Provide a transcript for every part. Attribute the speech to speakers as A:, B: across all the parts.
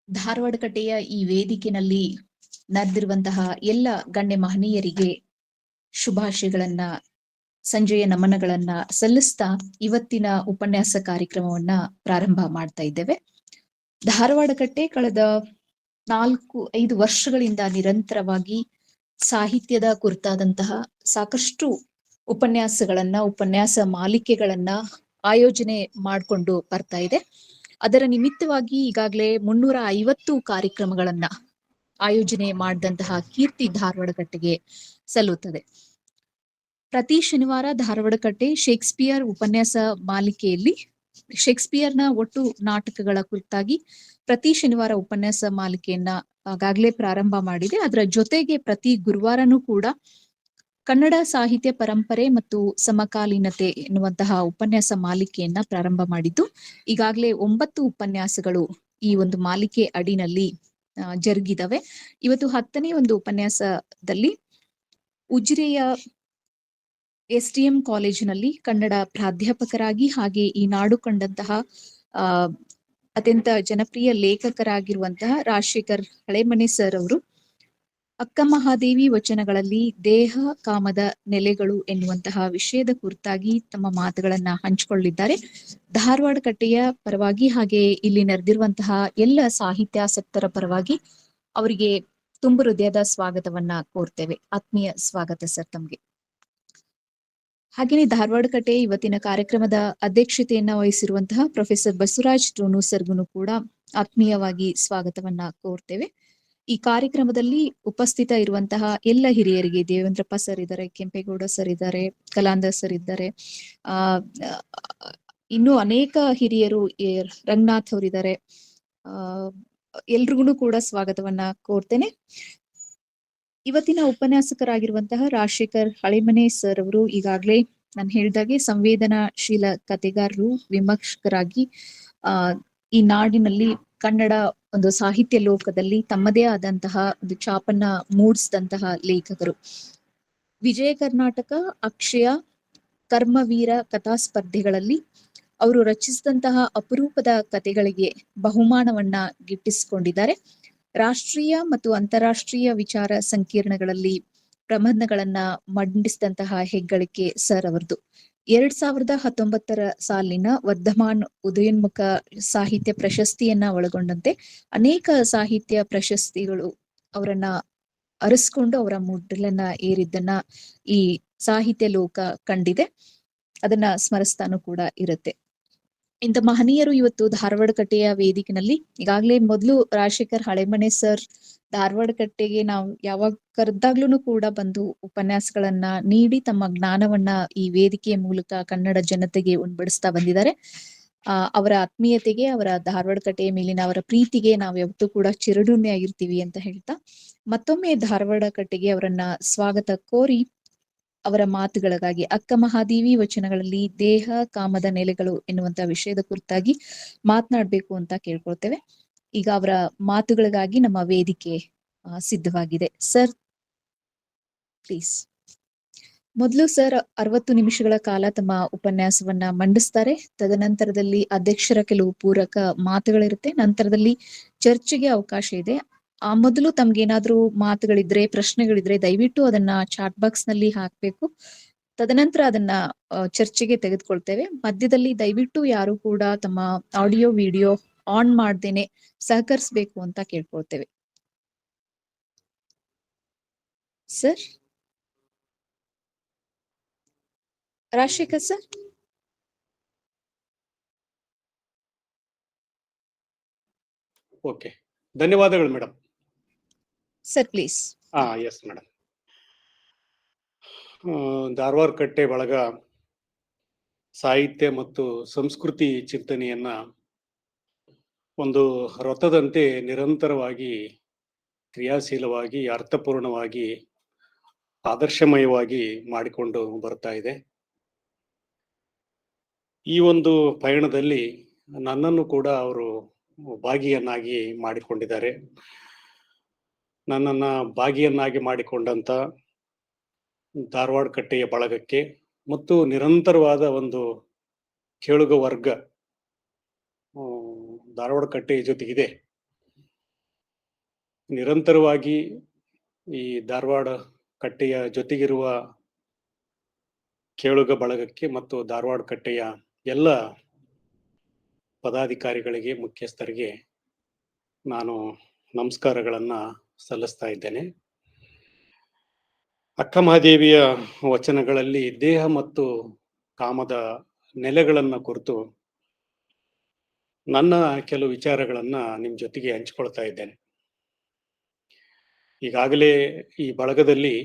A: ಧಾರವಾಡ ಕಟ್ಟೆಯ ಈ ವೇದಿಕೆಯಲ್ಲಿ ನಡೆದಿರುವಂತಹ ಎಲ್ಲ ಗಣ್ಯ ಮಹನೀಯರಿಗೆ ಶುಭಾಶಯಗಳನ್ನ, ಸಂಜೆಯ ನಮನಗಳನ್ನ ಸಲ್ಲಿಸ್ತಾ ಇವತ್ತಿನ ಉಪನ್ಯಾಸ ಕಾರ್ಯಕ್ರಮವನ್ನ ಪ್ರಾರಂಭ ಮಾಡ್ತಾ ಇದ್ದೇವೆ. ಧಾರವಾಡ ಕಟ್ಟೆ ಕಳೆದ 4-5 ವರ್ಷಗಳಿಂದ ನಿರಂತರವಾಗಿ ಸಾಹಿತ್ಯದ ಕುರಿತಾದಂತಹ ಸಾಕಷ್ಟು ಉಪನ್ಯಾಸ ಮಾಲಿಕೆಗಳನ್ನ ಆಯೋಜನೆ ಮಾಡಿಕೊಂಡು ಬರ್ತಾ ಇದೆ. ಅದರ ನಿಮಿತ್ತವಾಗಿ ಈಗಾಗಲೇ 350 ಕಾರ್ಯಕ್ರಮಗಳನ್ನ ಆಯೋಜನೆ ಮಾಡಿದಂತಹ ಕೀರ್ತಿ ಧಾರವಾಡ ಕಟ್ಟೆಗೆ ಸಲ್ಲುತ್ತದೆ. ಪ್ರತಿ ಶನಿವಾರ ಧಾರವಾಡ ಕಟ್ಟೆ ಶೇಕ್ಸ್ಪಿಯರ್ ಉಪನ್ಯಾಸ ಮಾಲಿಕೆಯಲ್ಲಿ ಶೇಕ್ಸ್ಪಿಯರ್ನ ಒಟ್ಟು ನಾಟಕಗಳ ಕುರಿತಾಗಿ ಪ್ರತಿ ಶನಿವಾರ ಉಪನ್ಯಾಸ ಮಾಲಿಕೆಯನ್ನ ಆಗಾಗಲೇ ಪ್ರಾರಂಭ ಮಾಡಿದೆ. ಅದರ ಜೊತೆಗೆ ಪ್ರತಿ ಗುರುವಾರನೂ ಕೂಡ ಕನ್ನಡ ಸಾಹಿತ್ಯ ಪರಂಪರೆ ಮತ್ತು ಸಮಕಾಲೀನತೆ ಎನ್ನುವಂತಹ ಉಪನ್ಯಾಸ ಮಾಲಿಕೆಯನ್ನ ಪ್ರಾರಂಭ ಮಾಡಿದ್ದು ಈಗಾಗಲೇ 9 ಉಪನ್ಯಾಸಗಳು ಈ ಒಂದು ಮಾಲಿಕೆ ಅಡಿನಲ್ಲಿ ಜರುಗಿದವೆ. ಇವತ್ತು 10ನೇ ಒಂದು ಉಪನ್ಯಾಸದಲ್ಲಿ ಉಜಿರೆಯ STM ಕಾಲೇಜಿನಲ್ಲಿ ಕನ್ನಡ ಪ್ರಾಧ್ಯಾಪಕರಾಗಿ ಹಾಗೆ ಈ ನಾಡು ಕಂಡಂತಹ ಅತ್ಯಂತ ಜನಪ್ರಿಯ ಲೇಖಕರಾಗಿರುವಂತಹ ರಾಜಶೇಖರ್ ಹಳೆಮನೆ ಸರ್ ಅವರು ಅಕ್ಕ ಮಹಾದೇವಿ ವಚನಗಳಲ್ಲಿ ದೇಹ ಕಾಮದ ನೆಲೆಗಳು ಎನ್ನುವಂತಹ ವಿಷಯದ ಕುರಿತಾಗಿ ತಮ್ಮ ಮಾತುಗಳನ್ನ ಹಂಚಿಕೊಳ್ಳಿದ್ದಾರೆ. ಧಾರವಾಡ ಕಟ್ಟೆಯ ಪರವಾಗಿ ಹಾಗೆ ಇಲ್ಲಿ ನಡೆದಿರುವಂತಹ ಎಲ್ಲ ಸಾಹಿತ್ಯಾಸಕ್ತರ ಪರವಾಗಿ ಅವರಿಗೆ ತುಂಬು ಹೃದಯದ ಸ್ವಾಗತವನ್ನ ಕೋರ್ತೇವೆ. ಆತ್ಮೀಯ ಸ್ವಾಗತ ಸರ್ ತಮ್ಗೆ. ಹಾಗೆಯೇ ಧಾರವಾಡ ಕಟ್ಟೆ ಇವತ್ತಿನ ಕಾರ್ಯಕ್ರಮದ ಅಧ್ಯಕ್ಷತೆಯನ್ನ ವಹಿಸಿರುವಂತಹ ಪ್ರೊಫೆಸರ್ ಬಸವರಾಜ್ ಟೋನು ಸರ್ಗುನು ಕೂಡ ಆತ್ಮೀಯವಾಗಿ ಸ್ವಾಗತವನ್ನ ಕೋರ್ತೇವೆ. ಈ ಕಾರ್ಯಕ್ರಮದಲ್ಲಿ ಉಪಸ್ಥಿತ ಇರುವಂತಹ ಎಲ್ಲ ಹಿರಿಯರಿಗೆ ದೇವೇಂದ್ರಪ್ಪ ಸರ್ ಇದ್ದಾರೆ, ಕೆಂಪೇಗೌಡ ಸರ್ ಇದ್ದಾರೆ, ಕಲಾಂಧ ಸರ್ ಇದ್ದಾರೆ, ಇನ್ನೂ ಅನೇಕ ಹಿರಿಯರು, ರಂಗನಾಥ್ ಅವರಿದ್ದಾರೆ. ಎಲ್ರಿಗೂ ಕೂಡ ಸ್ವಾಗತವನ್ನ ಕೋರ್ತೇನೆ. ಇವತ್ತಿನ ಉಪನ್ಯಾಸಕರಾಗಿರುವಂತಹ ರಾಜಶೇಖರ್ ಹಳೆಮನೆ ಸರ್ ಅವರು ಈಗಾಗಲೇ ನಾನು ಹೇಳಿದಾಗೆ ಸಂವೇದನಾಶೀಲ ಕಥೆಗಾರರು, ವಿಮರ್ಶಕರಾಗಿ ಈ ನಾಡಿನಲ್ಲಿ ಕನ್ನಡ ಒಂದು ಸಾಹಿತ್ಯ ಲೋಕದಲ್ಲಿ ತಮ್ಮದೇ ಆದಂತಹ ಒಂದು ಛಾಪನ್ನ ಮೂಡಿಸಿದಂತಹ ಲೇಖಕರು. ವಿಜಯ ಕರ್ನಾಟಕ, ಅಕ್ಷಯ, ಕರ್ಮವೀರ ಕಥಾ ಸ್ಪರ್ಧೆಗಳಲ್ಲಿ ಅವರು ರಚಿಸಿದಂತಹ ಅಪರೂಪದ ಕಥೆಗಳಿಗೆ ಬಹುಮಾನವನ್ನ ಗಿಟ್ಟಿಸಿಕೊಂಡಿದ್ದಾರೆ. ರಾಷ್ಟ್ರೀಯ ಮತ್ತು ಅಂತಾರಾಷ್ಟ್ರೀಯ ವಿಚಾರ ಸಂಕಿರಣಗಳಲ್ಲಿ ಪ್ರಬಂಧಗಳನ್ನ ಮಂಡಿಸಿದಂತಹ ಹೆಗ್ಗಳಿಕೆ ಸರ್ ಅವರದು. 2019 ಸಾಲಿನ ವರ್ಧಮಾನ್ ಉದಯೋನ್ಮುಖ ಸಾಹಿತ್ಯ ಪ್ರಶಸ್ತಿಯನ್ನ ಒಳಗೊಂಡಂತೆ ಅನೇಕ ಸಾಹಿತ್ಯ ಪ್ರಶಸ್ತಿಗಳು ಅವರನ್ನ ಅರಸ್ಕೊಂಡು ಅವರ ಮುಡ್ಲನ್ನ ಏರಿದ್ದನ್ನ ಈ ಸಾಹಿತ್ಯ ಲೋಕ ಕಂಡಿದೆ. ಅದನ್ನ ಸ್ಮರಿಸ್ತಾನೂ ಕೂಡ ಇರುತ್ತೆ. ಇಂಥ ಮಹನೀಯರು ಇವತ್ತು ಧಾರವಾಡ ಕಟ್ಟೆಯ ವೇದಿಕೆನಲ್ಲಿ ಈಗಾಗಲೇ ಮೊದಲು ರಾಜಶೇಖರ್ ಹಳೆಮನೆ ಸರ್ ಧಾರವಾಡ ಕಟ್ಟೆಗೆ ನಾವು ಯಾವಾಗ ಕರೆದಾಗ್ಲೂ ಕೂಡ ಬಂದು ಉಪನ್ಯಾಸಗಳನ್ನ ನೀಡಿ ತಮ್ಮ ಜ್ಞಾನವನ್ನ ಈ ವೇದಿಕೆಯ ಮೂಲಕ ಕನ್ನಡ ಜನತೆಗೆ ಉಣಬಡಿಸ್ತಾ ಬಂದಿದ್ದಾರೆ. ಅವರ ಆತ್ಮೀಯತೆಗೆ, ಅವರ ಧಾರವಾಡ ಕಟ್ಟೆಯ ಮೇಲಿನ ಅವರ ಪ್ರೀತಿಗೆ ನಾವು ಯಾವತ್ತೂ ಕೂಡ ಚಿರಋಣಿ ಆಗಿರ್ತೀವಿ ಅಂತ ಹೇಳ್ತಾ ಮತ್ತೊಮ್ಮೆ ಧಾರವಾಡ ಕಟ್ಟೆಗೆ ಅವರನ್ನ ಸ್ವಾಗತ ಕೋರಿ ಅವರ ಮಾತುಗಳಿಗಾಗಿ ಅಕ್ಕ ಮಹಾದೇವಿ ವಚನಗಳಲ್ಲಿ ದೇಹ ಕಾಮದ ನೆಲೆಗಳು ಎನ್ನುವಂತ ವಿಷಯದ ಕುರಿತಾಗಿ ಮಾತನಾಡ್ಬೇಕು ಅಂತ ಕೇಳ್ಕೊಳ್ತೇವೆ. ಈಗ ಅವರ ಮಾತುಗಳಿಗಾಗಿ ನಮ್ಮ ವೇದಿಕೆ ಸಿದ್ಧವಾಗಿದೆ. Sir please. ಮೊದಲು ಸರ್ 60 ನಿಮಿಷಗಳ ಕಾಲ ತಮ್ಮ ಉಪನ್ಯಾಸವನ್ನ ಮಂಡಿಸ್ತಾರೆ. ತದನಂತರದಲ್ಲಿ ಅಧ್ಯಕ್ಷರ ಕೆಲವು ಪೂರಕ ಮಾತುಗಳಿರುತ್ತೆ. ನಂತರದಲ್ಲಿ ಚರ್ಚೆಗೆ ಅವಕಾಶ ಇದೆ. ಆ ಮೊದಲು ತಮ್ಗೇನಾದ್ರೂ ಮಾತುಗಳಿದ್ರೆ, ಪ್ರಶ್ನೆಗಳಿದ್ರೆ ದಯವಿಟ್ಟು ಅದನ್ನ ಚಾಟ್ ಬಾಕ್ಸ್ ನಲ್ಲಿ ಹಾಕ್ಬೇಕು. ತದನಂತರ ಅದನ್ನ ಚರ್ಚೆಗೆ ತೆಗೆದುಕೊಳ್ತೇವೆ. ಮಧ್ಯದಲ್ಲಿ ದಯವಿಟ್ಟು ಯಾರು ಕೂಡ ತಮ್ಮ ಆಡಿಯೋ ವಿಡಿಯೋ ಆನ್ ಮಾಡ್ದೇನೆ ಸಹಕರಿಸಬೇಕು ಅಂತ ಕೇಳ್ಕೊಳ್ತೇವೆ. Sir Rajashekar sir.
B: ಓಕೆ, ಧನ್ಯವಾದಗಳು madam.
A: Sir please.
B: Yes madam. Dharwad ಕಟ್ಟೆ ಬಳಗ ಸಾಹಿತ್ಯ ಮತ್ತು ಸಂಸ್ಕೃತಿ ಚಿಂತನೆಯನ್ನ ಒಂದು ರಥದಂತೆ ನಿರಂತರವಾಗಿ ಕ್ರಿಯಾಶೀಲವಾಗಿ ಅರ್ಥಪೂರ್ಣವಾಗಿ ಆದರ್ಶಮಯವಾಗಿ ಮಾಡಿಕೊಂಡು ಬರ್ತಾ ಇದೆ. ಈ ಒಂದು ಪಯಣದಲ್ಲಿ ನನ್ನನ್ನು ಕೂಡ ಅವರು ಭಾಗಿಯನ್ನಾಗಿ ಮಾಡಿಕೊಂಡಿದ್ದಾರೆ. ನನ್ನನ್ನ ಭಾಗಿಯನ್ನಾಗಿ ಮಾಡಿಕೊಂಡಂತ ಧಾರವಾಡ ಕಟ್ಟೆಯ ಬಳಗಕ್ಕೆ ಮತ್ತು ನಿರಂತರವಾದ ಒಂದು ಕೇಳುಗ ವರ್ಗ ಧಾರವಾಡ ಕಟ್ಟೆಯ ಜೊತೆಗಿದೆ. ನಿರಂತರವಾಗಿ ಈ ಧಾರವಾಡ ಕಟ್ಟೆಯ ಜೊತೆಗಿರುವ ಕೇಳುಗ ಬಳಗಕ್ಕೆ ಮತ್ತು ಧಾರವಾಡ ಕಟ್ಟೆಯ ಎಲ್ಲ ಪದಾಧಿಕಾರಿಗಳಿಗೆ, ಮುಖ್ಯಸ್ಥರಿಗೆ ನಾನು ನಮಸ್ಕಾರಗಳನ್ನ ಸಲ್ಲಿಸ್ತಾ ಇದ್ದೇನೆ. ಅಕ್ಕಮಹಾದೇವಿಯ ವಚನಗಳಲ್ಲಿ ದೇಹ ಮತ್ತು ಕಾಮದ ನೆಲೆಗಳನ್ನ ಕುರಿತು ನನ್ನ ಕೆಲವು ವಿಚಾರಗಳನ್ನ ನಿಮ್ ಜೊತೆಗೆ ಹಂಚಿಕೊಳ್ತಾ ಇದ್ದೇನೆ. ಈಗಾಗಲೇ ಈ ಬಳಗದಲ್ಲಿ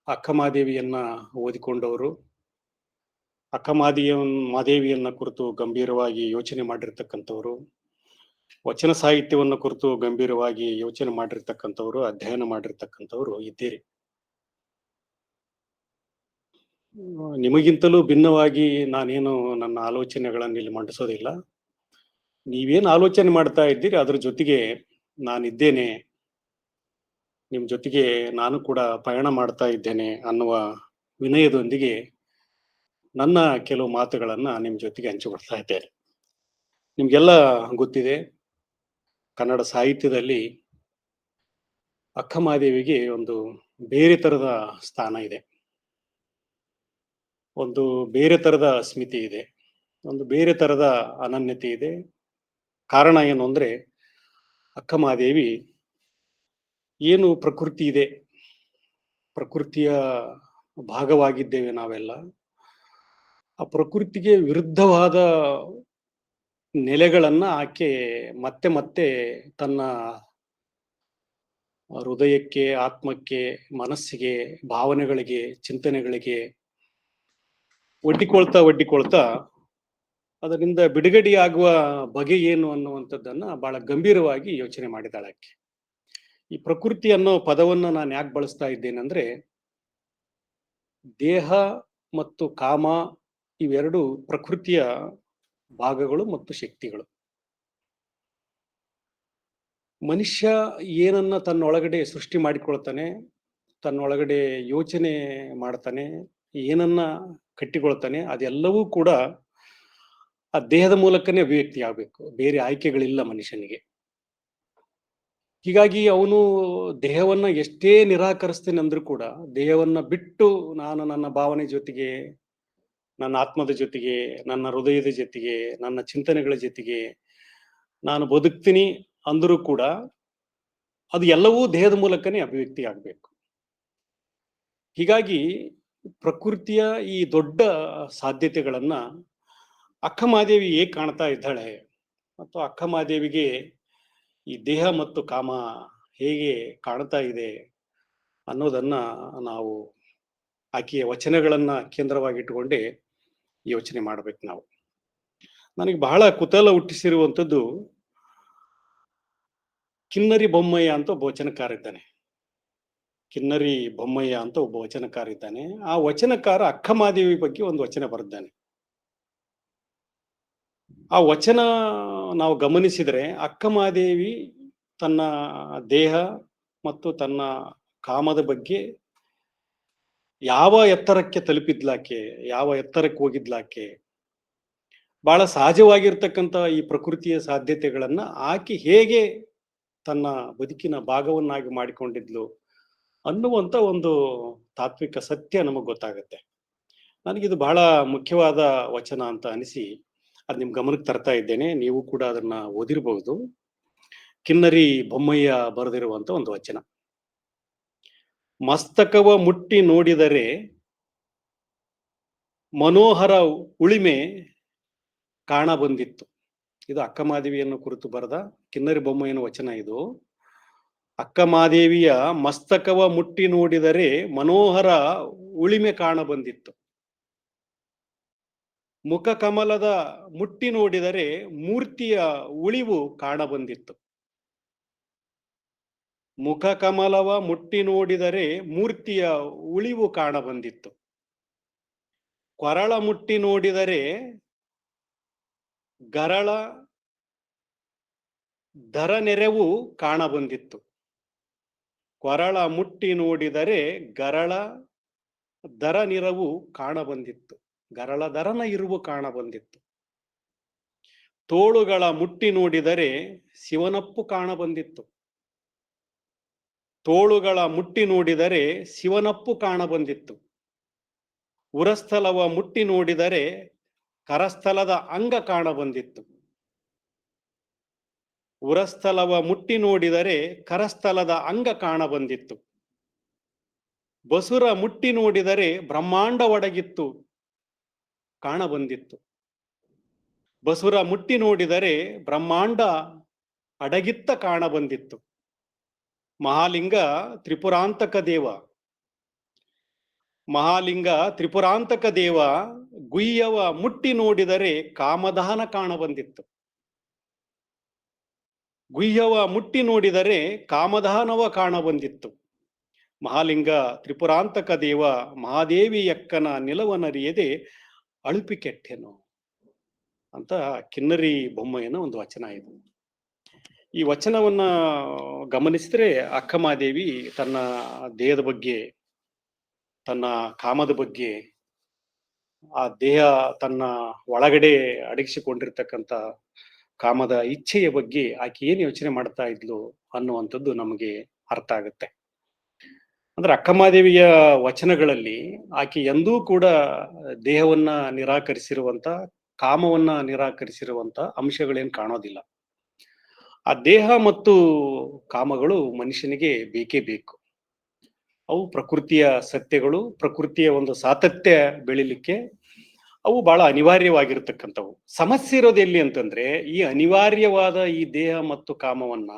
B: ಅಕ್ಕಮಹಾದೇವಿಯನ್ನ ಓದಿಕೊಂಡವರು, ಮಾದೇವಿಯನ್ನ ಕುರಿತು ಗಂಭೀರವಾಗಿ ಯೋಚನೆ ಮಾಡಿರ್ತಕ್ಕಂಥವ್ರು, ವಚನ ಸಾಹಿತ್ಯವನ್ನ ಕುರಿತು ಗಂಭೀರವಾಗಿ ಯೋಚನೆ ಮಾಡಿರ್ತಕ್ಕಂಥವ್ರು, ಅಧ್ಯಯನ ಮಾಡಿರ್ತಕ್ಕಂಥವ್ರು ಇದ್ದೀರಿ. ನಿಮಗಿಂತಲೂ ಭಿನ್ನವಾಗಿ ನಾನೇನು ನನ್ನ ಆಲೋಚನೆಗಳನ್ನು ಇಲ್ಲಿ ಮಂಡಿಸೋದಿಲ್ಲ. ನೀವೇನು ಆಲೋಚನೆ ಮಾಡ್ತಾ ಇದ್ದೀರಿ ಅದ್ರ ಜೊತೆಗೆ ನಾನಿದ್ದೇನೆ, ನಿಮ್ ಜೊತೆಗೆ ನಾನು ಕೂಡ ಪಯಣ ಮಾಡ್ತಾ ಇದ್ದೇನೆ ಅನ್ನುವ ವಿನಯದೊಂದಿಗೆ ನನ್ನ ಕೆಲವು ಮಾತುಗಳನ್ನ ನಿಮ್ ಜೊತೆಗೆ ಹಂಚಿಕೊಳ್ತಾ ಇದ್ದೇನೆ. ನಿಮ್ಗೆಲ್ಲ ಗೊತ್ತಿದೆ, ಕನ್ನಡ ಸಾಹಿತ್ಯದಲ್ಲಿ ಅಕ್ಕಮಹಾದೇವಿಗೆ ಒಂದು ಬೇರೆ ತರದ ಸ್ಥಾನ ಇದೆ, ಒಂದು ಬೇರೆ ತರದ ಸ್ಮಿತಿ ಇದೆ, ಒಂದು ಬೇರೆ ತರದ ಅನನ್ಯತೆ ಇದೆ. ಕಾರಣ ಏನು ಅಂದ್ರೆ, ಅಕ್ಕಮಹಾದೇವಿ ಏನು ಪ್ರಕೃತಿ ಇದೆ, ಪ್ರಕೃತಿಯ ಭಾಗವಾಗಿದ್ದೇವೆ ನಾವೆಲ್ಲ. ಆ ಪ್ರಕೃತಿಗೆ ವಿರುದ್ಧವಾದ ನೆಲೆಗಳನ್ನ ಆಕೆ ಮತ್ತೆ ಮತ್ತೆ ತನ್ನ ಹೃದಯಕ್ಕೆ, ಆತ್ಮಕ್ಕೆ, ಮನಸ್ಸಿಗೆ, ಭಾವನೆಗಳಿಗೆ, ಚಿಂತನೆಗಳಿಗೆ ಒಡ್ಡಿಕೊಳ್ತಾ ಅದರಿಂದ ಬಿಡುಗಡೆಯಾಗುವ ಬಗೆ ಏನು ಅನ್ನುವಂಥದ್ದನ್ನ ಬಹಳ ಗಂಭೀರವಾಗಿ ಯೋಚನೆ ಮಾಡಿದಾಳೆ ಆಕೆ. ಈ ಪ್ರಕೃತಿ ಅನ್ನೋ ಪದವನ್ನ ನಾನು ಯಾಕೆ ಬಳಸ್ತಾ ಇದ್ದೇನೆ ಅಂದ್ರೆ, ದೇಹ ಮತ್ತು ಕಾಮ ಇವೆರಡು ಪ್ರಕೃತಿಯ ಭಾಗಗಳು ಮತ್ತು ಶಕ್ತಿಗಳು. ಮನುಷ್ಯ ಏನನ್ನ ತನ್ನೊಳಗಡೆ ಸೃಷ್ಟಿ ಮಾಡಿಕೊಳ್ತಾನೆ, ತನ್ನೊಳಗಡೆ ಯೋಚನೆ ಮಾಡ್ತಾನೆ, ಏನನ್ನ ಕಟ್ಟಿಕೊಳ್ತಾನೆ, ಅದೆಲ್ಲವೂ ಕೂಡ ಆ ದೇಹದ ಮೂಲಕನೇ ಅಭಿವ್ಯಕ್ತಿ ಆಗ್ಬೇಕು. ಬೇರೆ ಆಯ್ಕೆಗಳಿಲ್ಲ ಮನುಷ್ಯನಿಗೆ. ಹೀಗಾಗಿ ಅವನು ದೇಹವನ್ನ ಎಷ್ಟೇ ನಿರಾಕರಿಸ್ತೇನೆ ಅಂದ್ರೂ ಕೂಡ, ದೇಹವನ್ನ ಬಿಟ್ಟು ನಾನು ನನ್ನ ಭಾವನೆ ಜೊತೆಗೆ, ನನ್ನ ಆತ್ಮದ ಜೊತೆಗೆ, ನನ್ನ ಹೃದಯದ ಜೊತೆಗೆ, ನನ್ನ ಚಿಂತನೆಗಳ ಜೊತೆಗೆ ನಾನು ಬದುಕ್ತೀನಿ ಅಂದರೂ ಕೂಡ ಅದು ಎಲ್ಲವೂ ದೇಹದ ಮೂಲಕನೇ ಅಭಿವ್ಯಕ್ತಿ ಆಗ್ಬೇಕು. ಹೀಗಾಗಿ ಪ್ರಕೃತಿಯ ಈ ದೊಡ್ಡ ಸಾಧ್ಯತೆಗಳನ್ನ ಅಕ್ಕಮಹಾದೇವಿ ಹೇಗೆ ಕಾಣ್ತಾ ಇದ್ದಾಳೆ, ಮತ್ತು ಅಕ್ಕಮಹಾದೇವಿಗೆ ಈ ದೇಹ ಮತ್ತು ಕಾಮ ಹೇಗೆ ಕಾಣ್ತಾ ಇದೆ ಅನ್ನೋದನ್ನ ನಾವು ಆಕೆಯ ವಚನಗಳನ್ನ ಕೇಂದ್ರವಾಗಿಟ್ಟುಕೊಂಡೇ ಯೋಚನೆ ಮಾಡ್ಬೇಕು ನಾವು. ನನಗೆ ಬಹಳ ಕುತೂಹಲ ಹುಟ್ಟಿಸಿರುವಂಥದ್ದು, ಕಿನ್ನರಿ ಬೊಮ್ಮಯ್ಯ ಅಂತ ಒಬ್ಬ ವಚನಕಾರ ಇದ್ದಾನೆ. ಕಿನ್ನರಿ ಬೊಮ್ಮಯ್ಯ ಅಂತ ಒಬ್ಬ ವಚನಕಾರ ಇದ್ದಾನೆ. ಆ ವಚನಕಾರ ಅಕ್ಕಮಹಾದೇವಿ ಬಗ್ಗೆ ಒಂದು ವಚನ ಬರೆದಿದ್ದಾನೆ. ಆ ವಚನ ನಾವು ಗಮನಿಸಿದರೆ, ಅಕ್ಕಮಹಾದೇವಿ ತನ್ನ ದೇಹ ಮತ್ತು ತನ್ನ ಕಾಮದ ಬಗ್ಗೆ ಯಾವ ಎತ್ತರಕ್ಕೆ ತಲುಪಿದ್ಲಾಕೆ, ಯಾವ ಎತ್ತರಕ್ಕೆ ಹೋಗಿದ್ಲಾಕೆ, ಬಹಳ ಸಹಜವಾಗಿರ್ತಕ್ಕಂಥ ಈ ಪ್ರಕೃತಿಯ ಸಾಧ್ಯತೆಗಳನ್ನ ಆಕೆ ಹೇಗೆ ತನ್ನ ಬದುಕಿನ ಭಾಗವನ್ನಾಗಿ ಮಾಡಿಕೊಂಡಿದ್ಲು ಅನ್ನುವಂತ ಒಂದು ತಾತ್ವಿಕ ಸತ್ಯ ನಮಗೆ ಗೊತ್ತಾಗುತ್ತೆ. ನನಗಿದು ಬಹಳ ಮುಖ್ಯವಾದ ವಚನ ಅಂತ ಅನಿಸಿ ಅದು ನಿಮ್ ಗಮನಕ್ಕೆ ತರ್ತಾ ಇದ್ದೇನೆ. ನೀವು ಕೂಡ ಅದನ್ನ ಓದಿರಬಹುದು. ಕಿನ್ನರಿ ಬೊಮ್ಮಯ್ಯ ಬರೆದಿರುವಂತ ಒಂದು ವಚನ. ಮಸ್ತಕವ ಮುಟ್ಟಿ ನೋಡಿದರೆ ಮನೋಹರ ಉಳಿಮೆ ಕಾಣ ಬಂದಿತ್ತು. ಇದು ಅಕ್ಕಮಹಾದೇವಿಯನ್ನು ಕುರಿತು ಬರೆದ ಕಿನ್ನರಿ ಬೊಮ್ಮಯ್ಯನ ವಚನ ಇದು. ಅಕ್ಕಮಹಾದೇವಿಯ ಮಸ್ತಕವ ಮುಟ್ಟಿ ನೋಡಿದರೆ ಮನೋಹರ ಉಳಿಮೆ ಕಾಣ ಬಂದಿತ್ತು. ಮುಖ ಕಮಲದ ಮುಟ್ಟಿ ನೋಡಿದರೆ ಮೂರ್ತಿಯ ಉಳಿವು ಕಾಣ ಬಂದಿತ್ತು. ಮುಖ ಕಮಲವ ಮುಟ್ಟಿ ನೋಡಿದರೆ ಮೂರ್ತಿಯ ಉಳಿವು ಕಾಣ ಬಂದಿತ್ತು. ಕೊರಳ ಮುಟ್ಟಿ ನೋಡಿದರೆ ಗರಳ ದರ ನೆರವು ಕಾಣ ಬಂದಿತ್ತು. ಕೊರಳ ಮುಟ್ಟಿ ನೋಡಿದರೆ ಗರಳ ದರ ನಿರವು ಕಾಣ ಬಂದಿತ್ತು. ಗರಳ ದರನ ಇರುವು ಕಾಣ ಬಂದಿತ್ತು. ತೋಳುಗಳ ಮುಟ್ಟಿ ನೋಡಿದರೆ ಶಿವನಪ್ಪು ಕಾಣ ಬಂದಿತ್ತು. ತೋಳುಗಳ ಮುಟ್ಟಿ ನೋಡಿದರೆ ಶಿವನಪ್ಪು ಕಾಣಬಂದಿತ್ತು. ಉರಸ್ಥಲವ ಮುಟ್ಟಿ ನೋಡಿದರೆ ಕರಸ್ಥಲದ ಅಂಗ ಕಾಣಬಂದಿತ್ತು. ಉರಸ್ಥಲವ ಮುಟ್ಟಿ ನೋಡಿದರೆ ಕರಸ್ಥಲದ ಅಂಗ ಕಾಣಬಂದಿತ್ತು. ಬಸುರ ಮುಟ್ಟಿ ನೋಡಿದರೆ ಬ್ರಹ್ಮಾಂಡ ಒಡಗಿತ್ತು ಕಾಣಬಂದಿತ್ತು. ಬಸುರ ಮುಟ್ಟಿ ನೋಡಿದರೆ ಬ್ರಹ್ಮಾಂಡ ಅಡಗಿತ್ತ ಕಾಣಬಂದಿತ್ತು. ಮಹಾಲಿಂಗ ತ್ರಿಪುರಾಂತಕ ದೇವ, ಮಹಾಲಿಂಗ ತ್ರಿಪುರಾಂತಕ ದೇವ ಗುಯ್ಯವ ಮುಟ್ಟಿ ನೋಡಿದರೆ ಕಾಮದಹನ ಕಾಣಬಂದಿತ್ತು. ಗುಯ್ಯವ ಮುಟ್ಟಿ ನೋಡಿದರೆ ಕಾಮದಹನವ ಕಾಣಬಂದಿತ್ತು. ಮಹಾಲಿಂಗ ತ್ರಿಪುರಾಂತಕ ದೇವ ಮಹಾದೇವಿಯಕ್ಕನ ನಿಲವನರಿಯದೆ ಅಳುಪಿ ಕೆಟ್ಟೆನು ಅಂತ ಕಿನ್ನರಿ ಬೊಮ್ಮಯ್ಯನ ಒಂದು ವಚನ ಇದು. ಈ ವಚನವನ್ನ ಗಮನಿಸಿದ್ರೆ ಅಕ್ಕಮಹಾದೇವಿ ತನ್ನ ದೇಹದ ಬಗ್ಗೆ, ತನ್ನ ಕಾಮದ ಬಗ್ಗೆ, ಆ ದೇಹ ತನ್ನ ಒಳಗಡೆ ಅಡಗಿಸಿಕೊಂಡಿರ್ತಕ್ಕಂಥ ಕಾಮದ ಇಚ್ಛೆಯ ಬಗ್ಗೆ ಆಕೆ ಏನು ಯೋಚನೆ ಮಾಡ್ತಾ ಇದ್ಲು ಅನ್ನುವಂಥದ್ದು ನಮಗೆ ಅರ್ಥ ಆಗುತ್ತೆ. ಅಂದ್ರೆ ಅಕ್ಕಮಹಾದೇವಿಯ ವಚನಗಳಲ್ಲಿ ಆಕೆ ಎಂದೂ ಕೂಡ ದೇಹವನ್ನ ನಿರಾಕರಿಸಿರುವಂತ, ಕಾಮವನ್ನ ನಿರಾಕರಿಸಿರುವಂತ ಅಂಶಗಳೇನು ಕಾಣೋದಿಲ್ಲ. ಆ ದೇಹ ಮತ್ತು ಕಾಮಗಳು ಮನುಷ್ಯನಿಗೆ ಬೇಕೇ ಬೇಕು. ಅವು ಪ್ರಕೃತಿಯ ಸತ್ಯಗಳು, ಪ್ರಕೃತಿಯ ಒಂದು ಸಾತತ್ಯ ಬೆಳಿಲಿಕ್ಕೆ ಅವು ಬಹಳ ಅನಿವಾರ್ಯವಾಗಿರ್ತಕ್ಕಂಥವು. ಸಮಸ್ಯೆ ಇರೋದು ಎಲ್ಲಿ ಅಂತಂದ್ರೆ, ಈ ಅನಿವಾರ್ಯವಾದ ಈ ದೇಹ ಮತ್ತು ಕಾಮವನ್ನ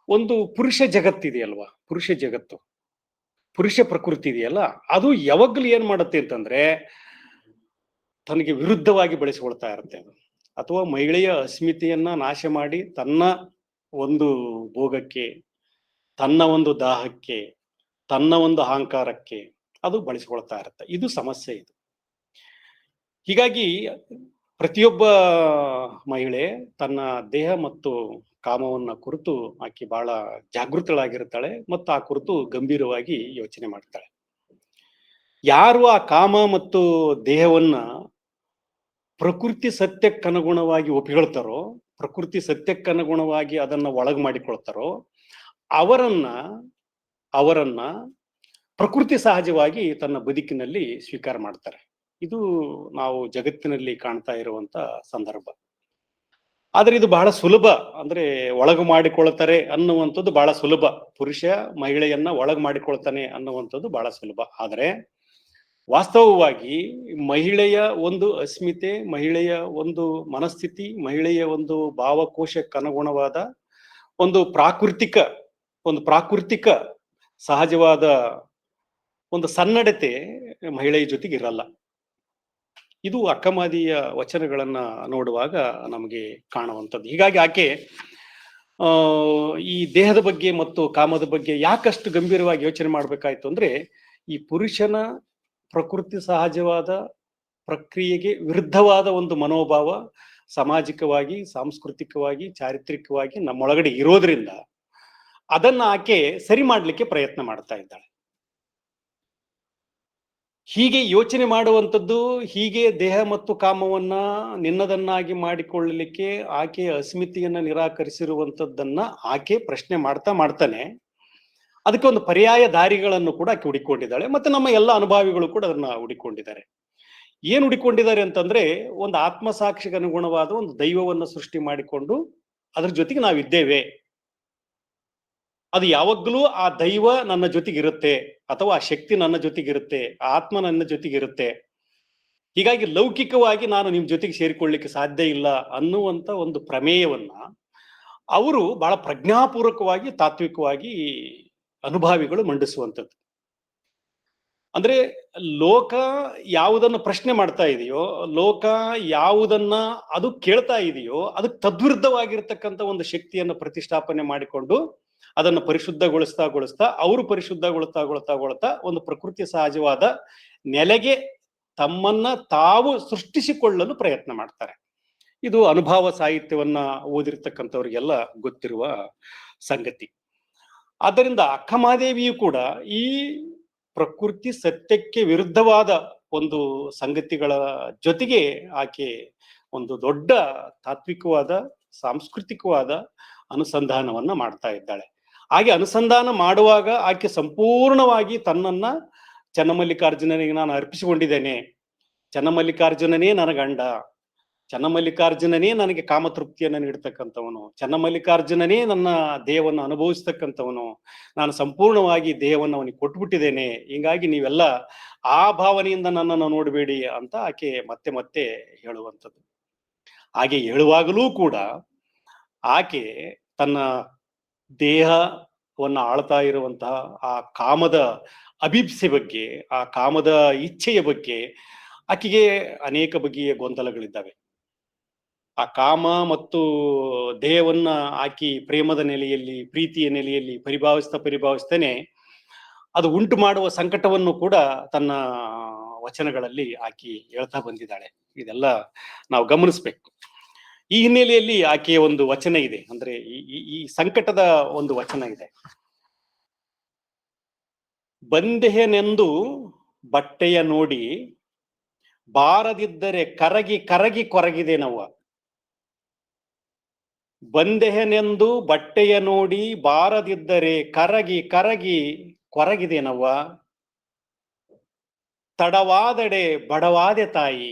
B: ಒಂದು ಪುರುಷ ಜಗತ್ತಿದೆಯಲ್ವಾ, ಪುರುಷ ಜಗತ್ತು, ಪುರುಷ ಪ್ರಕೃತಿ ಇದೆಯಲ್ಲ, ಅದು ಯಾವಾಗ್ಲೂ ಏನ್ ಮಾಡುತ್ತೆ ಅಂತಂದ್ರೆ ತನಗೆ ವಿರುದ್ಧವಾಗಿ ಬಳಸಿಕೊಳ್ತಾ ಇರುತ್ತೆ. ಅಥವಾ ಮಹಿಳೆಯ ಅಸ್ಮಿತೆಯನ್ನ ನಾಶ ಮಾಡಿ ತನ್ನ ಒಂದು ಭೋಗಕ್ಕೆ, ತನ್ನ ಒಂದು ದಾಹಕ್ಕೆ, ತನ್ನ ಒಂದು ಅಹಂಕಾರಕ್ಕೆ ಅದು ಬಳಸಿಕೊಳ್ತಾ ಇರುತ್ತೆ. ಇದು ಸಮಸ್ಯೆ ಇದು. ಹೀಗಾಗಿ ಪ್ರತಿಯೊಬ್ಬ ಮಹಿಳೆ ತನ್ನ ದೇಹ ಮತ್ತು ಕಾಮವನ್ನ ಕುರಿತು ಆಕೆ ಬಹಳ ಜಾಗೃತಳಾಗಿರ್ತಾಳೆ ಮತ್ತು ಆ ಕುರಿತು ಗಂಭೀರವಾಗಿ ಯೋಚನೆ ಮಾಡ್ತಾಳೆ. ಯಾರು ಆ ಕಾಮ ಮತ್ತು ದೇಹವನ್ನ ಪ್ರಕೃತಿ ಸತ್ಯಕ್ಕನುಗುಣವಾಗಿ ಒಪ್ಪಿಕೊಳ್ತಾರೋ, ಪ್ರಕೃತಿ ಸತ್ಯಕ್ಕನುಗುಣವಾಗಿ ಅದನ್ನ ಒಳಗ್ ಮಾಡಿಕೊಳ್ತಾರೋ, ಅವರನ್ನ ಪ್ರಕೃತಿ ಸಹಜವಾಗಿ ತನ್ನ ಬದುಕಿನಲ್ಲಿ ಸ್ವೀಕಾರ ಮಾಡ್ತಾರೆ. ಇದು ನಾವು ಜಗತ್ತಿನಲ್ಲಿ ಕಾಣ್ತಾ ಇರುವಂತ ಸಂದರ್ಭ. ಆದ್ರೆ ಇದು ಬಹಳ ಸುಲಭ, ಅಂದ್ರೆ ಒಳಗು ಮಾಡಿಕೊಳ್ತಾರೆ ಅನ್ನುವಂಥದ್ದು ಬಹಳ ಸುಲಭ. ಪುರುಷ ಮಹಿಳೆಯನ್ನ ಒಳಗ್ ಮಾಡಿಕೊಳ್ತಾನೆ ಅನ್ನುವಂಥದ್ದು ಬಹಳ ಸುಲಭ. ಆದ್ರೆ ವಾಸ್ತವವಾಗಿ ಮಹಿಳೆಯ ಒಂದು ಅಸ್ಮಿತೆ, ಮಹಿಳೆಯ ಒಂದು ಮನಸ್ಥಿತಿ, ಮಹಿಳೆಯ ಒಂದು ಭಾವಕೋಶಕ್ಕನುಗುಣವಾದ ಒಂದು ಪ್ರಾಕೃತಿಕ ಸಹಜವಾದ ಒಂದು ಸನ್ನಡತೆ ಮಹಿಳೆಯ ಜೊತೆಗೆ ಇರಲ್ಲ. ಇದು ಅಕ್ಕಮಹಾದೇವಿಯ ವಚನಗಳನ್ನ ನೋಡುವಾಗ ನಮಗೆ ಕಾಣುವಂಥದ್ದು. ಹೀಗಾಗಿ ಆಕೆ ಈ ದೇಹದ ಬಗ್ಗೆ ಮತ್ತು ಕಾಮದ ಬಗ್ಗೆ ಯಾಕಷ್ಟು ಗಂಭೀರವಾಗಿ ಯೋಚನೆ ಮಾಡ್ಬೇಕಾಯ್ತು ಅಂದ್ರೆ, ಈ ಪುರುಷನ ಪ್ರಕೃತಿ ಸಹಜವಾದ ಪ್ರಕ್ರಿಯೆಗೆ ವಿರುದ್ಧವಾದ ಒಂದು ಮನೋಭಾವ ಸಾಮಾಜಿಕವಾಗಿ, ಸಾಂಸ್ಕೃತಿಕವಾಗಿ, ಚಾರಿತ್ರಿಕವಾಗಿ ನಮ್ಮೊಳಗಡೆ ಇರೋದ್ರಿಂದ ಅದನ್ನ ಆಕೆ ಸರಿ ಮಾಡ್ಲಿಕ್ಕೆ ಪ್ರಯತ್ನ ಮಾಡ್ತಾ ಇದ್ದಾಳೆ. ಹೀಗೆ ಯೋಚನೆ ಮಾಡುವಂಥದ್ದು, ಹೀಗೆ ದೇಹ ಮತ್ತು ಕಾಮವನ್ನ ನಿನ್ನದನ್ನಾಗಿ ಮಾಡಿಕೊಳ್ಳಲಿಕ್ಕೆ ಆಕೆ ಅಸ್ಮಿತೆಯನ್ನ ನಿರಾಕರಿಸಿರುವಂಥದ್ದನ್ನ ಆಕೆ ಪ್ರಶ್ನೆ ಮಾಡ್ತಾನೆ ಅದಕ್ಕೆ ಒಂದು ಪರ್ಯಾಯ ದಾರಿಗಳನ್ನು ಕೂಡ ಆಕೆ ಹುಡುಕೊಂಡಿದ್ದಾಳೆ. ಮತ್ತೆ ನಮ್ಮ ಎಲ್ಲ ಅನುಭವಿಗಳು ಕೂಡ ಅದನ್ನ ಹುಡುಕೊಂಡಿದ್ದಾರೆ. ಏನ್ ಹುಡುಕೊಂಡಿದ್ದಾರೆ ಅಂತಂದ್ರೆ, ಒಂದು ಆತ್ಮಸಾಕ್ಷಿಗೆ ಅನುಗುಣವಾದ ಒಂದು ದೈವವನ್ನ ಸೃಷ್ಟಿ ಮಾಡಿಕೊಂಡು ಅದ್ರ ಜೊತೆಗೆ ನಾವಿದ್ದೇವೆ. ಅದು ಯಾವಾಗ್ಲೂ ಆ ದೈವ ನನ್ನ ಜೊತೆಗಿರುತ್ತೆ, ಅಥವಾ ಆ ಶಕ್ತಿ ನನ್ನ ಜೊತೆಗಿರುತ್ತೆ, ಆ ಆತ್ಮ ನನ್ನ ಜೊತೆಗಿರುತ್ತೆ. ಹೀಗಾಗಿ ಲೌಕಿಕವಾಗಿ ನಾನು ನಿಮ್ ಜೊತೆಗೆ ಸೇರಿಕೊಳ್ಳಿಕ್ಕೆ ಸಾಧ್ಯ ಇಲ್ಲ ಅನ್ನುವಂತ ಒಂದು ಪ್ರಮೇಯವನ್ನ ಅವರು ಬಹಳ ಪ್ರಜ್ಞಾಪೂರ್ವಕವಾಗಿ, ತಾತ್ವಿಕವಾಗಿ ಅನುಭಾವಿಗಳು ಮಂಡಿಸುವಂಥದ್ದು. ಅಂದ್ರೆ ಲೋಕ ಯಾವುದನ್ನು ಪ್ರಶ್ನೆ ಮಾಡ್ತಾ ಇದೆಯೋ, ಲೋಕ ಯಾವುದನ್ನ ಅದು ಕೇಳ್ತಾ ಇದೆಯೋ, ಅದಕ್ಕೆ ತದ್ವಿರುದ್ಧವಾಗಿರ್ತಕ್ಕಂಥ ಒಂದು ಶಕ್ತಿಯನ್ನು ಪ್ರತಿಷ್ಠಾಪನೆ ಮಾಡಿಕೊಂಡು ಅದನ್ನು ಪರಿಶುದ್ಧಗೊಳಿಸ್ತಾ ಅವರು ಪರಿಶುದ್ಧಗೊಳ್ತಾ ಒಂದು ಪ್ರಕೃತಿ ಸಹಜವಾದ ನೆಲೆಗೆ ತಮ್ಮನ್ನ ತಾವು ಸೃಷ್ಟಿಸಿಕೊಳ್ಳಲು ಪ್ರಯತ್ನ ಮಾಡ್ತಾರೆ. ಇದು ಅನುಭವ ಸಾಹಿತ್ಯವನ್ನ ಓದಿರ್ತಕ್ಕಂಥವ್ರಿಗೆಲ್ಲ ಗೊತ್ತಿರುವ ಸಂಗತಿ. ಆದ್ದರಿಂದ ಅಕ್ಕಮಹಾದೇವಿಯು ಕೂಡ ಈ ಪ್ರಕೃತಿ ಸತ್ಯಕ್ಕೆ ವಿರುದ್ಧವಾದ ಒಂದು ಸಂಗತಿಗಳ ಜೊತೆಗೆ ಆಕೆ ಒಂದು ದೊಡ್ಡ ತಾತ್ವಿಕವಾದ, ಸಾಂಸ್ಕೃತಿಕವಾದ ಅನುಸಂಧಾನವನ್ನ ಮಾಡ್ತಾ ಇದ್ದಾಳೆ. ಹಾಗೆ ಅನುಸಂಧಾನ ಮಾಡುವಾಗ ಆಕೆ ಸಂಪೂರ್ಣವಾಗಿ ತನ್ನನ್ನ ಚನ್ನಮಲ್ಲಿಕಾರ್ಜುನನಿಗೆ ನಾನು ಅರ್ಪಿಸಿಕೊಂಡಿದ್ದೇನೆ. ಚನ್ನಮಲ್ಲಿಕಾರ್ಜುನನೇ ನನ್ನ ಗಂಡ, ಚನ್ನಮಲ್ಲಿಕಾರ್ಜುನನೇ ನನಗೆ ಕಾಮತೃಪ್ತಿಯನ್ನು ನೀಡ್ತಕ್ಕಂಥವನು, ಚನ್ನಮಲ್ಲಿಕಾರ್ಜುನನೇ ನನ್ನ ದೇಹವನ್ನು ಅನುಭವಿಸ್ತಕ್ಕಂಥವನು, ನಾನು ಸಂಪೂರ್ಣವಾಗಿ ದೇಹವನ್ನು ಅವನಿಗೆ ಕೊಟ್ಬಿಟ್ಟಿದ್ದೇನೆ. ಹಿಂಗಾಗಿ ನೀವೆಲ್ಲ ಆ ಭಾವನೆಯಿಂದ ನನ್ನನ್ನು ನೋಡಬೇಡಿ ಅಂತ ಆಕೆ ಮತ್ತೆ ಮತ್ತೆ ಹೇಳುವಂಥದ್ದು. ಹಾಗೆ ಹೇಳುವಾಗಲೂ ಕೂಡ ಆಕೆ ತನ್ನ ದೇಹವನ್ನು ಆಳ್ತಾ ಇರುವಂತಹ ಆ ಕಾಮದ ಅಭಿಪ್ಸೆ ಬಗ್ಗೆ, ಆ ಕಾಮದ ಇಚ್ಛೆಯ ಬಗ್ಗೆ ಆಕೆಗೆ ಅನೇಕ ಬಗೆಯ ಗೊಂದಲಗಳಿದ್ದಾವೆ. ಆ ಕಾಮ ಮತ್ತು ದೇಹವನ್ನ ಆಕಿ ಪ್ರೇಮದ ನೆಲೆಯಲ್ಲಿ, ಪ್ರೀತಿಯ ನೆಲೆಯಲ್ಲಿ ಪರಿಭಾವಿಸ್ತೇನೆ ಅದು ಉಂಟು ಮಾಡುವ ಸಂಕಟವನ್ನು ಕೂಡ ತನ್ನ ವಚನಗಳಲ್ಲಿ ಆಕಿ ಹೇಳ್ತಾ ಬಂದಿದ್ದಾಳೆ. ಇದೆಲ್ಲ ನಾವು ಗಮನಿಸ್ಬೇಕು. ಈ ಹಿನ್ನೆಲೆಯಲ್ಲಿ ಆಕೆಯ ಒಂದು ವಚನ ಇದೆ, ಅಂದ್ರೆ ಈ ಸಂಕಟದ ಒಂದು ವಚನ ಇದೆ. ಬಂದೆನೆಂದು ಬಟ್ಟೆಯ ನೋಡಿ ಬಾರದಿದ್ದರೆ ಕರಗಿ ಕರಗಿ ಕೊರಗಿದೆ ನವ್ವ. ಬಂದೆನೆಂದು ಬಟ್ಟೆಯ ನೋಡಿ ಬಾರದಿದ್ದರೆ ಕರಗಿ ಕರಗಿ ಕೊರಗಿದೆ ನವ್ವ. ತಡವಾದಡೆ ಬಡವಾದೆ ತಾಯಿ.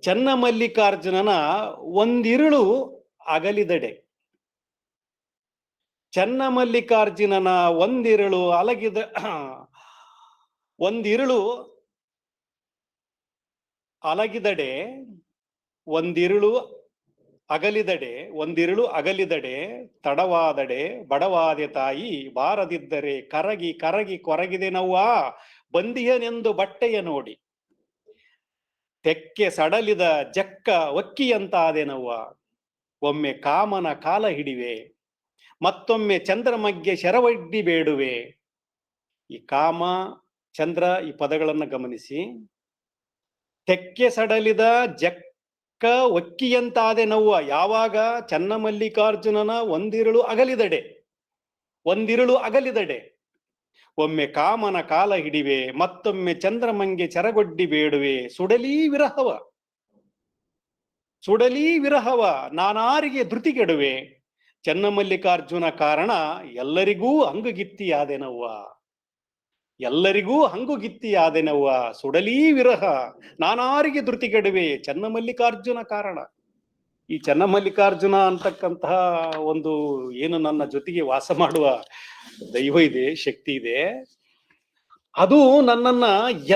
B: ಚನ್ನಮಲ್ಲಿಕಾರ್ಜುನನ ಒಂದಿರುಳು ಅಗಲಿದಡೆ, ಚನ್ನಮಲ್ಲಿಕಾರ್ಜುನನ ಒಂದಿರುಳು ಒಂದಿರುಳು ಅಲಗಿದಡೆ, ಒಂದಿರುಳು ಅಗಲಿದಡೆ ತಡವಾದಡೆ ಬಡವಾದೆ ತಾಯಿ. ಬಾರದಿದ್ದರೆ ಕರಗಿ ಕರಗಿ ಕೊರಗಿದೆ ನವ್ವ. ಬಂದಿಯನೆಂದು ಬಟ್ಟೆಯ ನೋಡಿ ತೆಕ್ಕೆ ಸಡಲಿದ ಜಕ್ಕ ಒಕ್ಕಿಯಂತಾದೆನವ್ವ. ಒಮ್ಮೆ ಕಾಮನ ಕಾಲ ಹಿಡಿವೆ, ಮತ್ತೊಮ್ಮೆ ಚಂದ್ರಮಗೆ ಶರವಡ್ಡಿ ಬೇಡುವೆ. ಈ ಕಾಮ ಚಂದ್ರ ಈ ಪದಗಳನ್ನ ಗಮನಿಸಿ. ತೆಕ್ಕೆ ಸಡಲಿದ ಜಕ್ಕ ಒಕ್ಕಿಯಂತಾದೆನವ್ವ. ಯಾವಾಗ ಚನ್ನಮಲ್ಲಿಕಾರ್ಜುನನ ಒಂದಿರುಳು ಅಗಲಿದಡೆ, ಒಮ್ಮೆ ಕಾಮನ ಕಾಲ ಹಿಡಿವೆ, ಮತ್ತೊಮ್ಮೆ ಚಂದ್ರಮಂಗೆ ಚರಗೊಡ್ಡಿ ಬೇಡುವೆ. ಸುಡಲೀ ವಿರಹವ ನಾನಾರಿಗೆ ಧೃತಿಗೆಡುವೆ. ಚನ್ನಮಲ್ಲಿಕಾರ್ಜುನ ಕಾರಣ ಎಲ್ಲರಿಗೂ ಹಂಗುಗಿತ್ತಿಯಾದೆನವ್ವ. ಸುಡಲೀ ವಿರಹ ನಾನಾರಿಗೆ ಧೃತಿಗೆಡುವೆ. ಚನ್ನಮಲ್ಲಿಕಾರ್ಜುನ ಕಾರಣ. ಈ ಚನ್ನಮಲ್ಲಿಕಾರ್ಜುನ ಅಂತಕ್ಕಂತಹ ಒಂದು ಏನು ನನ್ನ ಜೊತೆಗೆ ವಾಸ ಮಾಡುವ ದೈವ ಇದೆ, ಶಕ್ತಿ ಇದೆ, ಅದು ನನ್ನನ್ನ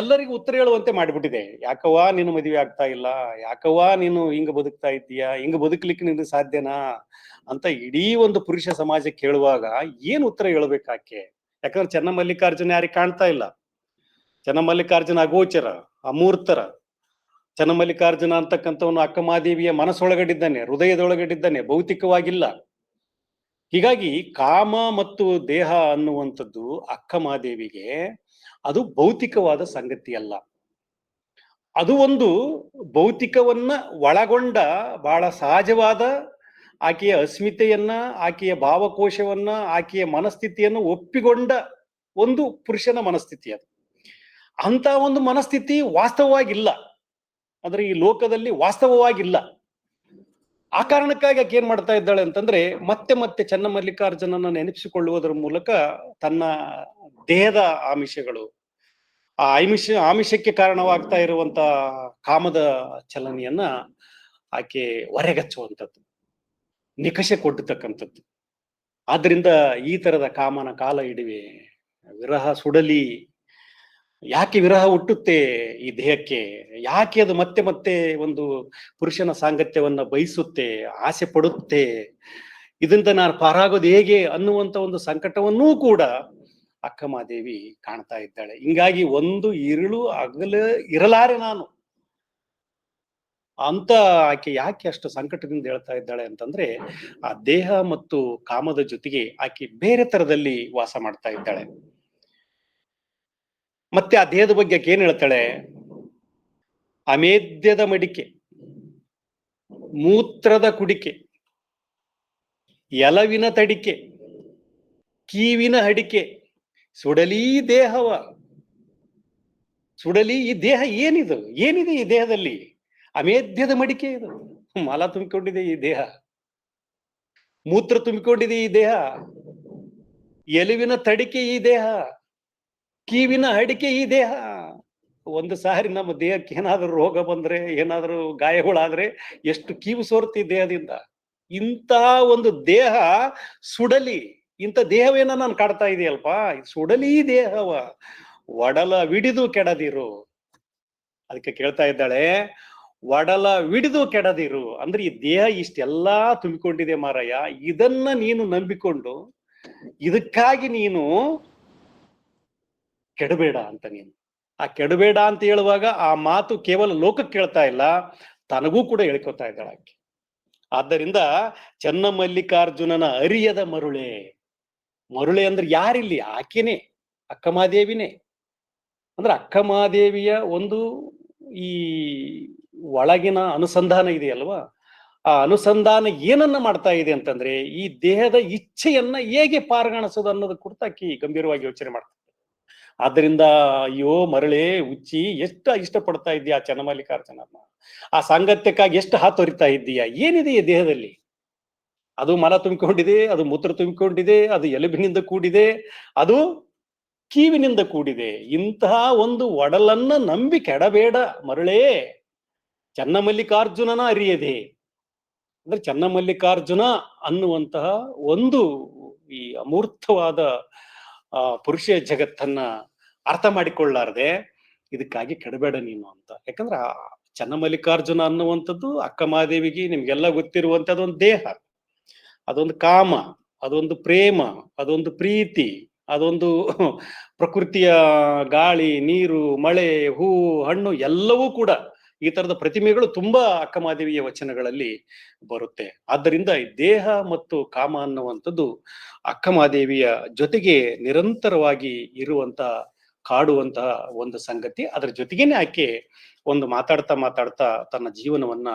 B: ಎಲ್ಲರಿಗೂ ಉತ್ತರ ಹೇಳುವಂತೆ ಮಾಡಿಬಿಟ್ಟಿದೆ. ಯಾಕವ್ವ ನೀನು ಮದುವೆ ಆಗ್ತಾ ಇಲ್ಲ, ಯಾಕವ್ವ ನೀನು ಹಿಂಗ ಬದುಕ್ತಾ ಇದ್ದೀಯಾ, ಹಿಂಗ ಬದುಕಲಿಕ್ಕೆ ನಿನಗೆ ಸಾಧ್ಯನಾ ಅಂತ ಇಡೀ ಒಂದು ಪುರುಷ ಸಮಾಜಕ್ಕೆ ಹೇಳುವಾಗ ಏನ್ ಉತ್ತರ ಹೇಳ್ಬೇಕಾಕೆ? ಯಾಕಂದ್ರೆ ಚನ್ನಮಲ್ಲಿಕಾರ್ಜುನ ಯಾರಿಗೆ ಕಾಣ್ತಾ ಇಲ್ಲ. ಚನ್ನಮಲ್ಲಿಕಾರ್ಜುನ ಅಗೋಚರ, ಅಮೂರ್ತರ. ಚನ್ನಮಲ್ಲಿಕಾರ್ಜುನ ಅಂತಕ್ಕಂಥವನು ಅಕ್ಕಮಹಾದೇವಿಯ ಮನಸ್ಸೊಳಗಡಿದ್ದಾನೆ, ಹೃದಯದೊಳಗಡಿದ್ದಾನೆ, ಭೌತಿಕವಾಗಿಲ್ಲ. ಹೀಗಾಗಿ ಕಾಮ ಮತ್ತು ದೇಹ ಅನ್ನುವಂಥದ್ದು ಅಕ್ಕಮಹಾದೇವಿಗೆ ಅದು ಭೌತಿಕವಾದ ಸಂಗತಿ ಅಲ್ಲ. ಅದು ಒಂದು ಭೌತಿಕವನ್ನ ಒಳಗೊಂಡ ಬಹಳ ಸಹಜವಾದ ಆಕೆಯ ಅಸ್ಮಿತೆಯನ್ನ, ಆಕೆಯ ಭಾವಕೋಶವನ್ನ, ಆಕೆಯ ಮನಸ್ಥಿತಿಯನ್ನು ಒಪ್ಪಿಕೊಂಡ ಒಂದು ಪುರುಷನ ಮನಸ್ಥಿತಿ ಅದು. ಅಂತ ಒಂದು ಮನಸ್ಥಿತಿ ವಾಸ್ತವವಾಗಿಲ್ಲ, ಅಂದ್ರೆ ಈ ಲೋಕದಲ್ಲಿ ವಾಸ್ತವವಾಗಿಲ್ಲ. ಆ ಕಾರಣಕ್ಕಾಗಿ ಆಕೆ ಏನ್ ಮಾಡ್ತಾ ಇದ್ದಾಳೆ ಅಂತಂದ್ರೆ ಮತ್ತೆ ಮತ್ತೆ ಚನ್ನಮಲ್ಲಿಕಾರ್ಜುನನ ನೆನಪಿಸಿಕೊಳ್ಳುವುದರ ಮೂಲಕ ತನ್ನ ದೇಹದ ಆಮಿಷಗಳು, ಆ ಆಮಿಷಕ್ಕೆ ಕಾರಣವಾಗ್ತಾ ಇರುವಂತ ಕಾಮದ ಚಲನೆಯನ್ನ ಆಕೆ ಹೊರೆಗಚ್ಚುವಂಥದ್ದು, ನಿಕಷೆ ಕೊಟ್ಟತಕ್ಕಂಥದ್ದು. ಆದ್ರಿಂದ ಈ ತರದ ಕಾಮನ ಕಾಲ ಹಿಡಿವೆ, ವಿರಹ ಸುಡಲಿ. ಯಾಕೆ ವಿರಹ ಹುಟ್ಟುತ್ತೆ ಈ ದೇಹಕ್ಕೆ? ಯಾಕೆ ಅದು ಮತ್ತೆ ಮತ್ತೆ ಒಂದು ಪುರುಷನ ಸಾಂಗತ್ಯವನ್ನ ಬಯಸುತ್ತೆ, ಆಸೆ ಪಡುತ್ತೆ? ಇದರಿಂದ ನಾನು ಪಾರಾಗೋದು ಹೇಗೆ ಅನ್ನುವಂತ ಒಂದು ಸಂಕಟವನ್ನೂ ಕೂಡ ಅಕ್ಕಮಹಾದೇವಿ ಕಾಣ್ತಾ ಇದ್ದಾಳೆ. ಹಿಂಗಾಗಿ ಒಂದು ಇರುಳು ಇರಲಾರೆ ನಾನು ಅಂತ ಆಕೆ ಯಾಕೆ ಅಷ್ಟು ಸಂಕಟದಿಂದ ಹೇಳ್ತಾ ಇದ್ದಾಳೆ ಅಂತಂದ್ರೆ, ಆ ದೇಹ ಮತ್ತು ಕಾಮದ ಜೊತೆಗೆ ಆಕೆ ಬೇರೆ ತರದಲ್ಲಿ ವಾಸ ಮಾಡ್ತಾ ಇದ್ದಾಳೆ. ಮತ್ತೆ ಆ ದೇಹದ ಬಗ್ಗೆ ಆಕೆ ಏನ್ ಹೇಳ್ತಾಳೆ? ಅಮೇದ್ಯದ ಮಡಿಕೆ, ಮೂತ್ರದ ಕುಡಿಕೆ, ಎಲವಿನ ತಡಿಕೆ, ಕೀವಿನ ಹಡಿಕೆ, ಸುಡಲೀ ದೇಹವ. ಸುಡಲಿ ಈ ದೇಹ ಏನಿದೆ ಈ ದೇಹದಲ್ಲಿ? ಅಮೇಧ್ಯದ ಮಡಿಕೆ ಇದು, ಮಾಲ ತುಂಬಿಕೊಂಡಿದೆ ಈ ದೇಹ. ಮೂತ್ರ ತುಂಬಿಕೊಂಡಿದೆ ಈ ದೇಹ, ಎಲುವಿನ ತಡಿಕೆ ಈ ದೇಹ, ಕೀವಿನ ಅಡಿಕೆ ಈ ದೇಹ. ಒಂದು ಸಾರಿ ನಮ್ಮ ದೇಹಕ್ಕೆ ಏನಾದರೂ ರೋಗ ಬಂದ್ರೆ, ಏನಾದರೂ ಗಾಯಗಳಾದ್ರೆ ಎಷ್ಟು ಕೀವು ಸೋರ್ತಿ ದೇಹದಿಂದ. ಇಂಥ ಒಂದು ದೇಹ ಸುಡಲಿ, ಇಂಥ ದೇಹವೇನ ನಾನು ಕಾಡ್ತಾ ಇದೆಯಲ್ಪ, ಸುಡಲಿ ದೇಹವ ಒಡಲ ವಿಡಿದು ಕೆಡದಿರು. ಅದಕ್ಕೆ ಕೇಳ್ತಾ ಇದ್ದಾಳೆ, ಒಡಲ ವಿಡಿದು ಕೆಡದಿರು ಅಂದ್ರೆ ಈ ದೇಹ ಇಷ್ಟೆಲ್ಲಾ ತುಂಬಿಕೊಂಡಿದೆ ಮಾರಾಯ, ಇದನ್ನ ನೀನು ನಂಬಿಕೊಂಡು ಇದಕ್ಕಾಗಿ ನೀನು ಕೆಡಬೇಡ ಅಂತ. ನೀನು ಆ ಕೆಡಬೇಡ ಅಂತ ಹೇಳುವಾಗ ಆ ಮಾತು ಕೇವಲ ಲೋಕಕ್ಕೆ ಕೇಳ್ತಾ ಇಲ್ಲ, ತನಗೂ ಕೂಡ ಹೇಳ್ಕೊತಾ ಇದ್ದಾಳೆ ಆಕೆ. ಆದ್ದರಿಂದ ಚನ್ನಮಲ್ಲಿಕಾರ್ಜುನನ ಅರಿಯದ ಮರುಳೆ. ಮರುಳೆ ಅಂದ್ರೆ ಯಾರಿಲ್ಲಿ? ಆಕೆನೆ, ಅಕ್ಕಮಹಾದೇವಿನೇ. ಅಂದ್ರೆ ಅಕ್ಕಮಹಾದೇವಿಯ ಒಂದು ಈ ಒಳಗಿನ ಅನುಸಂಧಾನ ಇದೆಯಲ್ವಾ, ಆ ಅನುಸಂಧಾನ ಏನನ್ನ ಮಾಡ್ತಾ ಇದೆ ಅಂತಂದ್ರೆ ಈ ದೇಹದ ಇಚ್ಛೆಯನ್ನ ಹೇಗೆ ಪಾರ್ಗಾಣಿಸೋದು ಅನ್ನೋದು ಕುರಿತಾಕಿ ಗಂಭೀರವಾಗಿ ಯೋಚನೆ ಮಾಡ್ತಾರೆ. ಆದ್ದರಿಂದ ಅಯ್ಯೋ ಮರಳೆ ಹುಚ್ಚಿ, ಎಷ್ಟು ಇಷ್ಟಪಡ್ತಾ ಇದ್ದೀಯ ಆ ಚನ್ನಮಲ್ಲಿಕಾರ್ಜುನನ್ನ, ಆ ಸಾಂಗತ್ಯಕ್ಕಾಗಿ ಎಷ್ಟು ಹಾತೊರಿತಾ ಇದ್ದೀಯ, ಏನಿದೆ ಈ ದೇಹದಲ್ಲಿ? ಅದು ಮಲ ತುಂಬಿಕೊಂಡಿದೆ, ಅದು ಮೂತ್ರ ತುಂಬಿಕೊಂಡಿದೆ, ಅದು ಎಲುಬಿನಿಂದ ಕೂಡಿದೆ, ಅದು ಕೀವಿನಿಂದ ಕೂಡಿದೆ. ಇಂತಹ ಒಂದು ಒಡಲನ್ನ ನಂಬಿ ಕೆಡಬೇಡ ಮರಳೇ, ಚನ್ನಮಲ್ಲಿಕಾರ್ಜುನನ ಅರಿಯದೆ. ಅಂದ್ರೆ ಚನ್ನಮಲ್ಲಿಕಾರ್ಜುನ ಅನ್ನುವಂತಹ ಒಂದು ಈ ಅಮೂರ್ತವಾದ ಪುರುಷ ಜಗತ್ತನ್ನ ಅರ್ಥ ಮಾಡಿಕೊಳ್ಳಾರ್ದೆ ಇದಕ್ಕಾಗಿ ಕೆಡಬೇಡ ನೀನು ಅಂತ. ಯಾಕಂದ್ರೆ ಆ ಚನ್ನಮಲ್ಲಿಕಾರ್ಜುನ ಅನ್ನುವಂಥದ್ದು ಅಕ್ಕಮಹಾದೇವಿಗೆ ನಿಮ್ಗೆಲ್ಲ ಗೊತ್ತಿರುವಂತದ್ದು ಒಂದು ದೇಹ, ಅದೊಂದು ಕಾಮ, ಅದೊಂದು ಪ್ರೇಮ, ಅದೊಂದು ಪ್ರೀತಿ, ಅದೊಂದು ಪ್ರಕೃತಿಯ ಗಾಳಿ, ನೀರು, ಮಳೆ, ಹೂ, ಹಣ್ಣು ಎಲ್ಲವೂ ಕೂಡ ಈ ತರದ ಪ್ರತಿಮೆಗಳು ತುಂಬಾ ಅಕ್ಕಮಹಾದೇವಿಯ ವಚನಗಳಲ್ಲಿ ಬರುತ್ತೆ. ಆದ್ದರಿಂದ ಈ ದೇಹ ಮತ್ತು ಕಾಮ ಅನ್ನುವಂಥದ್ದು ಅಕ್ಕಮಹಾದೇವಿಯ ಜೊತೆಗೆ ನಿರಂತರವಾಗಿ ಇರುವಂತ ಕಾಡುವಂತಹ ಒಂದು ಸಂಗತಿ. ಅದರ ಜೊತೆಗೇನೆ ಆಕೆ ಒಂದು ಮಾತಾಡ್ತಾ ಮಾತಾಡ್ತಾ ತನ್ನ ಜೀವನವನ್ನ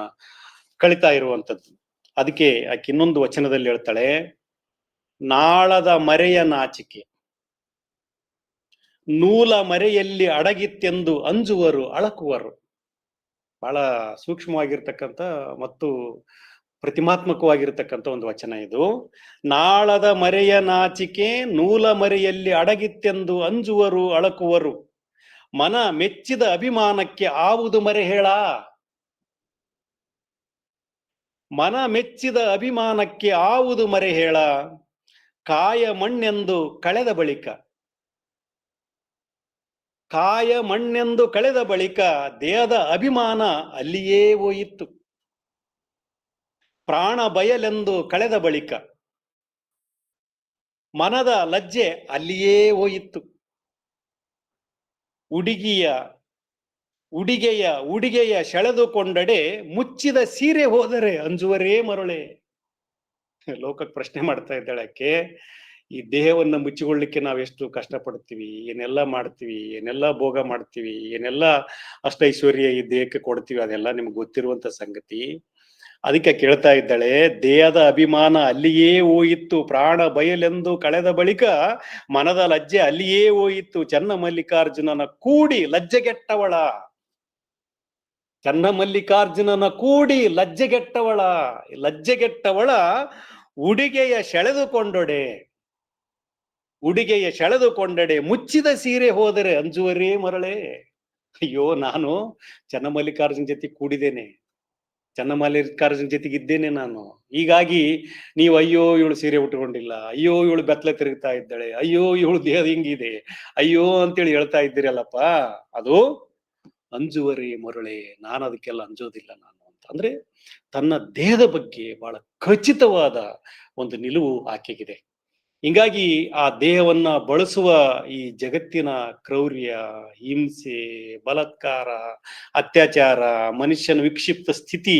B: ಕಳಿತಾ ಇರುವಂತದ್ದು. ಅದಕ್ಕೆ ಆಕೆ ಇನ್ನೊಂದು ವಚನದಲ್ಲಿ ಹೇಳ್ತಾಳೆ, ನಾಳದ ಮರೆಯ ನಾಚಿಕೆ ನೂಲ ಮರೆಯಲ್ಲಿ ಅಡಗಿತ್ತೆಂದು ಅಂಜುವರು ಅಳಕುವರು. ಬಹಳ ಸೂಕ್ಷ್ಮವಾಗಿರ್ತಕ್ಕಂಥ ಮತ್ತು ಪ್ರತಿಮಾತ್ಮಕವಾಗಿರ್ತಕ್ಕಂಥ ಒಂದು ವಚನ ಇದು. ನಾಳದ ಮರೆಯ ನಾಚಿಕೆ ನೂಲ ಮರೆಯಲ್ಲಿ ಅಡಗಿತ್ತೆಂದು ಅಂಜುವರು ಅಳಕುವರು, ಮನ ಮೆಚ್ಚಿದ ಅಭಿಮಾನಕ್ಕೆ ಆವುದು ಮರೆ ಹೇಳ. ಮನ ಮೆಚ್ಚಿದ ಅಭಿಮಾನಕ್ಕೆ ಆವುದು ಮರೆ ಹೇಳ, ಕಾಯ ಮಣ್ಣೆಂದು ಕಳೆದ ಬಳಿಕ, ಕಾಯ ಮಣ್ಣೆಂದು ಕಳೆದ ಬಳಿಕ ದೇಹದ ಅಭಿಮಾನ ಅಲ್ಲಿಯೇ ಹೋಯಿತು. ಪ್ರಾಣ ಬಯಲೆಂದು ಕಳೆದ ಬಳಿಕ ಮನದ ಲಜ್ಜೆ ಅಲ್ಲಿಯೇ ಹೋಯಿತು. ಉಡಿಗೆಯ ಸೆಳೆದುಕೊಂಡಡೆ ಮುಚ್ಚಿದ ಸೀರೆ ಹೋದರೆ ಅಂಜುವರೇ ಮರಳೆ. ಲೋಕಕ್ಕೆ ಪ್ರಶ್ನೆ ಮಾಡ್ತಾ ಇದ್ದಾಳೆ ಆಕೆ, ಈ ದೇಹವನ್ನ ಮುಚ್ಚಿಕೊಳ್ಳಿಕ್ಕೆ ನಾವೆಷ್ಟು ಕಷ್ಟಪಡ್ತೀವಿ, ಏನೆಲ್ಲ ಮಾಡ್ತೀವಿ, ಏನೆಲ್ಲ ಭೋಗ ಮಾಡ್ತೀವಿ, ಏನೆಲ್ಲ ಅಷ್ಟೈಶ್ವರ್ಯ ಈ ದೇಹಕ್ಕೆ ಕೊಡ್ತೀವಿ, ಅದೆಲ್ಲ ನಿಮ್ಗೆ ಗೊತ್ತಿರುವಂತ ಸಂಗತಿ. ಅದಕ್ಕೆ ಕೇಳ್ತಾ ಇದ್ದಾಳೆ, ದೇಹದ ಅಭಿಮಾನ ಅಲ್ಲಿಯೇ ಹೋಯಿತು, ಪ್ರಾಣ ಬಯಲೆಂದು ಕಳೆದ ಬಳಿಕ ಮನದ ಲಜ್ಜೆ ಅಲ್ಲಿಯೇ ಹೋಯಿತು. ಚನ್ನಮಲ್ಲಿಕಾರ್ಜುನನ ಕೂಡಿ ಲಜ್ಜೆಗೆಟ್ಟವಳ, ಚನ್ನಮಲ್ಲಿಕಾರ್ಜುನನ ಕೂಡಿ ಲಜ್ಜೆಗೆಟ್ಟವಳ ಉಡಿಗೆಯ ಸೆಳೆದುಕೊಂಡಡೆ ಮುಚ್ಚಿದ ಸೀರೆ ಹೋದರೆ ಅಂಜುವರೇ ಮರಳೆ. ಅಯ್ಯೋ, ನಾನು ಚನ್ನಮಲ್ಲಿಕಾರ್ಜುನ ಜೊತೆ ಕೂಡಿದ್ದೇನೆ, ಚನ್ನಮಲ್ಲಿಕಾರ್ಜುನ ಜೊತೆಗಿದ್ದೇನೆ ನಾನು, ಹೀಗಾಗಿ ನೀವು ಅಯ್ಯೋ ಇವಳು ಸೀರೆ ಉಟ್ಕೊಂಡಿಲ್ಲ, ಅಯ್ಯೋ ಇವಳು ಬೆತ್ತಲೆ ತಿರುಗ್ತಾ ಇದ್ದಾಳೆ, ಅಯ್ಯೋ ಇವಳು ದೇಹ ಹಿಂಗಿದೆ, ಅಯ್ಯೋ ಅಂತೇಳಿ ಹೇಳ್ತಾ ಇದ್ದೀರಲ್ಲಪ್ಪ, ಅದು ಅಂಜುವರಿ ಮರುಳೆ, ನಾನು ಅದಕ್ಕೆಲ್ಲ ಅಂಜೋದಿಲ್ಲ ನಾನು ಅಂತ. ಅಂದ್ರೆ ತನ್ನ ದೇಹದ ಬಗ್ಗೆ ಬಹಳ ಖಚಿತವಾದ ಒಂದು ನಿಲುವು ಆಕೆಗಿದೆ. ಹಿಂಗಾಗಿ ಆ ದೇಹವನ್ನ ಬಳಸುವ ಈ ಜಗತ್ತಿನ ಕ್ರೌರ್ಯ, ಹಿಂಸೆ, ಬಲಾತ್ಕಾರ, ಅತ್ಯಾಚಾರ, ಮನುಷ್ಯನ ವಿಕ್ಷಿಪ್ತ ಸ್ಥಿತಿ,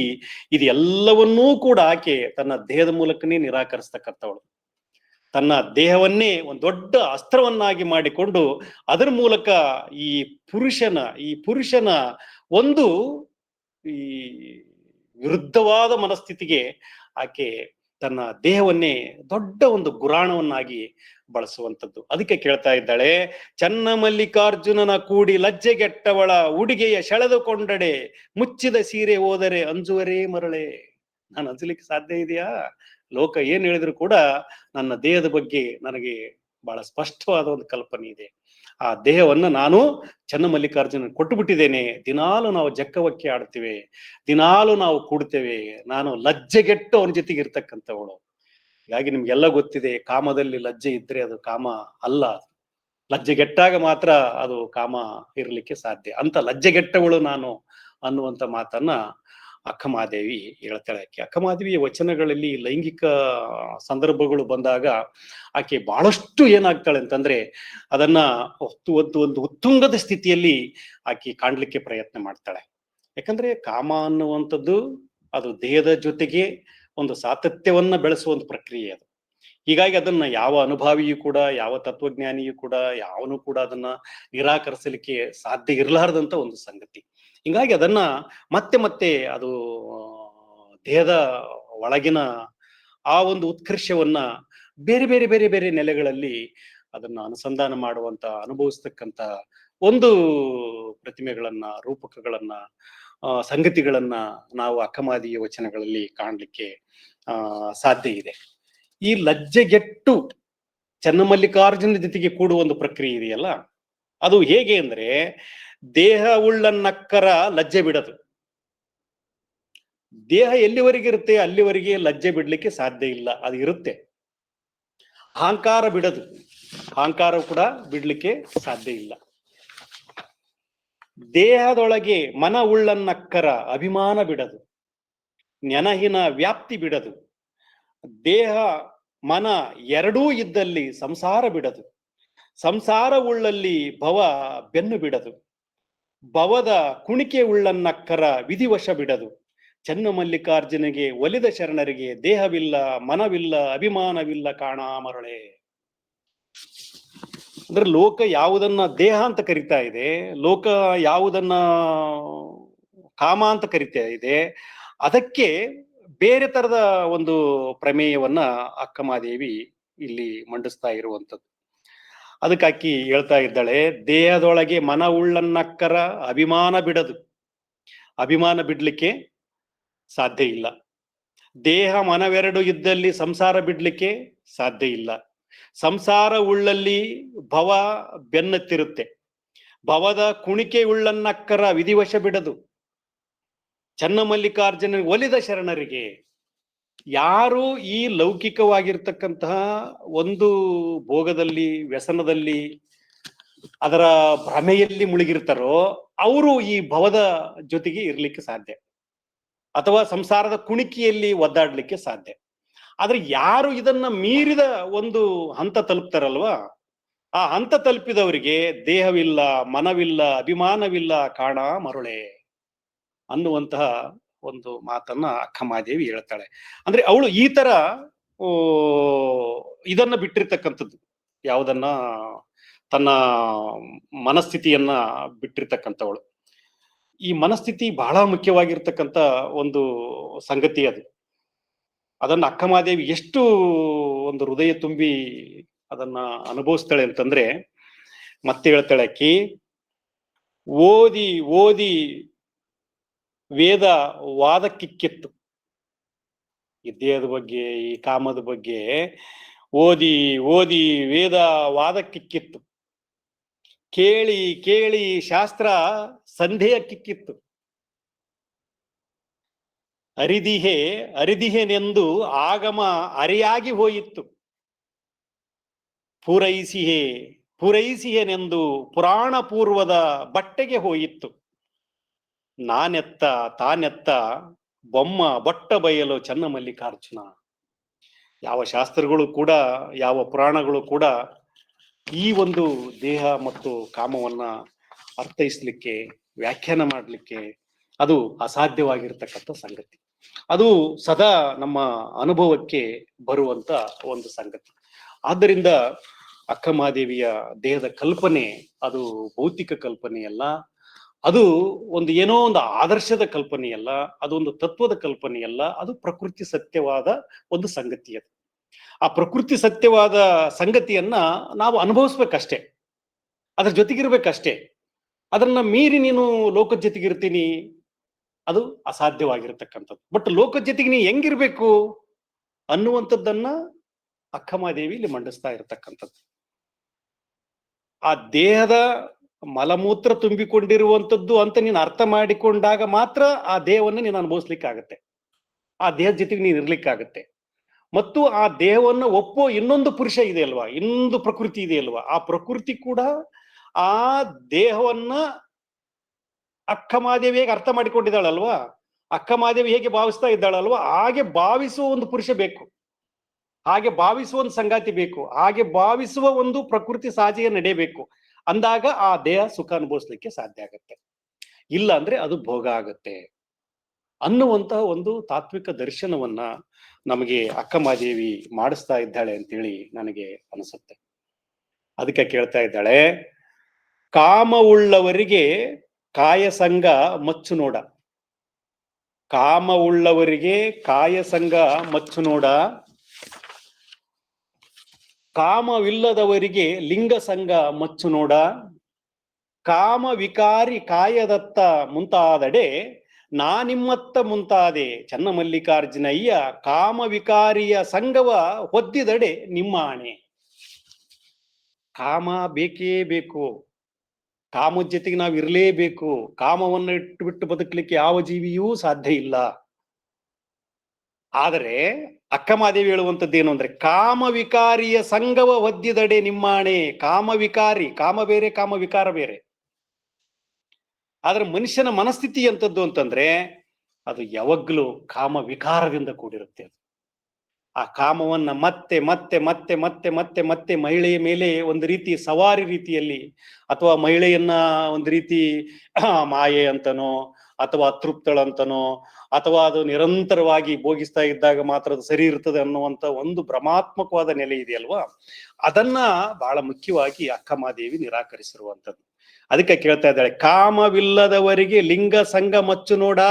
B: ಇದೆಲ್ಲವನ್ನೂ ಕೂಡ ಆಕೆ ತನ್ನ ದೇಹದ ಮೂಲಕನೇ ನಿರಾಕರಿಸ್ತಕ್ಕಂಥವಳು. ತನ್ನ ದೇಹವನ್ನೇ ಒಂದು ದೊಡ್ಡ ಅಸ್ತ್ರವನ್ನಾಗಿ ಮಾಡಿಕೊಂಡು ಅದರ ಮೂಲಕ ಈ ಪುರುಷನ ಒಂದು ಈ ವಿರುದ್ಧವಾದ ಮನಸ್ಥಿತಿಗೆ ಆಕೆ ತನ್ನ ದೇಹವನ್ನೇ ದೊಡ್ಡ ಒಂದು ಗುರಾಣವನ್ನಾಗಿ ಬಳಸುವಂಥದ್ದು. ಅದಕ್ಕೆ ಕೇಳ್ತಾ ಇದ್ದಾಳೆ, ಚನ್ನಮಲ್ಲಿಕಾರ್ಜುನನ ಕೂಡಿ ಲಜ್ಜೆಗೆಟ್ಟವಳ ಉಡಿಗೆಯ ಸೆಳೆದುಕೊಂಡಡೆ ಮುಚ್ಚಿದ ಸೀರೆ ಹೋದರೆ ಅಂಜುವರೇ ಮರಳೆ. ನಾನು ಅಂಜಲಿಕ್ಕೆ ಸಾಧ್ಯ ಇದೆಯಾ? ಲೋಕ ಏನ್ ಹೇಳಿದ್ರು ಕೂಡ ನನ್ನ ದೇಹದ ಬಗ್ಗೆ ನನಗೆ ಬಹಳ ಸ್ಪಷ್ಟವಾದ ಒಂದು ಕಲ್ಪನೆ ಇದೆ. ಆ ದೇಹವನ್ನ ನಾನು ಚನ್ನಮಲ್ಲಿಕಾರ್ಜುನ ಕೊಟ್ಟು ಬಿಟ್ಟಿದ್ದೇನೆ. ದಿನಾಲು ನಾವು ಜಕ್ಕವಕ್ಕೆ ಆಡ್ತೇವೆ, ದಿನಾಲು ನಾವು ಕೂಡ್ತೇವೆ. ನಾನು ಲಜ್ಜೆಗೆಟ್ಟು ಅವನ ಜೊತೆಗೆ ಇರ್ತಕ್ಕಂಥವಳು. ಹೀಗಾಗಿ ನಿಮ್ಗೆಲ್ಲ ಗೊತ್ತಿದೆ, ಕಾಮದಲ್ಲಿ ಲಜ್ಜೆ ಇದ್ರೆ ಅದು ಕಾಮ ಅಲ್ಲ. ಲಜ್ಜೆಗೆಟ್ಟಾಗ ಮಾತ್ರ ಅದು ಕಾಮ ಇರಲಿಕ್ಕೆ ಸಾಧ್ಯ. ಅಂತ ಲಜ್ಜೆಗೆಟ್ಟವಳು ನಾನು ಅನ್ನುವಂತ ಮಾತನ್ನ ಅಕ್ಕಮಹಾದೇವಿ ಹೇಳ್ತಾಳೆ. ಅಕ್ಕಮಹಾದೇವಿಯ ವಚನಗಳಲ್ಲಿ ಲೈಂಗಿಕ ಸಂದರ್ಭಗಳು ಬಂದಾಗ ಆಕೆ ಬಹಳಷ್ಟು ಏನಾಗ್ತಾಳೆ ಅಂತಂದ್ರೆ ಅದನ್ನ ಒಂದು ಉತ್ತುಂಗದ ಸ್ಥಿತಿಯಲ್ಲಿ ಆಕೆ ಕಾಣ್ಲಿಕ್ಕೆ ಪ್ರಯತ್ನ ಮಾಡ್ತಾಳೆ. ಯಾಕಂದ್ರೆ ಕಾಮ ಅನ್ನುವಂಥದ್ದು ಅದು ದೇಹದ ಜೊತೆಗೆ ಒಂದು ಸಾತತ್ಯವನ್ನ ಬೆಳೆಸುವ ಒಂದು ಪ್ರಕ್ರಿಯೆ ಅದು. ಹೀಗಾಗಿ ಅದನ್ನ ಯಾವ ಅನುಭಾವಿಯೂ ಕೂಡ, ಯಾವ ತತ್ವಜ್ಞಾನಿಯೂ ಕೂಡ, ಯಾವನು ಕೂಡ ಅದನ್ನ ನಿರಾಕರಿಸಲಿಕ್ಕೆ ಸಾಧ್ಯ ಇರಲಾರದಂತ ಒಂದು ಸಂಗತಿ. ಹಿಂಗಾಗಿ ಅದನ್ನ ಮತ್ತೆ ಮತ್ತೆ ಅದು ದೇಹದ ಒಳಗಿನ ಆ ಒಂದು ಉತ್ಕರ್ಷವನ್ನ ಬೇರೆ ಬೇರೆ ಬೇರೆ ಬೇರೆ ನೆಲೆಗಳಲ್ಲಿ ಅದನ್ನ ಅನುಸಂಧಾನ ಮಾಡುವಂತ, ಅನುಭವಿಸ್ತಕ್ಕಂತ ಒಂದು ಪ್ರತಿಮೆಗಳನ್ನ, ರೂಪಕಗಳನ್ನ, ಸಂಗತಿಗಳನ್ನ ನಾವು ಅಕ್ಕಮಹಾದೇವಿಯ ವಚನಗಳಲ್ಲಿ ಕಾಣ್ಲಿಕ್ಕೆ ಸಾಧ್ಯ ಇದೆ. ಈ ಲಜ್ಜೆಗೆಟ್ಟು ಚನ್ನಮಲ್ಲಿಕಾರ್ಜುನ ಜೊತೆಗೆ ಕೂಡುವ ಒಂದು ಪ್ರಕ್ರಿಯೆ ಇದೆಯಲ್ಲ, ಅದು ಹೇಗೆ ಅಂದ್ರೆ ದೇಹ ಉಳ್ಳನ್ನಕ್ಕರ ಲಜ್ಜೆ ಬಿಡದು. ದೇಹ ಎಲ್ಲಿವರೆಗೆ ಇರುತ್ತೆ ಅಲ್ಲಿವರೆಗೆ ಲಜ್ಜೆ ಬಿಡ್ಲಿಕ್ಕೆ ಸಾಧ್ಯ ಇಲ್ಲ, ಅದು ಇರುತ್ತೆ. ಅಹಂಕಾರ ಬಿಡದು, ಅಹಂಕಾರ ಕೂಡ ಬಿಡ್ಲಿಕ್ಕೆ ಸಾಧ್ಯ ಇಲ್ಲ. ದೇಹದೊಳಗೆ ಮನ ಉಳ್ಳನ್ನಕ್ಕರ ಅಭಿಮಾನ ಬಿಡದು, ನೆನಹಿನ ವ್ಯಾಪ್ತಿ ಬಿಡದು. ದೇಹ ಮನ ಎರಡೂ ಇದ್ದಲ್ಲಿ ಸಂಸಾರ ಬಿಡದು, ಸಂಸಾರ ಉಳ್ಳಲ್ಲಿ ಭವ ಬೆನ್ನು ಬಿಡದು. ಭವದ ಕುಣಿಕೆ ಉಳ್ಳನ್ನಕ್ಕರ ವಿಧಿವಶ ಬಿಡದು. ಚನ್ನಮಲ್ಲಿಕಾರ್ಜುನಿಗೆ ಒಲಿದ ಶರಣರಿಗೆ ದೇಹವಿಲ್ಲ, ಮನವಿಲ್ಲ, ಅಭಿಮಾನವಿಲ್ಲ ಕಾಣ ಮರಳೆ. ಅಂದ್ರೆ ಲೋಕ ಯಾವುದನ್ನ ದೇಹ ಅಂತ ಕರಿತಾ ಇದೆ, ಲೋಕ ಯಾವುದನ್ನ ಕಾಮ ಅಂತ ಕರಿತಾ ಇದೆ, ಅದಕ್ಕೆ ಬೇರೆ ತರದ ಒಂದು ಪ್ರಮೇಯವನ್ನ ಅಕ್ಕಮಹಾದೇವಿ ಇಲ್ಲಿ ಮಂಡಿಸ್ತಾ ಇರುವಂಥದ್ದು. ಅದಕ್ಕಾಕಿ ಹೇಳ್ತಾ ಇದ್ದಾಳೆ, ದೇಹದೊಳಗೆ ಮನ ಉಳ್ಳನ್ನಕ್ಕರ ಅಭಿಮಾನ ಬಿಡದು. ಅಭಿಮಾನ ಬಿಡ್ಲಿಕ್ಕೆ ಸಾಧ್ಯ ಇಲ್ಲ. ದೇಹ ಮನವೆರಡು ಇದ್ದಲ್ಲಿ ಸಂಸಾರ ಬಿಡ್ಲಿಕ್ಕೆ ಸಾಧ್ಯ ಇಲ್ಲ. ಸಂಸಾರ ಉಳ್ಳಲ್ಲಿ ಭವ ಬೆನ್ನತ್ತಿರುತ್ತೆ. ಭವದ ಕುಣಿಕೆ ಉಳ್ಳನ್ನಕ್ಕರ ವಿಧಿವಶ ಬಿಡದು. ಚನ್ನಮಲ್ಲಿಕಾರ್ಜುನ ಒಲಿದ ಶರಣರಿಗೆ, ಯಾರು ಈ ಲೌಕಿಕವಾಗಿರ್ತಕ್ಕಂತಹ ಒಂದು ಭೋಗದಲ್ಲಿ, ವ್ಯಸನದಲ್ಲಿ, ಅದರ ಭ್ರಮೆಯಲ್ಲಿ ಮುಳುಗಿರ್ತಾರೋ ಅವರು ಈ ಭವದ ಜೊತೆಗೆ ಇರ್ಲಿಕ್ಕೆ ಸಾಧ್ಯ, ಅಥವಾ ಸಂಸಾರದ ಕುಣಿಕೆಯಲ್ಲಿ ಒದ್ದಾಡ್ಲಿಕ್ಕೆ ಸಾಧ್ಯ. ಆದ್ರೆ ಯಾರು ಇದನ್ನ ಮೀರಿದ ಒಂದು ಹಂತ ತಲುಪ್ತಾರಲ್ವಾ, ಆ ಹಂತ ತಲುಪಿದವರಿಗೆ ದೇಹವಿಲ್ಲ, ಮನವಿಲ್ಲ, ಅಭಿಮಾನವಿಲ್ಲ ಕಾಣ ಮರುಳೆ ಅನ್ನುವಂತಹ ಒಂದು ಮಾತನ್ನ ಅಕ್ಕಮಹಾದೇವಿ ಹೇಳ್ತಾಳೆ. ಅಂದ್ರೆ ಅವಳು ಈ ತರ ಇದನ್ನ ಬಿಟ್ಟಿರ್ತಕ್ಕಂಥದ್ದು, ಯಾವುದನ್ನ, ತನ್ನ ಮನಸ್ಥಿತಿಯನ್ನ ಬಿಟ್ಟಿರ್ತಕ್ಕಂಥವಳು. ಈ ಮನಸ್ಥಿತಿ ಬಹಳ ಮುಖ್ಯವಾಗಿರ್ತಕ್ಕಂಥ ಒಂದು ಸಂಗತಿ ಅದು. ಅದನ್ನ ಅಕ್ಕಮಹಾದೇವಿ ಎಷ್ಟು ಒಂದು ಹೃದಯ ತುಂಬಿ ಅದನ್ನ ಅನುಭವಿಸ್ತಾಳೆ ಅಂತಂದ್ರೆ, ಮತ್ತೆ ಹೇಳ್ತಾಳೆ ಆಕಿ, ಓದಿ ಓದಿ ವೇದ ವಾದಕ್ಕಿಕ್ಕಿತ್ತು. ಈ ದೇಹದ ಬಗ್ಗೆ, ಈ ಕಾಮದ ಬಗ್ಗೆ ಓದಿ ಓದಿ ವೇದ ವಾದಕ್ಕಿಕ್ಕಿತ್ತು. ಕೇಳಿ ಕೇಳಿ ಶಾಸ್ತ್ರ ಸಂದೇಹಕ್ಕಿಕ್ಕಿತ್ತು. ಅರಿದಿಹೆ ಅರಿದಿಹೆನೆಂದು ಆಗಮ ಅರಿಯಾಗಿ ಹೋಯಿತ್ತು. ಪೂರೈಸಿಹೆ ಪೂರೈಸಿಹೆನೆಂದು ಪುರಾಣ ಪೂರ್ವದ ಬಟ್ಟೆಗೆ ಹೋಯಿತ್ತು. ನಾನೆತ್ತ ತಾನೆತ್ತ ಬೊಮ್ಮ ಬೊಟ್ಟ ಬಯಲು ಚನ್ನಮಲ್ಲಿಕಾರ್ಜುನ. ಯಾವ ಶಾಸ್ತ್ರಗಳು ಕೂಡ, ಯಾವ ಪುರಾಣಗಳು ಕೂಡ ಈ ಒಂದು ದೇಹ ಮತ್ತು ಕಾಮವನ್ನ ಅರ್ಥೈಸ್ಲಿಕ್ಕೆ, ವ್ಯಾಖ್ಯಾನ ಮಾಡಲಿಕ್ಕೆ ಅದು ಅಸಾಧ್ಯವಾಗಿರ್ತಕ್ಕಂಥ ಸಂಗತಿ. ಅದು ಸದಾ ನಮ್ಮ ಅನುಭವಕ್ಕೆ ಬರುವಂತ ಒಂದು ಸಂಗತಿ. ಆದ್ದರಿಂದ ಅಕ್ಕಮಹಾದೇವಿಯ ದೇಹದ ಕಲ್ಪನೆ ಅದು ಭೌತಿಕ ಕಲ್ಪನೆಯಲ್ಲ, ಅದು ಒಂದು ಏನೋ ಒಂದು ಆದರ್ಶದ ಕಲ್ಪನೆಯಲ್ಲ, ಅದೊಂದು ತತ್ವದ ಕಲ್ಪನೆಯಲ್ಲ, ಅದು ಪ್ರಕೃತಿ ಸತ್ಯವಾದ ಒಂದು ಸಂಗತಿ. ಅದು ಆ ಪ್ರಕೃತಿ ಸತ್ಯವಾದ ಸಂಗತಿಯನ್ನ ನಾವು ಅನುಭವಿಸ್ಬೇಕಷ್ಟೇ, ಅದ್ರ ಜೊತೆಗಿರ್ಬೇಕಷ್ಟೇ. ಅದನ್ನ ಮೀರಿ ನೀನು ಲೋಕದ ಜೊತೆಗಿರ್ತೀನಿ, ಅದು ಅಸಾಧ್ಯವಾಗಿರ್ತಕ್ಕಂಥದ್ದು. ಬಟ್ ಲೋಕದ ಜೊತೆಗೆ ನೀ ಹೆಂಗಿರ್ಬೇಕು? ಅನ್ನುವಂಥದ್ದನ್ನ ಅಕ್ಕಮಹಾದೇವಿ ಇಲ್ಲಿ ಮಂಡಿಸ್ತಾ ಇರತಕ್ಕಂಥದ್ದು. ಆ ದೇಹದ ಮಲಮೂತ್ರ ತುಂಬಿಕೊಂಡಿರುವಂಥದ್ದು ಅಂತ ನೀನು ಅರ್ಥ ಮಾಡಿಕೊಂಡಾಗ ಮಾತ್ರ ಆ ದೇಹವನ್ನು ನೀನು ಅನುಭವಿಸ್ಲಿಕ್ಕಾಗತ್ತೆ, ಆ ದೇಹದ ಜೊತೆಗೆ ನೀನು ಇರ್ಲಿಕ್ಕಾಗತ್ತೆ. ಮತ್ತು ಆ ದೇಹವನ್ನು ಒಪ್ಪೋ ಇನ್ನೊಂದು ಪುರುಷ ಇದೆ ಅಲ್ವಾ, ಇನ್ನೊಂದು ಪ್ರಕೃತಿ ಇದೆ ಅಲ್ವಾ, ಆ ಪ್ರಕೃತಿ ಕೂಡ ಆ ದೇಹವನ್ನ ಅಕ್ಕಮಹಾದೇವಿ ಹೇಗೆ ಅರ್ಥ ಮಾಡಿಕೊಂಡಿದ್ದಾಳಲ್ವಾ, ಅಕ್ಕಮಹಾದೇವಿ ಹೇಗೆ ಭಾವಿಸ್ತಾ ಇದ್ದಾಳಲ್ವಾ, ಹಾಗೆ ಭಾವಿಸುವ ಒಂದು ಪುರುಷ ಬೇಕು, ಹಾಗೆ ಭಾವಿಸುವ ಒಂದು ಸಂಗಾತಿ ಬೇಕು, ಹಾಗೆ ಭಾವಿಸುವ ಒಂದು ಪ್ರಕೃತಿ ಸಹಜ ನಡೆಯಬೇಕು. ಅಂದಾಗ ಆ ದೇಹ ಸುಖ ಅನುಭವಿಸ್ಲಿಕ್ಕೆ ಸಾಧ್ಯ ಆಗತ್ತೆ, ಇಲ್ಲ ಅಂದ್ರೆ ಅದು ಭೋಗ ಆಗತ್ತೆ ಅನ್ನುವಂತಹ ಒಂದು ತಾತ್ವಿಕ ದರ್ಶನವನ್ನ ನಮಗೆ ಅಕ್ಕಮಹಾದೇವಿ ಮಾಡಿಸ್ತಾ ಇದ್ದಾಳೆ ಅಂತೇಳಿ ನನಗೆ ಅನಿಸುತ್ತೆ. ಅದಕ್ಕೆ ಕೇಳ್ತಾ ಇದ್ದಾಳೆ, ಕಾಮವುಳ್ಳವರಿಗೆ ಕಾಯಸಂಗ ಮಚ್ಚು ನೋಡ, ಕಾಮವುಳ್ಳವರಿಗೆ ಕಾಯಸಂಗ ಮಚ್ಚು ನೋಡ, ಕಾಮವಿಲ್ಲದವರಿಗೆ ಲಿಂಗ ಸಂಗ ಮಚ್ಚು ನೋಡ, ಕಾಮ ವಿಕಾರಿ ಕಾಯದತ್ತ ಮುಂತಾದಡೆ ನಾನಿಮ್ಮತ್ತ ಮುಂತಾದೆ ಚನ್ನಮಲ್ಲಿಕಾರ್ಜುನಯ್ಯ, ಕಾಮ ವಿಕಾರಿಯ ಸಂಗವ ಹೊದ್ದಿದಡೆ ನಿಮ್ಮ ಆಣೆ. ಕಾಮ ಬೇಕೇ ಬೇಕು, ಕಾಮದ ಜೊತೆಗೆ ನಾವು ಇರಲೇಬೇಕು, ಕಾಮವನ್ನು ಇಟ್ಟುಬಿಟ್ಟು ಬದುಕಲಿಕ್ಕೆ ಯಾವ ಜೀವಿಯೂ ಸಾಧ್ಯ ಇಲ್ಲ. ಆದರೆ ಅಕ್ಕಮಹಾದೇವಿ ಹೇಳುವಂಥದ್ದು ಏನು ಅಂದ್ರೆ, ಕಾಮ ವಿಕಾರಿಯ ಸಂಗವ ಹೊದ್ದಿದಡೆ ನಿಮ್ಮಾಣೆ. ಕಾಮ ವಿಕಾರಿ, ಕಾಮ ಬೇರೆ ಕಾಮ ವಿಕಾರ ಬೇರೆ. ಆದ್ರೆ ಮನುಷ್ಯನ ಮನಸ್ಥಿತಿ ಎಂತದ್ದು ಅಂತಂದ್ರೆ, ಅದು ಯಾವಾಗ್ಲೂ ಕಾಮ ವಿಕಾರದಿಂದ ಕೂಡಿರುತ್ತೆ. ಆ ಕಾಮವನ್ನ ಮತ್ತೆ ಮತ್ತೆ ಮತ್ತೆ ಮತ್ತೆ ಮತ್ತೆ ಮತ್ತೆ ಮಹಿಳೆಯ ಮೇಲೆ ಒಂದು ರೀತಿ ಸವಾರಿ ರೀತಿಯಲ್ಲಿ, ಅಥವಾ ಮಹಿಳೆಯನ್ನ ಒಂದು ರೀತಿ ಮಾಯೆ ಅಂತನೋ ಅಥವಾ ಅತೃಪ್ತಳಂತನೋ, ಅಥವಾ ಅದು ನಿರಂತರವಾಗಿ ಭೋಗಿಸ್ತಾ ಇದ್ದಾಗ ಮಾತ್ರ ಅದು ಸರಿ ಇರ್ತದೆ ಅನ್ನುವಂತ ಒಂದು ಭ್ರಮಾತ್ಮಕವಾದ ನೆಲೆ ಇದೆಯಲ್ವಾ, ಅದನ್ನ ಬಹಳ ಮುಖ್ಯವಾಗಿ ಅಕ್ಕಮಹಾದೇವಿ ನಿರಾಕರಿಸಿರುವಂಥದ್ದು. ಅದಕ್ಕೆ ಕೇಳ್ತಾ ಇದ್ದಾಳೆ, ಕಾಮವಿಲ್ಲದವರಿಗೆ ಲಿಂಗ ಸಂಗ ಮಚ್ಚು ನೋಡ.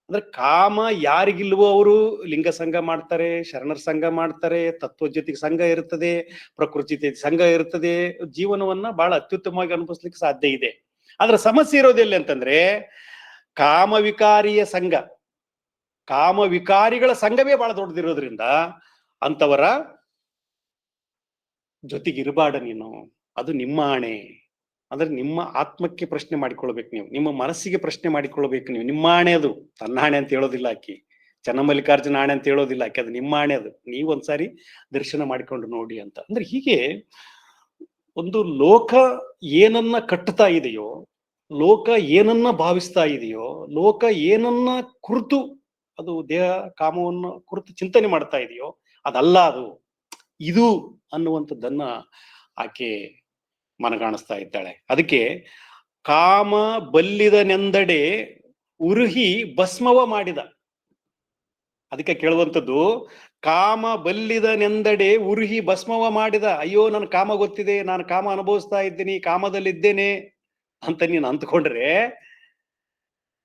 B: ಅಂದ್ರೆ ಕಾಮ ಯಾರಿಗಿಲ್ವೋ ಅವರು ಲಿಂಗ ಸಂಘ ಮಾಡ್ತಾರೆ, ಶರಣರ ಸಂಘ ಮಾಡ್ತಾರೆ, ತತ್ವ ಜೊತೆಗೆ ಸಂಘ ಇರ್ತದೆ, ಪ್ರಕೃತಿ ಜೊತೆಗೆ ಸಂಘ ಇರ್ತದೆ, ಜೀವನವನ್ನ ಬಹಳ ಅತ್ಯುತ್ತಮವಾಗಿ ಅನುಭವಿಸ್ಲಿಕ್ಕೆ ಸಾಧ್ಯ ಇದೆ. ಆದ್ರೆ ಸಮಸ್ಯೆ ಇರೋದೆಲ್ಲ ಅಂತಂದ್ರೆ, ಕಾಮ ವಿಕಾರಿಯ ಸಂಘ, ಕಾಮ ವಿಕಾರಿಗಳ ಸಂಘವೇ ಬಹಳ ದೊಡ್ಡದಿರೋದ್ರಿಂದ ಅಂತವರ ಜೊತೆಗಿರಬಾಡ ನೀನು, ಅದು ನಿಮ್ಮ ಆಣೆ. ಅಂದ್ರೆ ನಿಮ್ಮ ಆತ್ಮಕ್ಕೆ ಪ್ರಶ್ನೆ ಮಾಡಿಕೊಳ್ಬೇಕು ನೀವು, ನಿಮ್ಮ ಮನಸ್ಸಿಗೆ ಪ್ರಶ್ನೆ ಮಾಡಿಕೊಳ್ಬೇಕು ನೀವು. ನಿಮ್ಮ ಆಣೆ ಅದು, ತನ್ನ ಆಣೆ ಅಂತ ಹೇಳೋದಿಲ್ಲ ಆಕಿ, ಚನ್ನಮಲ್ಲಿಕಾರ್ಜುನ ಆಣೆ ಅಂತ ಹೇಳೋದಿಲ್ಲ ಆಕೆ, ಅದು ನಿಮ್ಮ ಆಣೆ, ಅದು ನೀವು ಒಂದ್ಸಾರಿ ದರ್ಶನ ಮಾಡಿಕೊಂಡು ನೋಡಿ ಅಂತ. ಅಂದ್ರೆ ಹೀಗೆ ಒಂದು ಲೋಕ ಏನನ್ನ ಕಟ್ಟುತ್ತಾ ಇದೆಯೋ, ಲೋಕ ಏನನ್ನ ಭಾವಿಸ್ತಾ ಇದೆಯೋ, ಲೋಕ ಏನನ್ನ ಕುರಿತು ಅದು ದೇಹ ಕಾಮವನ್ನು ಕುರಿತು ಚಿಂತನೆ ಮಾಡ್ತಾ ಇದೆಯೋ, ಅದಲ್ಲ ಅದು, ಇದು ಅನ್ನುವಂಥದ್ದನ್ನ ಆಕೆ ಮನಗಾಣಿಸ್ತಾ ಇದ್ದಾಳೆ. ಅದಕ್ಕೆ ಕಾಮ ಬಲ್ಲಿದನೆಂದಡೆ ಉರುಹಿ ಭಸ್ಮವ ಮಾಡಿದ. ಅದಕ್ಕೆ ಕೇಳುವಂಥದ್ದು, ಕಾಮ ಬಲ್ಲಿದನೆಂದಡೆ ಉರುಹಿ ಭಸ್ಮವ ಮಾಡಿದ. ಅಯ್ಯೋ ನನ್ ಕಾಮ ಗೊತ್ತಿದೆ, ನಾನು ಕಾಮ ಅನುಭವಿಸ್ತಾ ಇದ್ದೀನಿ, ಕಾಮದಲ್ಲಿದ್ದೇನೆ ಅಂತ ನೀನು ಅಂದ್ಕೊಂಡ್ರೆ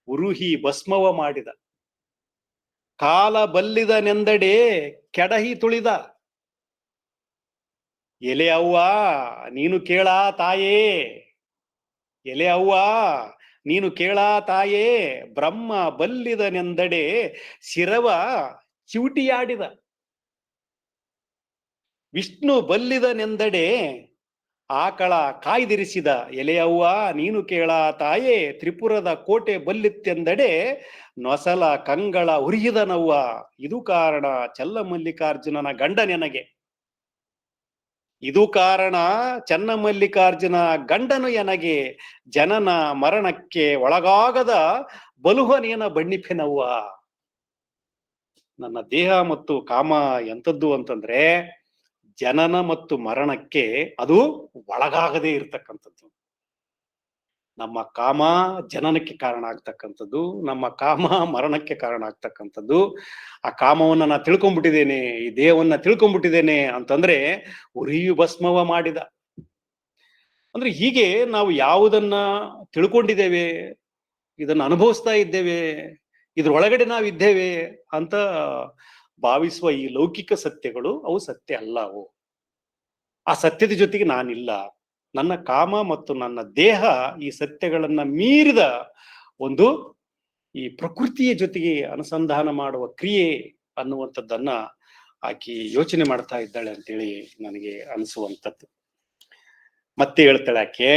B: ಉರುಹಿ ಭಸ್ಮವ ಮಾಡಿದ. ಕಾಲ ಬಲ್ಲಿದನೆಂದಡೆ ಕೆಡಹಿ ತುಳಿದ. ಎಲೆ ಅವ್ವ ನೀನು ಕೇಳ ತಾಯೇ, ಎಲೆ ಅವ್ವ ನೀನು ಕೇಳ ತಾಯೇ, ಬ್ರಹ್ಮ ಬಲ್ಲಿದನೆಂದಡೆ ಶಿರವ ಚಿವುಟಿಯಾಡಿದ. ವಿಷ್ಣು ಬಲ್ಲಿದನೆಂದಡೆ ಆಕಳ ಕಾಯ್ದಿರಿಸಿದ. ಎಲೆಯವ್ವ ನೀನು ಕೇಳ ತಾಯೇ, ತ್ರಿಪುರದ ಕೋಟೆ ಬಲ್ಲಿತ್ತೆಂದಡೆ ನೊಸಲ ಕಂಗಳ ಉರಿಯಿದನವ್ವ. ಇದು ಕಾರಣ ಚನ್ನಮಲ್ಲಿಕಾರ್ಜುನನ ಗಂಡ ನೆನಗೆ, ಇದು ಕಾರಣ ಚನ್ನಮಲ್ಲಿಕಾರ್ಜುನ ಗಂಡನು ಎನಗೆ, ಜನನ ಮರಣಕ್ಕೆ ಒಳಗಾಗದ ಬಲುಹನೇನ ಬಣ್ಣಿಫೆನವ್ವ. ನನ್ನ ದೇಹ ಮತ್ತು ಕಾಮ ಎಂಥದ್ದು ಅಂತಂದ್ರೆ, ಜನನ ಮತ್ತು ಮರಣಕ್ಕೆ ಅದು ಒಳಗಾಗದೇ ಇರ್ತಕ್ಕಂಥದ್ದು. ನಮ್ಮ ಕಾಮ ಜನನಕ್ಕೆ ಕಾರಣ ಆಗ್ತಕ್ಕಂಥದ್ದು, ನಮ್ಮ ಕಾಮ ಮರಣಕ್ಕೆ ಕಾರಣ ಆಗ್ತಕ್ಕಂಥದ್ದು. ಆ ಕಾಮವನ್ನ ನಾ ತಿಳ್ಕೊಂಡ್ಬಿಟ್ಟಿದ್ದೇನೆ, ಈ ದೇಹವನ್ನ ತಿಳ್ಕೊಂಡ್ಬಿಟ್ಟಿದ್ದೇನೆ ಅಂತಂದ್ರೆ ಉರಿಯು ಭಸ್ಮವ ಮಾಡಿದ. ಅಂದ್ರೆ ಹೀಗೆ ನಾವು ಯಾವುದನ್ನ ತಿಳ್ಕೊಂಡಿದ್ದೇವೆ, ಇದನ್ನ ಅನುಭವಿಸ್ತಾ ಇದ್ದೇವೆ, ಇದ್ರೊಳಗಡೆ ನಾವಿದ್ದೇವೆ ಅಂತ ಭಾವಿಸುವ ಈ ಲೌಕಿಕ ಸತ್ಯಗಳು ಅವು ಸತ್ಯ ಅಲ್ಲ. ಅವು ಆ ಸತ್ಯದ ಜೊತೆಗೆ ನಾನಿಲ್ಲ, ನನ್ನ ಕಾಮ ಮತ್ತು ನನ್ನ ದೇಹ ಈ ಸತ್ಯಗಳನ್ನ ಮೀರಿದ ಒಂದು ಈ ಪ್ರಕೃತಿಯ ಜೊತೆಗೆ ಅನುಸಂಧಾನ ಮಾಡುವ ಕ್ರಿಯೆ ಅನ್ನುವಂಥದ್ದನ್ನ ಆಕಿ ಯೋಚನೆ ಮಾಡ್ತಾ ಇದ್ದಾಳೆ ಅಂತೇಳಿ ನನಗೆ ಅನಿಸುವಂಥದ್ದು. ಮತ್ತೆ ಹೇಳ್ತಾಳೆ ಆಕೆ,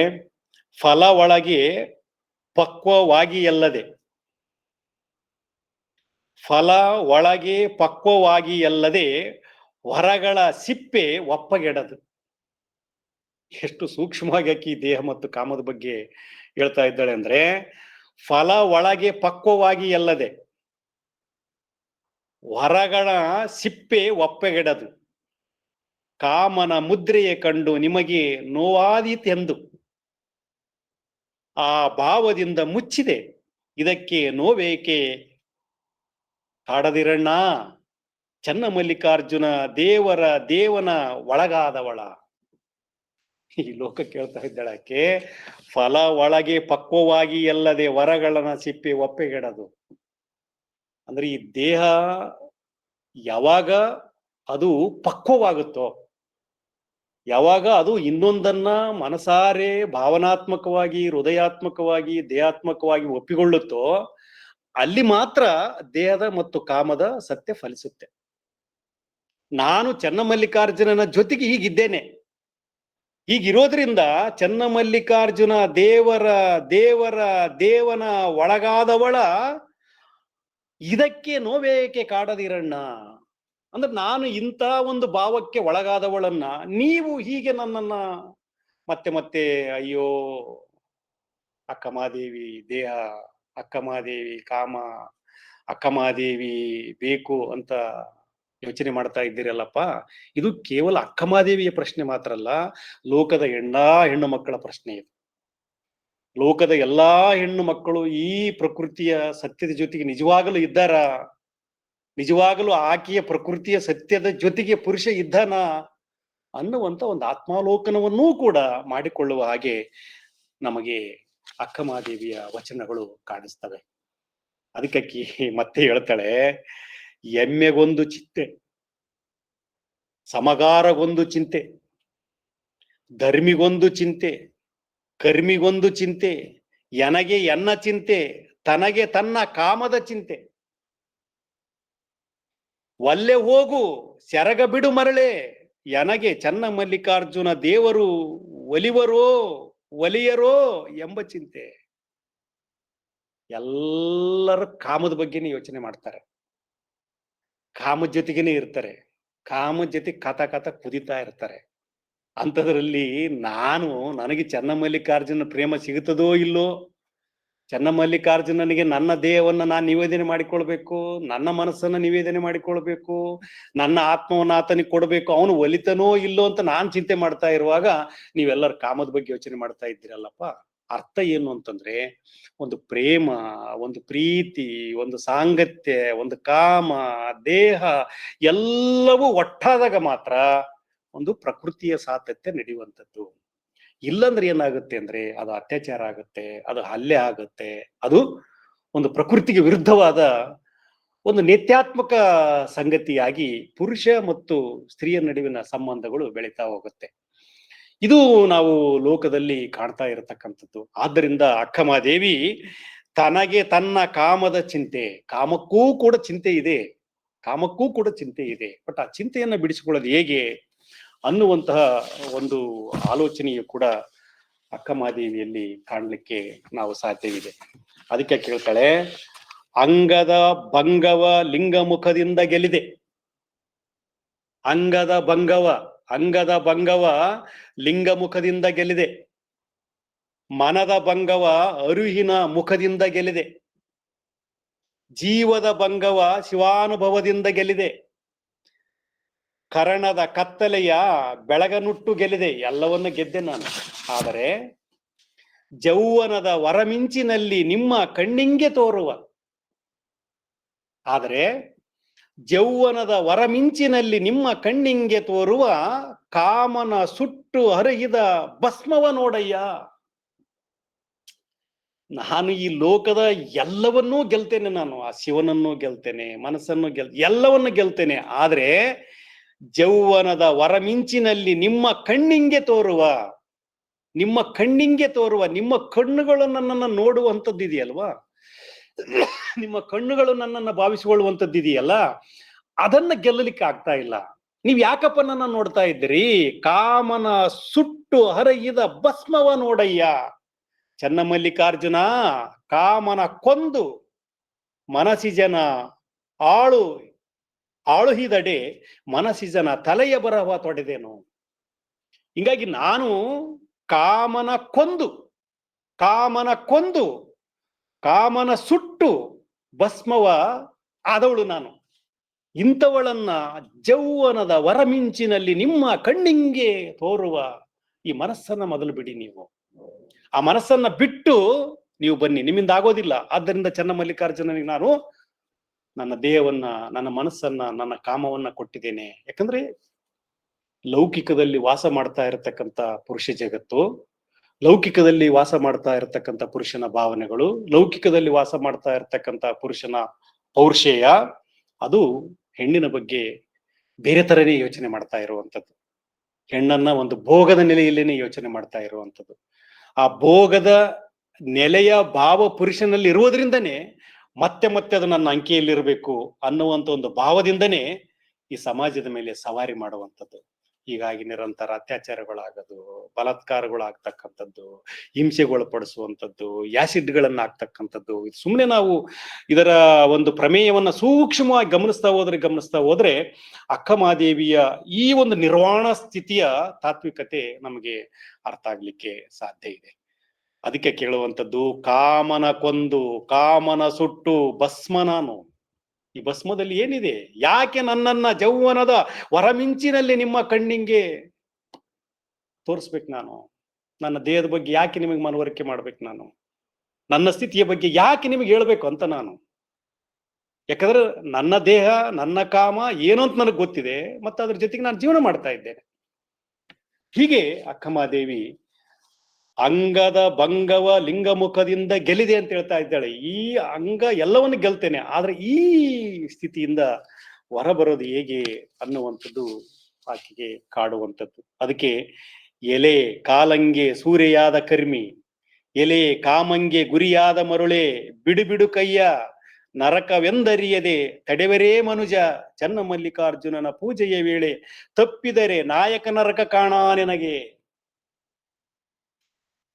B: ಫಲ ಒಳಗೆ ಪಕ್ವವಾಗಿ ಅಲ್ಲದೆ, ಫಲ ಒಳಗೆ ಪಕ್ವವಾಗಿ ಅಲ್ಲದೆ ಹೊರಗಳ ಸಿಪ್ಪೆ ಒಪ್ಪಗೆಡದು. ಎಷ್ಟು ಸೂಕ್ಷ್ಮವಾಗಿ ಆಕಿ ದೇಹ ಮತ್ತು ಕಾಮದ ಬಗ್ಗೆ ಹೇಳ್ತಾ ಇದ್ದಾಳೆ ಅಂದ್ರೆ, ಫಲ ಒಳಗೆ ಪಕ್ವವಾಗಿ ಅಲ್ಲದೆ ಹೊರಗಳ ಸಿಪ್ಪೆ ಒಪ್ಪಗೆಡದು, ಕಾಮನ ಮುದ್ರೆಯ ಕಂಡು ನಿಮಗೆ ನೋವಾದೀತೆಂದು ಆ ಭಾವದಿಂದ ಮುಚ್ಚಿದೆ, ಇದಕ್ಕೆ ನೋವೇಕೆ ಕಾಡದಿರಣ್ಣ, ಚನ್ನಮಲ್ಲಿಕಾರ್ಜುನ ದೇವನ ಒಳಗಾದವಳ. ಈ ಲೋಕ ಕೇಳ್ತಾ ಇದ್ದಾಳಕ್ಕೆ, ಫಲ ಒಳಗೆ ಪಕ್ವವಾಗಿ ಅಲ್ಲದೆ ಹೊರಗಳನ್ನ ಸಿಪ್ಪೆ ಒಪ್ಪೆಗೆಡದು. ಅಂದ್ರೆ ಈ ದೇಹ ಯಾವಾಗ ಅದು ಪಕ್ವವಾಗುತ್ತೋ, ಯಾವಾಗ ಅದು ಇನ್ನೊಂದನ್ನ ಮನಸಾರೆ ಭಾವನಾತ್ಮಕವಾಗಿ, ಹೃದಯಾತ್ಮಕವಾಗಿ, ದೇಹಾತ್ಮಕವಾಗಿ ಒಪ್ಪಿಕೊಳ್ಳುತ್ತೋ, ಅಲ್ಲಿ ಮಾತ್ರ ದೇಹದ ಮತ್ತು ಕಾಮದ ಸತ್ಯ ಫಲಿಸುತ್ತೆ. ನಾನು ಚನ್ನಮಲ್ಲಿಕಾರ್ಜುನನ ಜೊತೆಗೆ ಹೀಗಿದ್ದೇನೆ, ಹೀಗಿರೋದ್ರಿಂದ ಚನ್ನಮಲ್ಲಿಕಾರ್ಜುನ ದೇವನ ಒಳಗಾದವಳ, ಇದಕ್ಕೆ ನೋವೇಕೆ ಕಾಡದಿರಣ್ಣ. ಅಂದ್ರೆ ನಾನು ಇಂಥ ಒಂದು ಭಾವಕ್ಕೆ ಒಳಗಾದವಳನ್ನ ನೀವು ಹೀಗೆ ನನ್ನನ್ನ ಮತ್ತೆ ಮತ್ತೆ ಅಯ್ಯೋ ಅಕ್ಕಮಾದೇವಿ ದೇಹ, ಅಕ್ಕಮಾದೇವಿ ಕಾಮ, ಅಕ್ಕಮಾದೇವಿ ಬೇಕು ಅಂತ ಯೋಚನೆ ಮಾಡ್ತಾ ಇದ್ದೀರಲ್ಲಪ್ಪ. ಇದು ಕೇವಲ ಅಕ್ಕಮಾದೇವಿಯ ಪ್ರಶ್ನೆ ಮಾತ್ರ ಅಲ್ಲ, ಲೋಕದ ಹೆಣ್ಣು ಮಕ್ಕಳ ಪ್ರಶ್ನೆ ಇದು. ಲೋಕದ ಎಲ್ಲಾ ಹೆಣ್ಣು ಮಕ್ಕಳು ಈ ಪ್ರಕೃತಿಯ ಸತ್ಯದ ಜೊತೆಗೆ ನಿಜವಾಗಲೂ ಇದ್ದಾರ? ನಿಜವಾಗಲೂ ಆಕೆಯ ಪ್ರಕೃತಿಯ ಸತ್ಯದ ಜೊತೆಗೆ ಪುರುಷ ಇದ್ದಾನ ಅನ್ನುವಂತ ಒಂದು ಆತ್ಮಾಲೋಕನವನ್ನೂ ಕೂಡ ಮಾಡಿಕೊಳ್ಳುವ ಹಾಗೆ ನಮಗೆ ಅಕ್ಕಮಾದೇವಿಯ ವಚನಗಳು ಕಾಣಿಸ್ತವೆ. ಅದಕ್ಕೆ ಮತ್ತೆ ಹೇಳ್ತಾಳೆ, ಎಮ್ಮೆಗೊಂದು ಚಿಂತೆ, ಸಮಗಾರಗೊಂದು ಚಿಂತೆ, ಧರ್ಮಿಗೊಂದು ಚಿಂತೆ, ಕರ್ಮಿಗೊಂದು ಚಿಂತೆ, ಎನಗೆ ಎನ್ನ ಚಿಂತೆ, ತನಗೆ ತನ್ನ ಕಾಮದ ಚಿಂತೆ. ಒಲ್ಲೆ ಹೋಗು ಸೆರಗ ಬಿಡು ಮರಳೆ, ಎನಗೆ ಚನ್ನಮಲ್ಲಿಕಾರ್ಜುನ ದೇವರು ಒಲಿಯರೋ ಎಂಬ ಚಿಂತೆ. ಎಲ್ಲರೂ ಕಾಮದ ಬಗ್ಗೆನೇ ಯೋಚನೆ ಮಾಡ್ತಾರೆ, ಕಾಮದ ಜೊತೆಗೇನೆ ಇರ್ತಾರೆ, ಕಾಮದ ಜೊತೆ ಕಥ ಕುದಿತಾ ಇರ್ತಾರೆ. ಅಂಥದ್ರಲ್ಲಿ ನನಗೆ ಚನ್ನಮಲ್ಲಿಕಾರ್ಜುನ ಪ್ರೇಮ ಸಿಗುತ್ತದೋ ಇಲ್ಲೋ, ಚನ್ನಮಲ್ಲಿಕಾರ್ಜುನನಿಗೆ ನನ್ನ ದೇಹವನ್ನ ನಾನು ನಿವೇದನೆ ಮಾಡಿಕೊಳ್ಬೇಕು, ನನ್ನ ಮನಸ್ಸನ್ನ ನಿವೇದನೆ ಮಾಡಿಕೊಳ್ಬೇಕು, ನನ್ನ ಆತ್ಮವನ್ನ ಆತನಿಗೆ ಕೊಡ್ಬೇಕು, ಅವನು ಒಲಿತನೋ ಇಲ್ಲೋ ಅಂತ ನಾನು ಚಿಂತೆ ಮಾಡ್ತಾ ಇರುವಾಗ ನೀವೆಲ್ಲರೂ ಕಾಮದ ಬಗ್ಗೆ ಯೋಚನೆ ಮಾಡ್ತಾ ಇದ್ದೀರಲ್ಲಪ್ಪ. ಅರ್ಥ ಏನು ಅಂತಂದ್ರೆ, ಒಂದು ಪ್ರೇಮ, ಒಂದು ಪ್ರೀತಿ, ಒಂದು ಸಾಂಗತ್ಯ, ಒಂದು ಕಾಮ, ದೇಹ ಎಲ್ಲವೂ ಒಟ್ಟಾದಾಗ ಮಾತ್ರ ಒಂದು ಪ್ರಕೃತಿಯ ಸಾತತ್ಯ ನಡೆಯುವಂಥದ್ದು. ಇಲ್ಲಂದ್ರೆ ಏನಾಗುತ್ತೆ ಅಂದ್ರೆ ಅದು ಅತ್ಯಾಚಾರ ಆಗುತ್ತೆ, ಅದು ಹಲ್ಲೆ ಆಗುತ್ತೆ, ಅದು ಒಂದು ಪ್ರಕೃತಿಗೆ ವಿರುದ್ಧವಾದ ಒಂದು ನಿತ್ಯಾತ್ಮಕ ಸಂಗತಿಯಾಗಿ ಪುರುಷ ಮತ್ತು ಸ್ತ್ರೀಯ ನಡುವಿನ ಸಂಬಂಧಗಳು ಬೆಳೀತಾ ಹೋಗುತ್ತೆ. ಇದು ನಾವು ಲೋಕದಲ್ಲಿ ಕಾಣ್ತಾ ಇರತಕ್ಕಂಥದ್ದು. ಆದ್ದರಿಂದ ಅಕ್ಕಮಹಾದೇವಿ ತನಗೆ ತನ್ನ ಕಾಮದ ಚಿಂತೆ, ಕಾಮಕ್ಕೂ ಕೂಡ ಚಿಂತೆ ಇದೆ, ಬಟ್ ಆ ಚಿಂತೆಯನ್ನ ಬಿಡಿಸಿಕೊಳ್ಳೋದು ಹೇಗೆ ಅನ್ನುವಂತಹ ಒಂದು ಆಲೋಚನೆಯು ಕೂಡ ಅಕ್ಕಮಹಾದೇವಿಯಲ್ಲಿ ಕಾಣಲಿಕ್ಕೆ ನಾವು ಸಾಧ್ಯವಿದೆ. ಅದಕ್ಕೆ ಕೇಳ್ತಾಳೆ, ಅಂಗದ ಭಂಗವ ಲಿಂಗ ಮುಖದಿಂದ ಗೆಲ್ಲಿದೆ. ಅಂಗದ ಭಂಗವ ಲಿಂಗ ಮುಖದಿಂದ ಗೆಲ್ಲಿದೆ, ಮನದ ಭಂಗವ ಅರುಹಿನ ಮುಖದಿಂದ ಗೆಲ್ಲಿದೆ, ಜೀವದ ಭಂಗವ ಶಿವಾನುಭವದಿಂದ ಗೆಲ್ಲಿದೆ, ಕರಣದ ಕತ್ತಲೆಯ ಬೆಳಗನುಟ್ಟು ಗೆಲ್ಲಿದೆ. ಎಲ್ಲವನ್ನ ಗೆದ್ದೆ ನಾನು. ಆದರೆ ಜೌವನದ ವರಮಿಂಚಿನಲ್ಲಿ ನಿಮ್ಮ ಕಣ್ಣಿಂಗೆ ತೋರುವ, ಕಾಮನ ಸುಟ್ಟು ಹರಿದ ಭಸ್ಮವ ನೋಡಯ್ಯ. ನಾನು ಈ ಲೋಕದ ಎಲ್ಲವನ್ನೂ ಗೆಲ್ತೇನೆ, ನಾನು ಆ ಶಿವನನ್ನು ಗೆಲ್ತೇನೆ, ಮನಸ್ಸನ್ನು ಎಲ್ಲವನ್ನು ಗೆಲ್ತೇನೆ. ಆದ್ರೆ ಜೌವನದ ವರಮಿಂಚಿನಲ್ಲಿ ನಿಮ್ಮ ಕಣ್ಣಿಂಗೆ ತೋರುವ, ನಿಮ್ಮ ಕಣ್ಣುಗಳು ನನ್ನನ್ನು ನೋಡುವಂಥದ್ದು ಇದೆಯಲ್ವಾ, ನಿಮ್ಮ ಕಣ್ಣುಗಳು ನನ್ನನ್ನು ಭಾವಿಸಿಕೊಳ್ಳುವಂಥದ್ದು ಇದೆಯಲ್ಲ, ಅದನ್ನ ಗೆಲ್ಲಲಿಕ್ಕೆ ಆಗ್ತಾ ಇಲ್ಲ. ನೀವ್ ಯಾಕಪ್ಪ ನನ್ನ ನೋಡ್ತಾ ಇದ್ದೀರಿ? ಕಾಮನ ಸುಟ್ಟು ಹರಗಿದ ಭಸ್ಮವ ನೋಡಯ್ಯ. ಚನ್ನಮಲ್ಲಿಕಾರ್ಜುನ, ಕಾಮನ ಕೊಂದು ಮನಸಿಜನ ಆಳು ಆಳುಹಿದಡೆ ಮನಸಿಜನ ತಲೆಯ ಬರಹ ತೊಡೆದೇನು. ಹಿಂಗಾಗಿ ನಾನು ಕಾಮನ ಕೊಂದು ಕಾಮನ ಸುಟ್ಟು ಭಸ್ಮವ ಆದವಳು ನಾನು. ಇಂಥವಳನ್ನ ಜೌವನದ ವರಮಿಂಚಿನಲ್ಲಿ ನಿಮ್ಮ ಕಣ್ಣಿಂಗೆ ತೋರುವ ಈ ಮನಸ್ಸನ್ನ ಮೊದಲು ಬಿಡಿ. ನೀವು ಆ ಮನಸ್ಸನ್ನ ಬಿಟ್ಟು ನೀವು ಬನ್ನಿ, ನಿಮ್ಮಿಂದ ಆಗೋದಿಲ್ಲ. ಆದ್ದರಿಂದ ಚನ್ನಮಲ್ಲಿಕಾರ್ಜುನನಿಗೆ ನಾನು ನನ್ನ ದೇಹವನ್ನ, ನನ್ನ ಮನಸ್ಸನ್ನ, ನನ್ನ ಕಾಮವನ್ನ ಕೊಟ್ಟಿದ್ದೇನೆ. ಯಾಕಂದ್ರೆ ಲೌಕಿಕದಲ್ಲಿ ವಾಸ ಮಾಡ್ತಾ ಇರತಕ್ಕಂಥ ಪುರುಷ ಜಗತ್ತು, ಲೌಕಿಕದಲ್ಲಿ ವಾಸ ಮಾಡ್ತಾ ಇರತಕ್ಕಂಥ ಪುರುಷನ ಭಾವನೆಗಳು, ಲೌಕಿಕದಲ್ಲಿ ವಾಸ ಮಾಡ್ತಾ ಇರತಕ್ಕಂಥ ಪುರುಷನ ಪೌರುಷೇಯ, ಅದು ಹೆಣ್ಣಿನ ಬಗ್ಗೆ ಬೇರೆ ತರನೇ ಯೋಚನೆ ಮಾಡ್ತಾ ಇರುವಂಥದ್ದು. ಹೆಣ್ಣನ್ನ ಒಂದು ಭೋಗದ ನೆಲೆಯಲ್ಲೇನೆ ಯೋಚನೆ ಮಾಡ್ತಾ ಇರುವಂಥದ್ದು. ಆ ಭೋಗದ ನೆಲೆಯ ಭಾವ ಪುರುಷನಲ್ಲಿ ಇರುವುದರಿಂದನೇ ಮತ್ತೆ ಮತ್ತೆ ಅದು ನನ್ನ ಅಂಕೆಯಲ್ಲಿರಬೇಕು ಅನ್ನುವಂಥ ಒಂದು ಭಾವದಿಂದನೇ ಈ ಸಮಾಜದ ಮೇಲೆ ಸವಾರಿ ಮಾಡುವಂಥದ್ದು. ಹೀಗಾಗಿ ನಿರಂತರ ಅತ್ಯಾಚಾರಗಳಾಗೋದು, ಬಲಾತ್ಕಾರಗಳಾಗ್ತಕ್ಕಂಥದ್ದು, ಹಿಂಸೆಗೊಳಪಡಿಸುವಂಥದ್ದು, ಆಸಿಡ್ಗಳನ್ನ ಆಗ್ತಕ್ಕಂಥದ್ದು. ಇದು ಸುಮ್ಮನೆ ನಾವು ಇದರ ಒಂದು ಪ್ರಮೇಯವನ್ನ ಸೂಕ್ಷ್ಮವಾಗಿ ಗಮನಿಸ್ತಾ ಹೋದ್ರೆ ಅಕ್ಕಮಹಾದೇವಿಯ ಈ ಒಂದು ನಿರ್ವಾಣ ಸ್ಥಿತಿಯ ತಾತ್ವಿಕತೆ ನಮಗೆ ಅರ್ಥ ಆಗ್ಲಿಕ್ಕೆ ಸಾಧ್ಯ ಇದೆ. ಅದಕ್ಕೆ ಕೇಳುವಂಥದ್ದು, ಕಾಮನ ಕೊಂದು ಕಾಮನ ಸುಟ್ಟು ಭಸ್ಮ ನಾನು. ಈ ಭಸ್ಮದಲ್ಲಿ ಏನಿದೆ? ಯಾಕೆ ನನ್ನನ್ನ ಜೌವನದ ವರಮಿಂಚಿನಲ್ಲಿ ನಿಮ್ಮ ಕಣ್ಣಿಂಗೆ ತೋರಿಸ್ಬೇಕು ನಾನು? ನನ್ನ ದೇಹದ ಬಗ್ಗೆ ಯಾಕೆ ನಿಮಗೆ ಮನವರಿಕೆ ಮಾಡ್ಬೇಕು ನಾನು? ನನ್ನ ಸ್ಥಿತಿಯ ಬಗ್ಗೆ ಯಾಕೆ ನಿಮಗೆ ಹೇಳ್ಬೇಕು ಅಂತ ನಾನು? ಯಾಕಂದ್ರೆ ನನ್ನ ದೇಹ, ನನ್ನ ಕಾಮ ಏನು ಅಂತ ನನಗೆ ಗೊತ್ತಿದೆ, ಮತ್ತೆ ಅದ್ರ ಜೊತೆಗೆ ನಾನು ಜೀವನ ಮಾಡ್ತಾ ಇದ್ದೇನೆ. ಹೀಗೆ ಅಕ್ಕಮಹಾದೇವಿ ಅಂಗದ ಭಂಗವ ಲಿಂಗಮುಖದಿಂದ ಗೆಲ್ಲಿದೆ ಅಂತ ಹೇಳ್ತಾ ಇದ್ದಾಳೆ. ಈ ಅಂಗ ಎಲ್ಲವನ್ನು ಗೆಲ್ತೇನೆ, ಆದ್ರೆ ಈ ಸ್ಥಿತಿಯಿಂದ ಹೊರಬರೋದು ಹೇಗೆ ಅನ್ನುವಂಥದ್ದು ಆಕೆಗೆ ಕಾಡುವಂಥದ್ದು. ಅದಕ್ಕೆ ಎಲೆ ಕಾಲಂಗೆ ಸೂರೆಯಾದ ಕರ್ಮಿ, ಎಲೆ ಕಾಮಂಗೆ ಗುರಿಯಾದ ಮರುಳೆ, ಬಿಡು ಬಿಡು ಕಯ್ಯ ನರಕವೆಂದರಿಯದೆ ತಡೆವರೇ ಮನುಜ, ಚನ್ನಮಲ್ಲಿಕಾರ್ಜುನನ ಪೂಜೆಯ ವೇಳೆ ತಪ್ಪಿದರೆ ನಾಯಕ ನರಕ ಕಾಣ ನಿನಗೆ.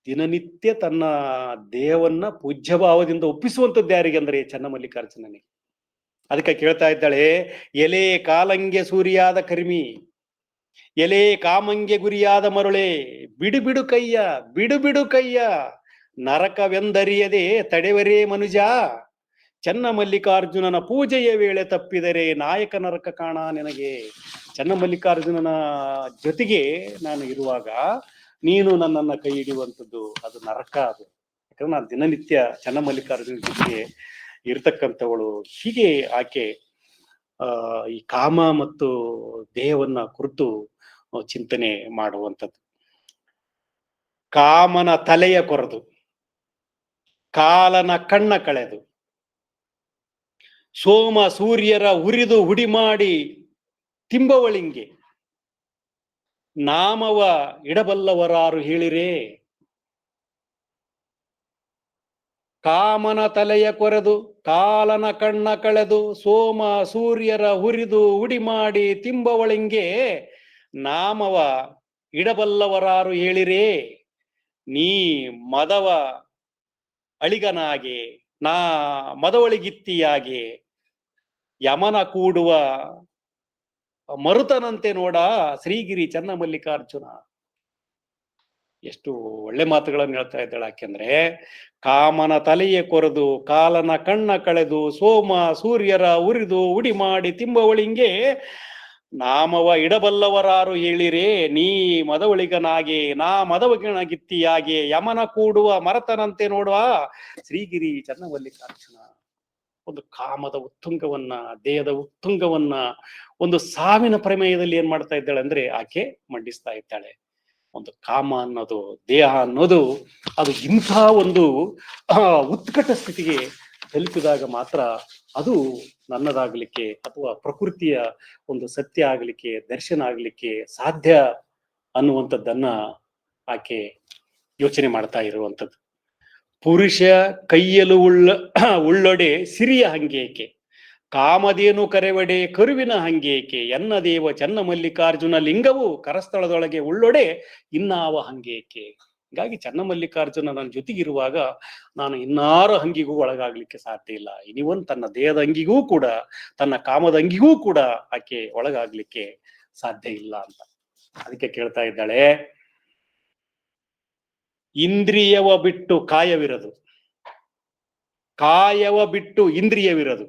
B: ದಿನನಿತ್ಯ ತನ್ನ ದೇಹವನ್ನ ಪೂಜ್ಯ ಭಾವದಿಂದ ಒಪ್ಪಿಸುವಂಥದ್ದು ಯಾರಿಗೆ ಅಂದ್ರೆ ಚನ್ನಮಲ್ಲಿಕಾರ್ಜುನನಿಗೆ. ಅದಕ್ಕೆ ಕೇಳ್ತಾ ಇದ್ದಾಳೆ, ಎಲೆ ಕಾಲಂಗೆ ಸೂರಿಯಾದ ಕರ್ಮಿ, ಎಲೆ ಕಾಮಂಗೆ ಗುರಿಯಾದ ಮರುಳೆ, ಬಿಡು ಬಿಡು ಕಯ್ಯ ನರಕವೆಂದರಿಯದೆ ತಡೆವರೇ ಮನುಜ, ಚನ್ನಮಲ್ಲಿಕಾರ್ಜುನನ ಪೂಜೆಯ ವೇಳೆ ತಪ್ಪಿದರೆ ನಾಯಕ ನರಕ ಕಾಣ ನಿನಗೆ. ಚನ್ನಮಲ್ಲಿಕಾರ್ಜುನನ ಜೊತೆಗೆ ನಾನು ಇರುವಾಗ ನೀನು ನನ್ನನ್ನ ಕೈ ಹಿಡಿಯುವಂಥದ್ದು ಅದು ನರಕ. ಅದು ಯಾಕಂದ್ರೆ ನಾನು ದಿನನಿತ್ಯ ಚನ್ನಮಲ್ಲಿಕಾರ್ಜುನ ಜೊತೆಗೆ ಇರ್ತಕ್ಕಂಥವಳು. ಹೀಗೆ ಆಕೆ ಈ ಕಾಮ ಮತ್ತು ದೇಹವನ್ನ ಕುರಿತು ಚಿಂತನೆ ಮಾಡುವಂಥದ್ದು. ಕಾಮನ ತಲೆಯ ಕೊರೆದು ಕಾಲನ ಕಣ್ಣ ಕಳೆದು ಸೋಮ ಸೂರ್ಯರ ಉರಿದು ಹುಡಿ ಮಾಡಿ ತಿಂಬವಳಿಂಗೆ ನಾಮವ ಇಡಬಲ್ಲವರಾರು ಹೇಳಿರೇ. ಕಾಮನ ತಲೆಯ ಕೊರೆದು ಕಾಲನ ಕಣ್ಣ ಕಳೆದು ಸೋಮ ಸೂರ್ಯರ ಹುರಿದು ಉಡಿ ಮಾಡಿ ತಿಂಬವಳಿಂಗೆ ನಾಮವ ಇಡಬಲ್ಲವರಾರು ಹೇಳಿರೇ. ನೀ ಮದವ ಅಳಿಗನಾಗೆ ನಾ ಮದವಳಿಗಿತ್ತಿಯಾಗೆ ಯಮನ ಕೂಡುವ ಮರುತನಂತೆ ನೋಡ ಶ್ರೀಗಿರಿ ಚನ್ನಮಲ್ಲಿಕಾರ್ಜುನ. ಎಷ್ಟು ಒಳ್ಳೆ ಮಾತುಗಳನ್ನು ಹೇಳ್ತಾ ಇದ್ದಾಳೆ. ಯಾಕೆಂದ್ರೆ ಕಾಮನ ತಲೆಯ ಕೊರೆದು ಕಾಲನ ಕಣ್ಣ ಕಳೆದು ಸೋಮ ಸೂರ್ಯರ ಉರಿದು ಉಡಿ ಮಾಡಿ ತಿಂಬವಳಿಂಗೆ ನಾಮವ ಇಡಬಲ್ಲವರಾರು ಹೇಳಿರೇ. ನೀ ಮದವಳಿಗನಾಗೆ ನಾ ಮದವಗಿತ್ತಿಯಾಗೆ ಯಮನ ಕೂಡುವ ಮರತನಂತೆ ನೋಡುವ ಶ್ರೀಗಿರಿ ಚನ್ನಮಲ್ಲಿಕಾರ್ಜುನ. ಒಂದು ಕಾಮದ ಉತ್ತುಂಗವನ್ನ, ದೇಹದ ಉತ್ತುಂಗವನ್ನ ಒಂದು ಸಾವಿನ ಪ್ರಮೇಯದಲ್ಲಿ ಏನ್ ಮಾಡ್ತಾ ಇದ್ದಾಳೆ ಅಂದ್ರೆ ಆಕೆ ಮಂಡಿಸ್ತಾ ಇದ್ದಾಳೆ. ಒಂದು ಕಾಮ ಅನ್ನೋದು, ದೇಹ ಅನ್ನೋದು ಅದು ಇಂಥ ಒಂದು ಉತ್ಕಟ ಸ್ಥಿತಿಗೆ ತಲುಪಿದಾಗ ಮಾತ್ರ ಅದು ನನ್ನದಾಗ್ಲಿಕ್ಕೆ ಅಥವಾ ಪ್ರಕೃತಿಯ ಒಂದು ಸತ್ಯ ಆಗ್ಲಿಕ್ಕೆ, ದರ್ಶನ ಆಗ್ಲಿಕ್ಕೆ ಸಾಧ್ಯ ಅನ್ನುವಂಥದ್ದನ್ನ ಆಕೆ ಯೋಚನೆ ಮಾಡ್ತಾ ಇರುವಂಥದ್ದು. ಪುರುಷ ಕೈಯಲು ಉಳ್ಳೊಡೆ ಸಿರಿಯ ಹಂಗೇಕೆ ಕಾಮಧೇನು ಕರೆವಡೆ ಕರುವಿನ ಹಂಗೇಕೆ ಎನ್ನ ದೇವ ಚನ್ನ ಮಲ್ಲಿಕಾರ್ಜುನ ಲಿಂಗವು ಕರಸ್ಥಳದೊಳಗೆ ಉಳ್ಳೊಡೆ ಇನ್ನಾವ ಹಂಗೇಕೆ. ಹೀಗಾಗಿ ಚನ್ನಮಲ್ಲಿಕಾರ್ಜುನ ನನ್ನ ಜೊತೆಗಿರುವಾಗ ನಾನು ಇನ್ನಾರ ಹಂಗಿಗೂ ಒಳಗಾಗ್ಲಿಕ್ಕೆ ಸಾಧ್ಯ ಇಲ್ಲ. ಇವನ್ ತನ್ನ ದೇಹದ ಅಂಗಿಗೂ ಕೂಡ, ತನ್ನ ಕಾಮದ ಅಂಗಿಗೂ ಕೂಡ ಆಕೆ ಒಳಗಾಗ್ಲಿಕ್ಕೆ ಸಾಧ್ಯ ಇಲ್ಲ ಅಂತ. ಅದಕ್ಕೆ ಕೇಳ್ತಾ ಇದ್ದಾಳೆ, ಇಂದ್ರಿಯವ ಬಿಟ್ಟು ಕಾಯವಿರದು, ಕಾಯವ ಬಿಟ್ಟು ಇಂದ್ರಿಯವಿರದು,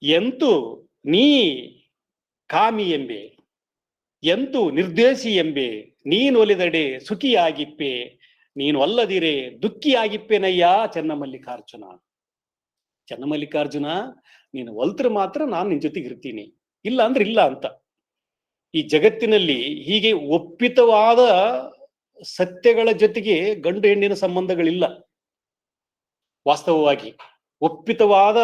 B: ಎಂತು ನೀ ಕಾಮಿ ಎಂಬೆ, ಎಂತು ನಿರ್ದೇಶಿ ಎಂಬೆ, ನೀನೊಲಿದಡೆ ಸುಖಿಯಾಗಿಪ್ಪೆ, ನೀನು ಅಲ್ಲದಿರೆ ದುಃಖಿಯಾಗಿಪ್ಪೆನಯ್ಯ ಚನ್ನಮಲ್ಲಿಕಾರ್ಜುನ. ಚನ್ನಮಲ್ಲಿಕಾರ್ಜುನ, ನೀನು ಒಲ್ತ್ರ ಮಾತ್ರ ನಾನು ನಿನ್ ಜೊತೆಗೆ ಇರ್ತೀನಿ, ಇಲ್ಲ ಅಂದ್ರೆ ಇಲ್ಲ ಅಂತ. ಈ ಜಗತ್ತಿನಲ್ಲಿ ಹೀಗೆ ಒಪ್ಪಿತವಾದ ಸತ್ಯಗಳ ಜೊತೆಗೆ ಗಂಡು ಹೆಣ್ಣಿನ ಸಂಬಂಧಗಳಿಲ್ಲ. ವಾಸ್ತವವಾಗಿ ಒಪ್ಪಿತವಾದ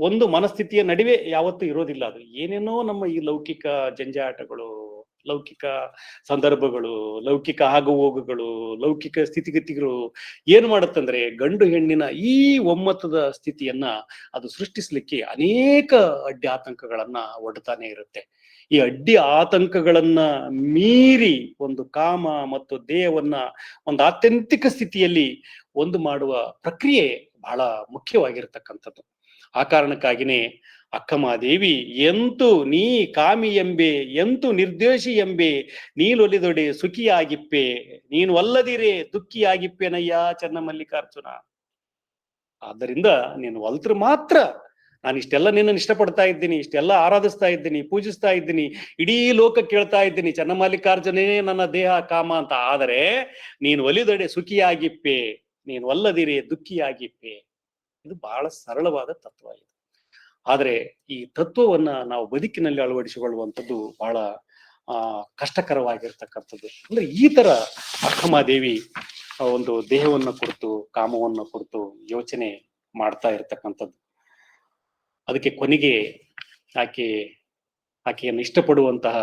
B: ಒಂದು ಮನಸ್ಥಿತಿಯ ನಡುವೆ ಯಾವತ್ತೂ ಇರೋದಿಲ್ಲ. ಅದು ಏನೇನೋ ನಮ್ಮ ಈ ಲೌಕಿಕ ಜಂಜಾಟಗಳು, ಲೌಕಿಕ ಸಂದರ್ಭಗಳು, ಲೌಕಿಕ ಆಗು ಹೋಗುಗಳು, ಲೌಕಿಕ ಸ್ಥಿತಿಗತಿಗಳು ಏನ್ ಮಾಡುತ್ತಂದ್ರೆ ಗಂಡು ಹೆಣ್ಣಿನ ಈ ಒಮ್ಮತದ ಸ್ಥಿತಿಯನ್ನ ಅದು ಸೃಷ್ಟಿಸ್ಲಿಕ್ಕೆ ಅನೇಕ ಅಡ್ಡಿ ಆತಂಕಗಳನ್ನ ಒಡ್ತಾನೆ ಇರುತ್ತೆ. ಈ ಅಡ್ಡಿ ಆತಂಕಗಳನ್ನ ಮೀರಿ ಒಂದು ಕಾಮ ಮತ್ತು ದೇಹವನ್ನ ಒಂದು ಆತ್ಯಂತಿಕ ಸ್ಥಿತಿಯಲ್ಲಿ ಒಂದು ಮಾಡುವ ಪ್ರಕ್ರಿಯೆ ಬಹಳ ಮುಖ್ಯವಾಗಿರ್ತಕ್ಕಂಥದ್ದು. ಆ ಕಾರಣಕ್ಕಾಗಿನೇ ಅಕ್ಕಮಹಾದೇವಿ ಎಂತು ನೀ ಕಾಮಿ ಎಂಬೆ, ಎಂತು ನಿರ್ದೇಶಿ ಎಂಬೆ, ನೀನೊಲಿದೊಡೆ ಸುಖಿಯಾಗಿಪ್ಪೆ, ನೀನು ಅಲ್ಲದಿರೆ ದುಃಖಿಯಾಗಿಪ್ಪೆನಯ್ಯ ಚನ್ನಮಲ್ಲಿಕಾರ್ಜುನ. ಆದ್ದರಿಂದ ನೀನು ಒಲ್ತ್ರ ಮಾತ್ರ ನಾನು ಇಷ್ಟೆಲ್ಲ ನಿನ್ನನ್ನು ಇಷ್ಟಪಡ್ತಾ ಇದ್ದೀನಿ, ಇಷ್ಟೆಲ್ಲ ಆರಾಧಿಸ್ತಾ ಇದ್ದೀನಿ, ಪೂಜಿಸ್ತಾ ಇದ್ದೀನಿ, ಇಡೀ ಲೋಕ ಕೇಳ್ತಾ ಇದ್ದೀನಿ ಚನ್ನಮಲ್ಲಿಕಾರ್ಜುನೇ ನನ್ನ ದೇಹ ಕಾಮ ಅಂತ. ಆದರೆ ನೀನು ಒಲಿದೊಡೆ ಸುಖಿಯಾಗಿಪ್ಪೆ, ನೀನು ಅಲ್ಲದಿರೆ ದುಃಖಿಯಾಗಿಪ್ಪೆ. ಇದು ಬಹಳ ಸರಳವಾದ ತತ್ವ ಇದು. ಆದ್ರೆ ಈ ತತ್ವವನ್ನ ನಾವು ಬದುಕಿನಲ್ಲಿ ಅಳವಡಿಸಿಕೊಳ್ಳುವಂಥದ್ದು ಬಹಳ ಕಷ್ಟಕರವಾಗಿರ್ತಕ್ಕಂಥದ್ದು. ಅಂದ್ರೆ ಈ ತರ ಅಕ್ಕಮಹಾದೇವಿ ಒಂದು ದೇಹವನ್ನ ಕುರಿತು, ಕಾಮವನ್ನ ಕುರಿತು ಯೋಚನೆ ಮಾಡ್ತಾ ಇರ್ತಕ್ಕಂಥದ್ದು. ಅದಕ್ಕೆ ಕೊನೆಗೆ ಆಕೆಯನ್ನು ಇಷ್ಟಪಡುವಂತಹ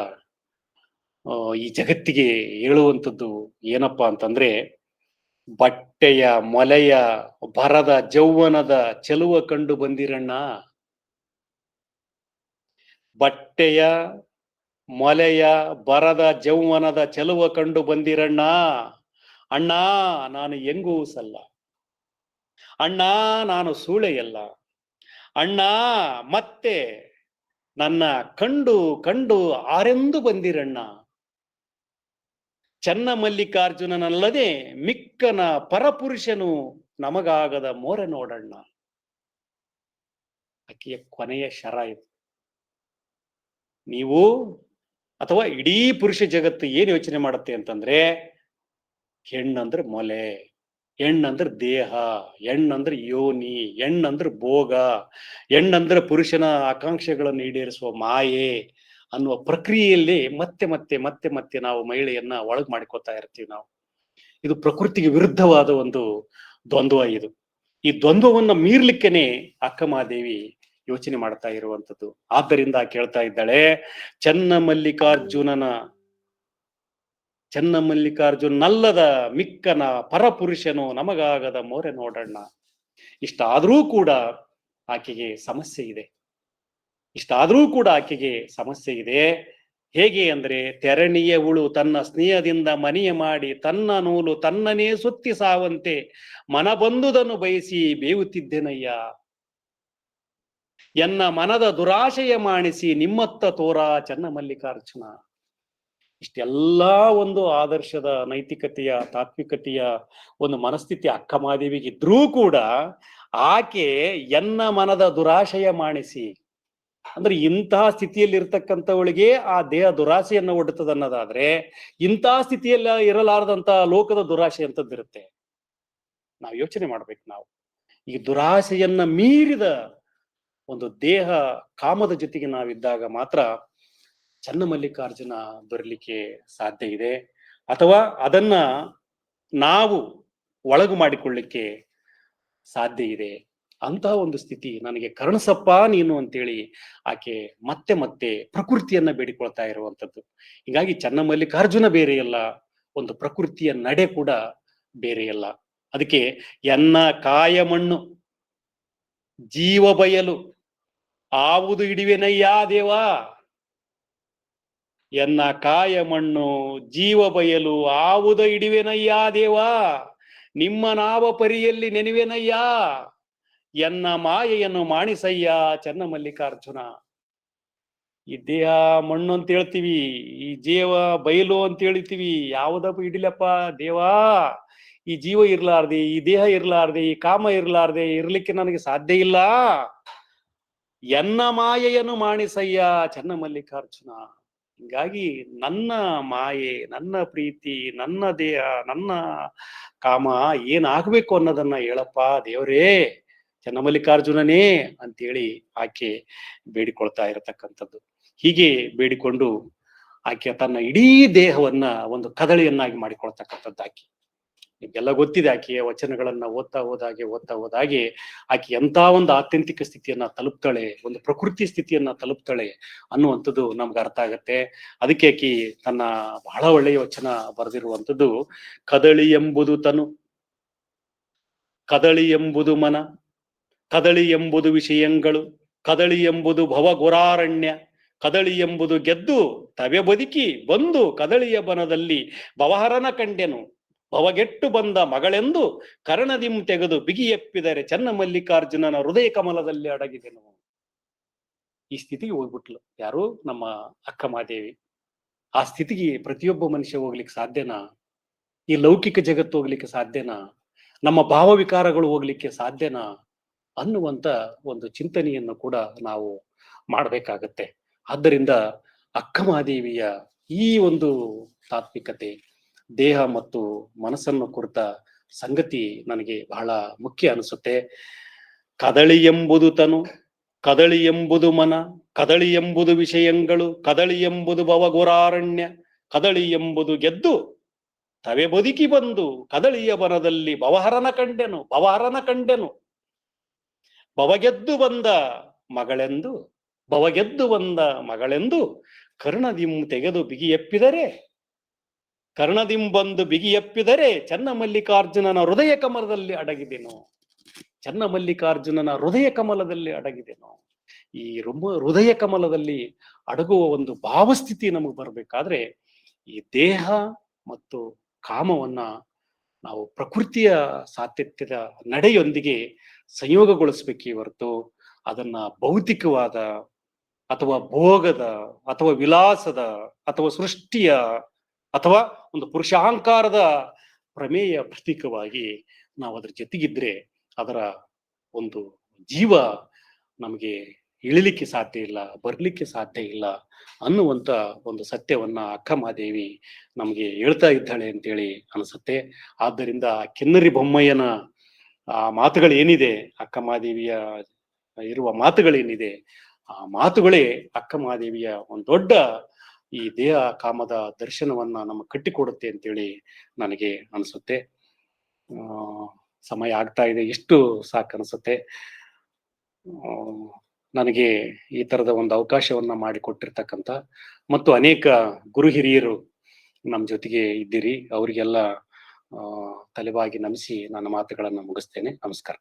B: ಈ ಜಗತ್ತಿಗೆ ಹೇಳುವಂಥದ್ದು ಏನಪ್ಪಾ ಅಂತಂದ್ರೆ, ಬಟ್ಟೆಯ ಮೊಲೆಯ ಬರದ ಜೌವನದ ಚೆಲುವ ಕಂಡು ಬಂದಿರಣ್ಣ, ಬಟ್ಟೆಯ ಮೊಲೆಯ ಬರದ ಜೌವನದ ಚೆಲುವ ಕಂಡು ಬಂದಿರಣ್ಣ, ಅಣ್ಣ ನಾನು ಎಂಗೂಸಲ್ಲ, ಅಣ್ಣ ನಾನು ಸೂಳೆಯಲ್ಲ, ಅಣ್ಣ ಮತ್ತೆ ನನ್ನ ಕಂಡು ಕಂಡು ಆರೆಂದು ಬಂದಿರಣ್ಣ, ಚನ್ನಮಲ್ಲಿಕಾರ್ಜುನನಲ್ಲದೆ ಮಿಕ್ಕನ ಪರಪುರುಷನು ನಮಗಾಗದ ಮೋರೆ ನೋಡಣ್ಣ. ಆಕೆಯ ಕೊನೆಯ ಶರ ಇದು. ನೀವು ಅಥವಾ ಇಡೀ ಪುರುಷ ಜಗತ್ತು ಏನ್ ಯೋಚನೆ ಮಾಡುತ್ತೆ ಅಂತಂದ್ರೆ, ಹೆಣ್ಣಂದ್ರೆ ಮೊಲೆ, ಹೆಣ್ಣಂದ್ರೆ ದೇಹ, ಹೆಣ್ಣಂದ್ರೆ ಯೋನಿ, ಹೆಣ್ಣಂದ್ರೆ ಭೋಗ, ಹೆಣ್ಣಂದ್ರೆ ಪುರುಷನ ಆಕಾಂಕ್ಷೆಗಳನ್ನು ಈಡೇರಿಸುವ ಮಾಯೆ ಅನ್ನುವ ಪ್ರಕ್ರಿಯೆಯಲ್ಲಿ ಮತ್ತೆ ಮತ್ತೆ ಮತ್ತೆ ಮತ್ತೆ ನಾವು ಮಹಿಳೆಯನ್ನ ಒಳಗ್ ಮಾಡಿಕೊತಾ ಇರ್ತೀವಿ ನಾವು. ಇದು ಪ್ರಕೃತಿಗೆ ವಿರುದ್ಧವಾದ ಒಂದು ದ್ವಂದ್ವ ಇದು. ಈ ದ್ವಂದ್ವವನ್ನ ಮೀರ್ಲಿಕ್ಕೇನೆ ಅಕ್ಕಮಹಾದೇವಿ ಯೋಚನೆ ಮಾಡ್ತಾ ಇರುವಂಥದ್ದು. ಆದ್ದರಿಂದ ಕೇಳ್ತಾ ಇದ್ದಾಳೆ, ಚನ್ನಮಲ್ಲಿಕಾರ್ಜುನಲ್ಲದ ಮಿಕ್ಕನ ಪರಪುರುಷನು ನಮಗಾಗದ ಮೋರೆ ನೋಡಣ್ಣ. ಇಷ್ಟಾದ್ರೂ ಕೂಡ ಆಕೆಗೆ ಸಮಸ್ಯೆ ಇದೆ. ಹೇಗೆ ಅಂದ್ರೆ, ತೆರಣಿಯ ಉಳು ತನ್ನ ಸ್ನೇಹದಿಂದ ಮನೆಯ ಮಾಡಿ ತನ್ನ ನೂಲು ತನ್ನನೇ ಸುತ್ತಿ ಸಾವಂತೆ ಮನ ಬಂದುದನ್ನು ಬಯಸಿ ಬೇವುತ್ತಿದ್ದೆನಯ್ಯ, ಎನ್ನ ಮನದ ದುರಾಶೆಯ ಮಾಣಿಸಿ ನಿಮ್ಮತ್ತ ತೋರ ಚನ್ನಮಲ್ಲಿಕಾರ್ಜುನ. ಇಷ್ಟೆಲ್ಲಾ ಒಂದು ಆದರ್ಶದ ನೈತಿಕತೆಯ ತಾತ್ವಿಕತೆಯ ಒಂದು ಮನಸ್ಥಿತಿ ಅಕ್ಕಮಹಾದೇವಿಗೆ ಇದ್ರೂ ಕೂಡ ಆಕೆ ಎನ್ನ ಮನದ ದುರಾಶೆಯ ಮಾಣಿಸಿ, ಅಂದ್ರೆ ಇಂತಹ ಸ್ಥಿತಿಯಲ್ಲಿ ಇರ್ತಕ್ಕಂಥವಳಿಗೆ ಆ ದೇಹ ದುರಾಸೆಯನ್ನ ಒಡ್ಡುತ್ತದೆ ಅನ್ನೋದಾದ್ರೆ, ಇಂತಹ ಸ್ಥಿತಿಯಲ್ಲಿ ಇರಲಾರದಂತ ಲೋಕದ ದುರಾಶೆ ಅಂತದ್ದಿರುತ್ತೆ. ನಾವು ಯೋಚನೆ ಮಾಡ್ಬೇಕು. ನಾವು ಈ ದುರಾಸೆಯನ್ನ ಮೀರಿದ ಒಂದು ದೇಹ ಕಾಮದ ಜೊತೆಗೆ ನಾವಿದ್ದಾಗ ಮಾತ್ರ ಚನ್ನಮಲ್ಲಿಕಾರ್ಜುನ ಬರಲಿಕ್ಕೆ ಸಾಧ್ಯ ಇದೆ, ಅಥವಾ ಅದನ್ನ ನಾವು ಒಳಗು ಮಾಡಿಕೊಳ್ಳಿಕ್ಕೆ ಸಾಧ್ಯ ಇದೆ. ಅಂತಹ ಒಂದು ಸ್ಥಿತಿ ನನಗೆ ಕರುಣಿಸಪ್ಪ ನೀನು ಅಂತೇಳಿ ಆಕೆ ಮತ್ತೆ ಮತ್ತೆ ಪ್ರಕೃತಿಯನ್ನ ಬೇಡಿಕೊಳ್ತಾ ಇರುವಂತದ್ದು. ಹೀಗಾಗಿ ಚನ್ನಮಲ್ಲಿಕಾರ್ಜುನ ಬೇರೆಯಲ್ಲ, ಒಂದು ಪ್ರಕೃತಿಯ ನಡೆ ಕೂಡ ಬೇರೆಯಲ್ಲ. ಅದಕ್ಕೆ ಎನ್ನ ಕಾಯ ಮಣ್ಣು, ಜೀವ ಬಯಲು ಆವುದು ಹಿಡಿವೆನಯ್ಯ ದೇವಾ. ಎನ್ನ ಕಾಯ ಮಣ್ಣು ಜೀವ ಬಯಲು ಆವುದ ಹಿಡಿವೆನಯ್ಯ ದೇವಾ. ನಿಮ್ಮ ನಾವ ಪರಿಯಲ್ಲಿ ನೆನೆವೆನಯ್ಯ. ಎನ್ನ ಮಾಯೆಯನ್ನು ಮಾಣಿಸಯ್ಯ ಚನ್ನಮಲ್ಲಿಕಾರ್ಜುನ. ಈ ದೇಹ ಮಣ್ಣು ಅಂತ ಹೇಳ್ತೀವಿ, ಈ ಜೀವ ಬಯಲು ಅಂತ ಹೇಳ್ತೀವಿ. ಯಾವುದಪ್ಪ ಹಿಡಿಲಪ್ಪ ದೇವಾ. ಈ ಜೀವ ಇರ್ಲಾರ್ದೆ, ಈ ದೇಹ ಇರ್ಲಾರ್ದೆ, ಈ ಕಾಮ ಇರ್ಲಾರ್ದೆ ಇರ್ಲಿಕ್ಕೆ ನನಗೆ ಸಾಧ್ಯ ಇಲ್ಲ. ಎನ್ನ ಮಾಯೆಯನ್ನು ಮಾಣಿಸಯ್ಯ ಚನ್ನಮಲ್ಲಿಕಾರ್ಜುನ. ಹಿಂಗಾಗಿ ನನ್ನ ಮಾಯೆ, ನನ್ನ ಪ್ರೀತಿ, ನನ್ನ ದೇಹ, ನನ್ನ ಕಾಮ ಏನಾಗಬೇಕು ಅನ್ನೋದನ್ನ ಹೇಳಪ್ಪ ದೇವರೇ, ಚನ್ನಮಲ್ಲಿಕಾರ್ಜುನನೇ ಅಂತೇಳಿ ಆಕೆ ಬೇಡಿಕೊಳ್ತಾ ಇರತಕ್ಕಂಥದ್ದು. ಹೀಗೆ ಬೇಡಿಕೊಂಡು ಆಕೆ ತನ್ನ ಇಡೀ ದೇಹವನ್ನ ಒಂದು ಕದಳಿಯನ್ನಾಗಿ ಮಾಡಿಕೊಳ್ತಕ್ಕಂಥದ್ದು ಆಕೆ. ನಿಮ್ಗೆಲ್ಲ ಗೊತ್ತಿದೆ, ಆಕೆಯ ವಚನಗಳನ್ನ ಓದ್ತಾ ಹೋದಾಗೆ ಆಕೆ ಎಂತ ಒಂದು ಆತ್ಯಂತಿಕ ಸ್ಥಿತಿಯನ್ನ ತಲುಪ್ತಾಳೆ, ಒಂದು ಪ್ರಕೃತಿ ಸ್ಥಿತಿಯನ್ನ ತಲುಪ್ತಾಳೆ ಅನ್ನುವಂಥದ್ದು ನಮ್ಗೆ ಅರ್ಥ ಆಗತ್ತೆ. ಅದಕ್ಕೆ ಆಕಿ ತನ್ನ ಬಹಳ ಒಳ್ಳೆಯ ವಚನ ಬರೆದಿರುವಂಥದ್ದು, ಕದಳಿ ಎಂಬುದು ತನು, ಕದಳಿ ಎಂಬುದು ಮನ, ಕದಳಿ ಎಂಬುದು ವಿಷಯಗಳು, ಕದಳಿ ಎಂಬುದು ಭವಗುರಾರಣ್ಯ, ಕದಳಿ ಎಂಬುದು ಗೆದ್ದು ತವೆ ಬದುಕಿ ಬಂದು ಕದಳಿಯ ಬನದಲ್ಲಿ ಭವಹರನ ಕಂಡೆನು, ಭವಗೆಟ್ಟು ಬಂದ ಮಗಳೆಂದು ಕರ್ಣದಿಂ ತೆಗೆದು ಬಿಗಿಯೆಪ್ಪಿದರೆ ಚನ್ನಮಲ್ಲಿಕಾರ್ಜುನನ ಹೃದಯ ಕಮಲದಲ್ಲಿ ಅಡಗಿದೆನು. ಈ ಸ್ಥಿತಿಗೆ ಹೋಗ್ಬಿಟ್ಲು ಯಾರು? ನಮ್ಮ ಅಕ್ಕ ಮಹಾದೇವಿ. ಆ ಸ್ಥಿತಿಗೆ ಪ್ರತಿಯೊಬ್ಬ ಮನುಷ್ಯ ಹೋಗ್ಲಿಕ್ಕೆ ಸಾಧ್ಯನಾ? ಈ ಲೌಕಿಕ ಜಗತ್ತು ಹೋಗ್ಲಿಕ್ಕೆ ಸಾಧ್ಯನಾ? ನಮ್ಮ ಭಾವ ವಿಕಾರಗಳು ಹೋಗ್ಲಿಕ್ಕೆ ಸಾಧ್ಯನಾ ಅನ್ನುವಂತ ಒಂದು ಚಿಂತನೆಯನ್ನು ಕೂಡ ನಾವು ಮಾಡಬೇಕಾಗತ್ತೆ. ಆದ್ದರಿಂದ ಅಕ್ಕ ಮಹಾದೇವಿಯ ಈ ಒಂದು ತಾತ್ವಿಕತೆ, ದೇಹ ಮತ್ತು ಮನಸ್ಸನ್ನು ಕುರಿತ ಸಂಗತಿ ನನಗೆ ಬಹಳ ಮುಖ್ಯ ಅನಿಸುತ್ತೆ. ಕದಳಿ ಎಂಬುದು ತನು, ಕದಳಿ ಎಂಬುದು ಮನ, ಕದಳಿ ಎಂಬುದು ವಿಷಯಗಳು, ಕದಳಿ ಎಂಬುದು ಭವಗುರಾರಣ್ಯ, ಕದಳಿ ಎಂಬುದು ಗೆದ್ದು ತವೆ ಬದುಕಿ ಬಂದು ಕದಳಿಯ ಬನದಲ್ಲಿ ಭವಹರನ ಕಂಡೆನು, ಭವಗೆದ್ದು ಬಂದ ಮಗಳೆಂದು, ಭವಗೆದ್ದು ಬಂದ ಮಗಳೆಂದು ಕರ್ಣದಿಂ ತೆಗೆದು ಬಿಗಿಯೆಪ್ಪಿದರೆ, ಕರ್ಣದಿಂ ಬಂದು ಬಿಗಿಯೆಪ್ಪಿದರೆ ಚನ್ನಮಲ್ಲಿಕಾರ್ಜುನನ ಹೃದಯ ಕಮಲದಲ್ಲಿ ಅಡಗಿದೆನು. ಚನ್ನಮಲ್ಲಿಕಾರ್ಜುನನ ಹೃದಯ ಕಮಲದಲ್ಲಿ ಅಡಗಿದೆನು. ಈ ಹೃದಯ ಕಮಲದಲ್ಲಿ ಅಡಗುವ ಒಂದು ಭಾವಸ್ಥಿತಿ ನಮಗೆ ಬರಬೇಕಾದ್ರೆ ಈ ದೇಹ ಮತ್ತು ಕಾಮವನ್ನ ನಾವು ಪ್ರಕೃತಿಯ ಸಾತ್ಯತ್ಯದ ನಡೆಯೊಂದಿಗೆ ಸಂಯೋಗಗೊಳಿಸ್ಬೇಕೇ ಹೊರತು ಅದನ್ನ ಭೌತಿಕವಾದ ಅಥವಾ ಭೋಗದ ಅಥವಾ ವಿಲಾಸದ ಅಥವಾ ಸೃಷ್ಟಿಯ ಅಥವಾ ಒಂದು ಪುರುಷಾಹಂಕಾರದ ಪ್ರಮೇಯ ಪ್ರತೀಕವಾಗಿ ನಾವು ಅದರ ಜೊತೆಗಿದ್ರೆ ಅದರ ಒಂದು ಜೀವ ನಮಗೆ ಇಳಿಲಿಕ್ಕೆ ಸಾಧ್ಯ ಇಲ್ಲ, ಬರ್ಲಿಕ್ಕೆ ಸಾಧ್ಯ ಇಲ್ಲ ಅನ್ನುವಂತ ಒಂದು ಸತ್ಯವನ್ನ ಅಕ್ಕ ಮಹಾದೇವಿ ನಮಗೆ ಹೇಳ್ತಾ ಇದ್ದಾಳೆ ಅಂತೇಳಿ ಅನಿಸುತ್ತೆ. ಆದ್ದರಿಂದ ಕಿನ್ನರಿ ಬೊಮ್ಮಯ್ಯನ ಆ ಮಾತುಗಳೇನಿದೆ, ಅಕ್ಕ ಮಹಾದೇವಿಯ ಇರುವ ಮಾತುಗಳೇನಿದೆ, ಆ ಮಾತುಗಳೇ ಅಕ್ಕ ಮಹಾದೇವಿಯ ಒಂದು ದೊಡ್ಡ ಈ ದೇಹ ಕಾಮದ ದರ್ಶನವನ್ನ ನಮಗೆ ಕಟ್ಟಿಕೊಡುತ್ತೆ ಅಂತೇಳಿ ನನಗೆ ಅನಿಸುತ್ತೆ. ಸಮಯ ಆಗ್ತಾ ಇದೆ, ಇಷ್ಟು ಸಾಕನ್ಸುತ್ತೆ. ನನಗೆ ಈ ತರದ ಒಂದು ಅವಕಾಶವನ್ನ ಮಾಡಿಕೊಟ್ಟಿರ್ತಕ್ಕಂಥ ಮತ್ತು ಅನೇಕ ಗುರು ಹಿರಿಯರು ನಮ್ಮ ಜೊತೆಗೆ ಇದ್ದೀರಿ, ಅವರಿಗೆಲ್ಲ ತಲೆಬಾಗಿ ನಮಿಸಿ ನನ್ನ ಮಾತುಗಳನ್ನ ಮುಗಿಸ್ತೇನೆ. ನಮಸ್ಕಾರ.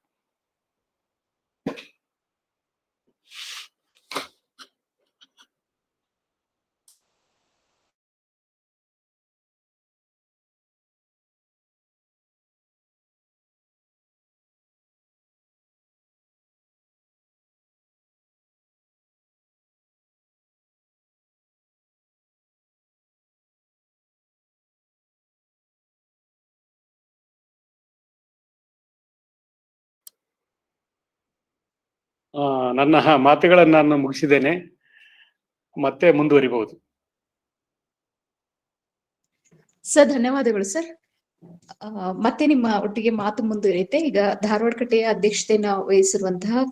B: ನನ್ನ ಮಾತುಗಳನ್ನ ನಾನು ಮುಗಿಸಿದ್ದೇನೆ, ಮತ್ತೆ ಮುಂದುವರಿಬಹುದು.
A: ಸರ್ ಧನ್ಯವಾದಗಳು ಸರ್. ಮತ್ತೆ ನಿಮ್ಮ ಒಟ್ಟಿಗೆ ಮಾತು ಮುಂದುವರಿಯುತ್ತೆ. ಈಗ ಧಾರವಾಡ ಕಟ್ಟೆಯ ಅಧ್ಯಕ್ಷತೆಯನ್ನ ವಹಿಸಿರುವಂತಹ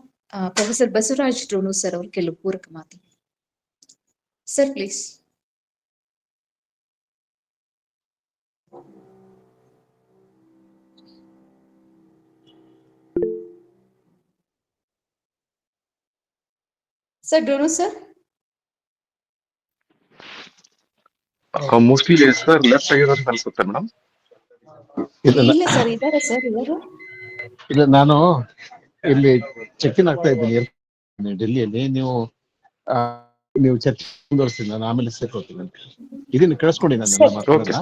A: ಪ್ರೊಫೆಸರ್ ಬಸವರಾಜ್ ರೋಣು ಸರ್ ಅವರು ಕೆಲವು ಪೂರಕ ಮಾತು. Sir please. Sir Donu sir.
C: Mostly sir left ಆಗಿರೋದು ಅನ್ಸುತ್ತೆ ಮೇಡಮ್.
A: ಇಲ್ಲ ಸರ್ ಇದ್ದಾರೆ ಸರ್ ಇವರು.
C: ಇಲ್ಲ ನಾನು ಇಲ್ಲಿ ಚೆಕ್ ಇನ್ ಆಗ್ತಾ ಇದ್ದೀನಿ ಡೆಲ್ಲಿಯಲ್ಲಿ. ಆ, ನೀವು ಚರ್ಚೆ ಮುಂದುವರಿಸಿ, ನಾನು ಆಮೇಲೆ ಸೇರ್ಕೊಳ್ತೀನಿ. ಇದನ್ನು ಕೇಳಿಸ್ಕೊಂಡು ನನ್ನ
A: ಸರಿ
C: ಮಾತುಗಳನ್ನ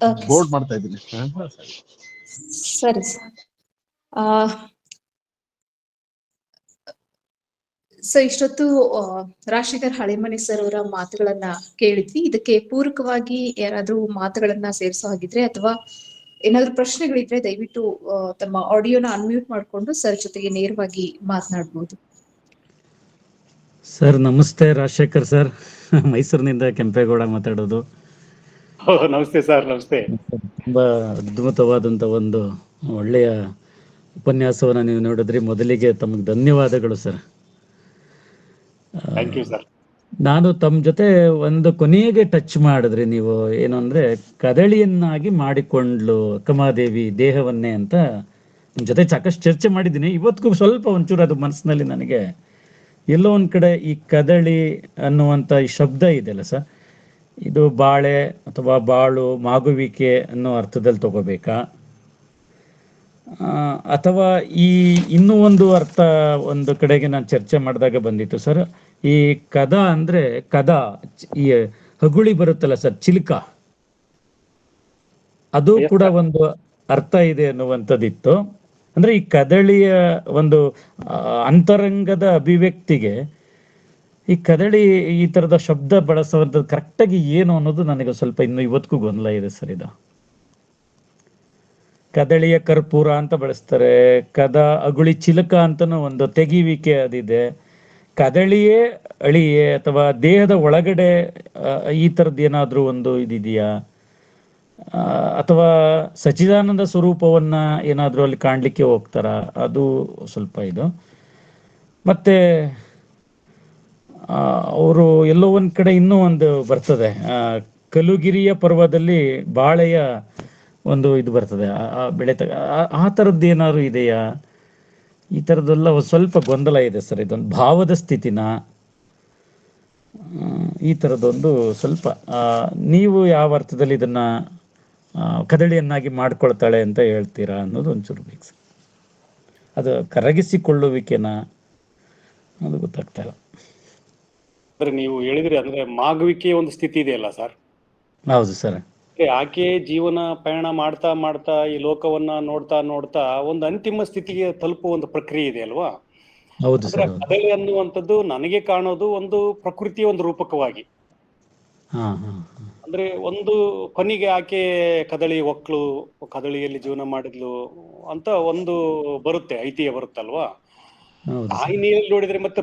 A: ಓಕೆ
C: ಬೋರ್ಡ್ ಮಾಡ್ತಾ ಇದ್ದೀನಿ.
A: ಸರಿ ಸರ್. ಸೊ ಇಷ್ಟೊತ್ತು ರಾಜಶೇಖರ್ ಹಳೆಮನಿ ಸರ್ ಅವರ ಮಾತುಗಳನ್ನ ಕೇಳಿದ್ವಿ. ಇದಕ್ಕೆ ಪೂರಕವಾಗಿ ಯಾರಾದ್ರೂ ಮಾತುಗಳನ್ನ ಸೇರಿಸೋ ಹಾಗಿದ್ರೆ ಅಥವಾ ಏನಾದ್ರು ಪ್ರಶ್ನೆಗಳಿದ್ರೆ ದಯವಿಟ್ಟು ತಮ್ಮ ಆಡಿಯೋನ ಅನ್ಮ್ಯೂಟ್ ಮಾಡಿಕೊಂಡು ಸರ್ ಜೊತೆಗೆ ನೇರವಾಗಿ ಮಾತನಾಡಬಹುದು.
D: ಸರ್ ನಮಸ್ತೆ. ರಾಜಶೇಖರ್ ಸರ್, ಮೈಸೂರಿನಿಂದ ಕೆಂಪೇಗೌಡ ಮಾತಾಡೋದು.
B: ನಮಸ್ತೆ ಸರ್. ನಮಸ್ತೆ.
D: ತುಂಬ ಅದ್ಭುತವಾದಂಥ ಒಂದು ಒಳ್ಳೆಯ ಉಪನ್ಯಾಸವನ್ನು ನೀವು ನೋಡಿದ್ರಿ. ಮೊದಲಿಗೆ ತಮಗೆ ಧನ್ಯವಾದಗಳು ಸರ್.
B: Thank you sir.
D: ನಾನು ತಮ್ಮ ಜೊತೆ ಒಂದು ಕೊನೆಗೆ ಟಚ್ ಮಾಡಿದ್ರಿ ನೀವು, ಏನು ಅಂದರೆ ಕದಳಿಯನ್ನಾಗಿ ಮಾಡಿಕೊಂಡ್ಲು ಅಕ್ಕಮಹಾದೇವಿ ದೇಹವನ್ನೇ ಅಂತ ನಿಮ್ಮ ಜೊತೆ ಸಾಕಷ್ಟು ಚರ್ಚೆ ಮಾಡಿದ್ದೀನಿ. ಇವತ್ತಿಗೂ ಸ್ವಲ್ಪ ಒಂಚೂರು ಅದು ಮನಸ್ಸಿನಲ್ಲಿ ನನಗೆ ಎಲ್ಲೋ ಒಂದು ಕಡೆ ಈ ಕದಳಿ ಅನ್ನುವಂಥ ಈ ಶಬ್ದ ಇದೆಯಲ್ಲ ಸರ್, ಇದು ಬಾಳೆ ಅಥವಾ ಬಾಳು ಮಾಗುವಿಕೆ ಅನ್ನೋ ಅರ್ಥದಲ್ಲಿ ತಗೋಬೇಕಾ, ಅಥವಾ ಈ ಇನ್ನೂ ಒಂದು ಅರ್ಥ ಒಂದು ಕಡೆಗೆ ನಾನು ಚರ್ಚೆ ಮಾಡಿದಾಗ ಬಂದಿತ್ತು ಸರ್, ಈ ಕದ ಅಂದ್ರೆ ಕದ ಈ ಹಗುಳಿ ಬರುತ್ತಲ್ಲ ಸರ್, ಚಿಲ್ಕ, ಅದು ಕೂಡ ಒಂದು ಅರ್ಥ ಇದೆ ಅನ್ನುವಂಥದ್ದಿತ್ತು. ಅಂದ್ರೆ ಈ ಕದಳಿಯ ಒಂದು ಅಂತರಂಗದ ಅಭಿವ್ಯಕ್ತಿಗೆ ಈ ಕದಳಿ ಈ ತರದ ಶಬ್ದ ಬಳಸುವಂಥದ್ದು ಕರೆಕ್ಟಾಗಿ ಏನು ಅನ್ನೋದು ನನಗೆ ಸ್ವಲ್ಪ ಇನ್ನು ಇವತ್ತಿಗೂ ಗೊಂದಲ ಇದೆ ಸರ್. ಇದು ಕದಳಿಯ ಕರ್ಪೂರ ಅಂತ ಬಳಸ್ತಾರೆ, ಕದ ಅಗುಳಿ ಚಿಲಕ ಅಂತನೂ ಒಂದು ತೆಗಿವಿಕೆ ಅದಿದೆ. ಕದಳಿಯೇ ಅಳಿಯೇ ಅಥವಾ ದೇಹದ ಒಳಗಡೆ ಈ ಥರದ್ದು ಏನಾದರೂ ಒಂದು ಇದಿದೆಯಾ, ಅಥವಾ ಸಚ್ಚಿದಾನಂದ ಸ್ವರೂಪವನ್ನ ಏನಾದರೂ ಅಲ್ಲಿ ಕಾಣಲಿಕ್ಕೆ ಹೋಗ್ತಾರ, ಅದು ಸ್ವಲ್ಪ ಇದು. ಮತ್ತೆ ಅವರು ಎಲ್ಲೋ ಒಂದು ಕಡೆ ಇನ್ನೂ ಒಂದು ಬರ್ತದೆ, ಕಲುಗಿರಿಯ ಪರ್ವದಲ್ಲಿ ಬಾಳೆಯ ಒಂದು ಇದು ಬರ್ತದೆ, ಬೆಳೆ ಆ ಥರದ್ದು ಏನಾದ್ರು ಇದೆಯಾ? ಈ ಥರದ್ದೆಲ್ಲ ಸ್ವಲ್ಪ ಗೊಂದಲ ಇದೆ ಸರ್. ಇದೊಂದು ಭಾವದ ಸ್ಥಿತಿನ, ಈ ಥರದ್ದೊಂದು ಸ್ವಲ್ಪ ನೀವು ಯಾವ ಅರ್ಥದಲ್ಲಿ ಇದನ್ನ ಕದಳಿಯನ್ನಾಗಿ ಮಾಡ್ಕೊಳ್ತಾಳೆ ಅಂತ ಹೇಳ್ತೀರಾ ಅನ್ನೋದು ಒಂಚೂರು ಬೇಕು ಸರ್. ಅದು ಕರಗಿಸಿಕೊಳ್ಳುವಿಕೆನ ಅದು ಗೊತ್ತಾಗ್ತಾ ಇಲ್ಲ.
B: ಅಂದ್ರೆ ನೀವು ಹೇಳಿದ್ರಿ ಅಂದ್ರೆ ಮಾಗುವಿಕೆ ಒಂದು ಸ್ಥಿತಿ ಇದೆಯಲ್ಲ ಸರ್.
D: ಹೌದು ಸರ್.
B: ಆಕೆ ಜೀವನ ಪಯಣ ಮಾಡ್ತಾ ಮಾಡ್ತಾ ಈ ಲೋಕವನ್ನ ನೋಡ್ತಾ ನೋಡ್ತಾ ಒಂದು ಅಂತಿಮ ಸ್ಥಿತಿಗೆ ತಲುಪುವ ಒಂದು ಪ್ರಕ್ರಿಯೆ ಇದೆ ಅಲ್ವಾ.
D: ಹೌದು
B: ಅಂದ್ರೆ
D: ಸರ್.
B: ಕದಳಿ ಅನ್ನುವಂಥದ್ದು ನನಗೆ ಕಾಣೋದು ಒಂದು ಪ್ರಕೃತಿಯ ಒಂದು ರೂಪಕವಾಗಿ. ಅಂದ್ರೆ ಒಂದು ಕೊನೆಗೆ ಆಕೆ ಕದಳಿ ಒಕ್ಳು, ಕದಳಿಯಲ್ಲಿ ಜೀವನ ಮಾಡಿದ್ಲು ಅಂತ ಒಂದು ಬರುತ್ತೆ, ಐತಿಹ್ಯ ಬರುತ್ತಲ್ವಾ. ತಾಯಿ ನೀರಲ್ಲಿ ನೋಡಿದ್ರೆ ಮತ್ತೆ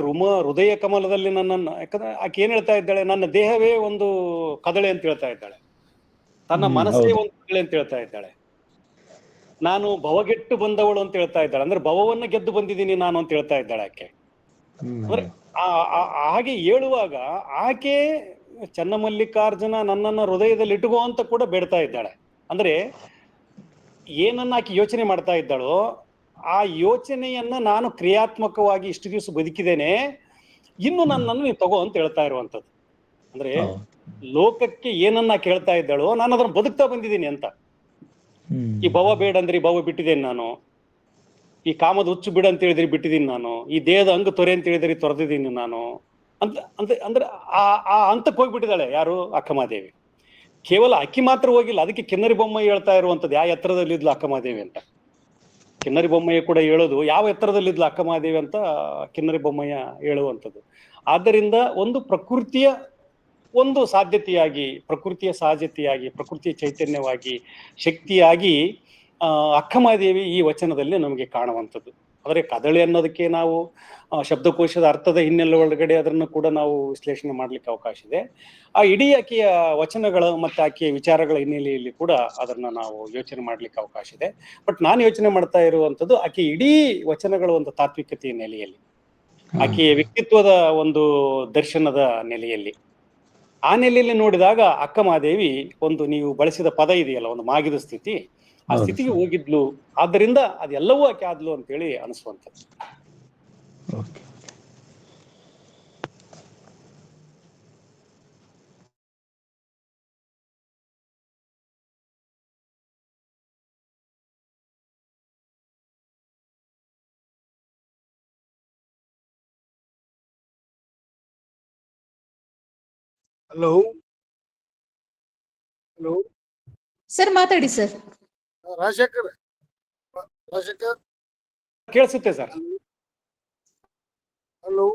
B: ಹೃದಯ ಕಮಲದಲ್ಲಿ ನನ್ನನ್ನ, ಯಾಕಂದ್ರೆ ಆಕೆ ಏನ್ ಹೇಳ್ತಾ ಇದ್ದಾಳೆ, ನನ್ನ ದೇಹವೇ ಒಂದು ಕದಳೆ ಅಂತ ಹೇಳ್ತಾ ಇದ್ದಾಳೆ, ತನ್ನ ಮನಸ್ಸೇ ಒಂದು ಕದಳೆ ಅಂತ ಹೇಳ್ತಾ ಇದ್ದಾಳೆ, ನಾನು ಭವಗೆಟ್ಟು ಬಂದವಳು ಅಂತ ಹೇಳ್ತಾ ಇದ್ದಾಳೆ. ಅಂದ್ರೆ ಭವವನ್ನ ಗೆದ್ದು ಬಂದಿದ್ದೀನಿ ನಾನು ಅಂತ ಹೇಳ್ತಾ ಇದ್ದಾಳೆ ಆಕೆ. ಅಂದ್ರೆ ಹಾಗೆ ಹೇಳುವಾಗ ಆಕೆ ಚನ್ನಮಲ್ಲಿಕಾರ್ಜುನ ನನ್ನನ್ನ ಹೃದಯದಲ್ಲಿ ಇಟ್ಟುಕೋ ಅಂತ ಕೂಡ ಬೇಡ್ತಾ ಇದ್ದಾಳೆ. ಅಂದ್ರೆ ಏನನ್ನ ಆಕೆ ಯೋಚನೆ ಮಾಡ್ತಾ ಇದ್ದಾಳೋ ಆ ಯೋಚನೆಯನ್ನ ನಾನು ಕ್ರಿಯಾತ್ಮಕವಾಗಿ ಇಷ್ಟು ದಿವಸ ಬದುಕಿದ್ದೇನೆ, ಇನ್ನು ನನ್ನನ್ನು ನೀನು ತಗೋ ಅಂತ ಹೇಳ್ತಾ ಇರುವಂತದ್ದು. ಅಂದ್ರೆ ಲೋಕಕ್ಕೆ ಏನನ್ನ ಕೇಳ್ತಾ ಇದ್ದಾಳೋ ನಾನು ಅದನ್ನ ಬದುಕ್ತಾ ಬಂದಿದ್ದೀನಿ ಅಂತ. ಈ ಭವ ಬೇಡ ಅಂದ್ರೆ ಈ ಭವ ಬಿಟ್ಟಿದ್ದೇನೆ ನಾನು, ಈ ಕಾಮದ ಹುಚ್ಚು ಬಿಡ ಅಂತ ಹೇಳಿದ್ರೆ ಬಿಟ್ಟಿದ್ದೀನಿ ನಾನು, ಈ ದೇಹದ ಅಂಗ ತೊರೆ ಅಂತ ಹೇಳಿದ್ರೆ ತೊರೆದಿದ್ದೀನಿ ನಾನು ಅಂತ ಅಂತ ಅಂದ್ರೆ ಆ ಹಂತಕ್ಕೆ ಹೋಗ್ಬಿಟ್ಟಿದ್ದಾಳೆ ಯಾರು, ಅಕ್ಕಮಹಾದೇವಿ. ಕೇವಲ ಅಕ್ಕಿ ಮಾತ್ರ ಹೋಗಿಲ್ಲ, ಅದಕ್ಕೆ ಕಿನ್ನರಿ ಬೊಮ್ಮಯ್ಯ ಹೇಳ್ತಾ ಇರುವಂತದ್ದು ಯಾವ ಎತ್ತರದಲ್ಲಿದ್ಲು ಅಕ್ಕಮಹಾದೇವಿ ಅಂತ. ಕಿನ್ನರಿ ಬೊಮ್ಮಯ್ಯ ಕೂಡ ಹೇಳೋದು ಯಾವ ಎತ್ತರದಲ್ಲಿದ್ಲು ಅಕ್ಕಮಹಾದೇವಿ ಅಂತ ಕಿನ್ನರಿ ಬೊಮ್ಮಯ್ಯ ಹೇಳುವಂಥದ್ದು. ಆದ್ದರಿಂದ ಒಂದು ಪ್ರಕೃತಿಯ ಒಂದು ಸಾಧ್ಯತೆಯಾಗಿ, ಪ್ರಕೃತಿಯ ಸಹಜತೆಯಾಗಿ, ಪ್ರಕೃತಿಯ ಚೈತನ್ಯವಾಗಿ, ಶಕ್ತಿಯಾಗಿ ಅಕ್ಕಮಹಾದೇವಿ ಈ ವಚನದಲ್ಲಿ ನಮಗೆ ಕಾಣುವಂಥದ್ದು. ಆದರೆ ಕದಳಿ ಅನ್ನೋದಕ್ಕೆ ನಾವು ಶಬ್ದಕೋಶದ ಅರ್ಥದ ಹಿನ್ನೆಲೆ ಒಳಗಡೆ ಅದನ್ನು ಕೂಡ ನಾವು ವಿಶ್ಲೇಷಣೆ ಮಾಡ್ಲಿಕ್ಕೆ ಅವಕಾಶ ಇದೆ. ಆ ಇಡೀ ಆಕೆಯ ವಚನಗಳ ಮತ್ತೆ ಆಕೆಯ ವಿಚಾರಗಳ ಹಿನ್ನೆಲೆಯಲ್ಲಿ ಕೂಡ ಅದನ್ನ ನಾವು ಯೋಚನೆ ಮಾಡ್ಲಿಕ್ಕೆ ಅವಕಾಶ ಇದೆ. ಬಟ್ ನಾನು ಯೋಚನೆ ಮಾಡ್ತಾ ಇರುವಂಥದ್ದು ಆಕೆ ಇಡೀ ವಚನಗಳ ಒಂದು ತಾತ್ವಿಕತೆಯ ನೆಲೆಯಲ್ಲಿ, ಆಕೆಯ ವ್ಯಕ್ತಿತ್ವದ ಒಂದು ದರ್ಶನದ ನೆಲೆಯಲ್ಲಿ, ಆ ನೆಲೆಯಲ್ಲಿ ನೋಡಿದಾಗ ಅಕ್ಕಮಹಾದೇವಿ ಒಂದು ನೀವು ಬಳಸಿದ ಪದ ಇದೆಯಲ್ಲ, ಒಂದು ಮಾಗಿದ ಸ್ಥಿತಿ, ಆ ಸ್ಥಿತಿಗೆ ಹೋಗಿದ್ಲು. ಆದ್ದರಿಂದ ಅದೆಲ್ಲವೂ ಆಕೆ ಆದ್ಲು ಅಂತೇಳಿ ಅನಿಸುವಂಥದ್ದು.
E: ಹಲೋ ಹಲೋ
A: ಸರ್ ಮಾತಾಡಿ ಸರ್.
E: ರಾಜಶೇಖರ್ ರಾಜಶೇಖರ್
B: ಕೇಳಿಸುತ್ತೆ ಸರ್.
E: ಹಲೋ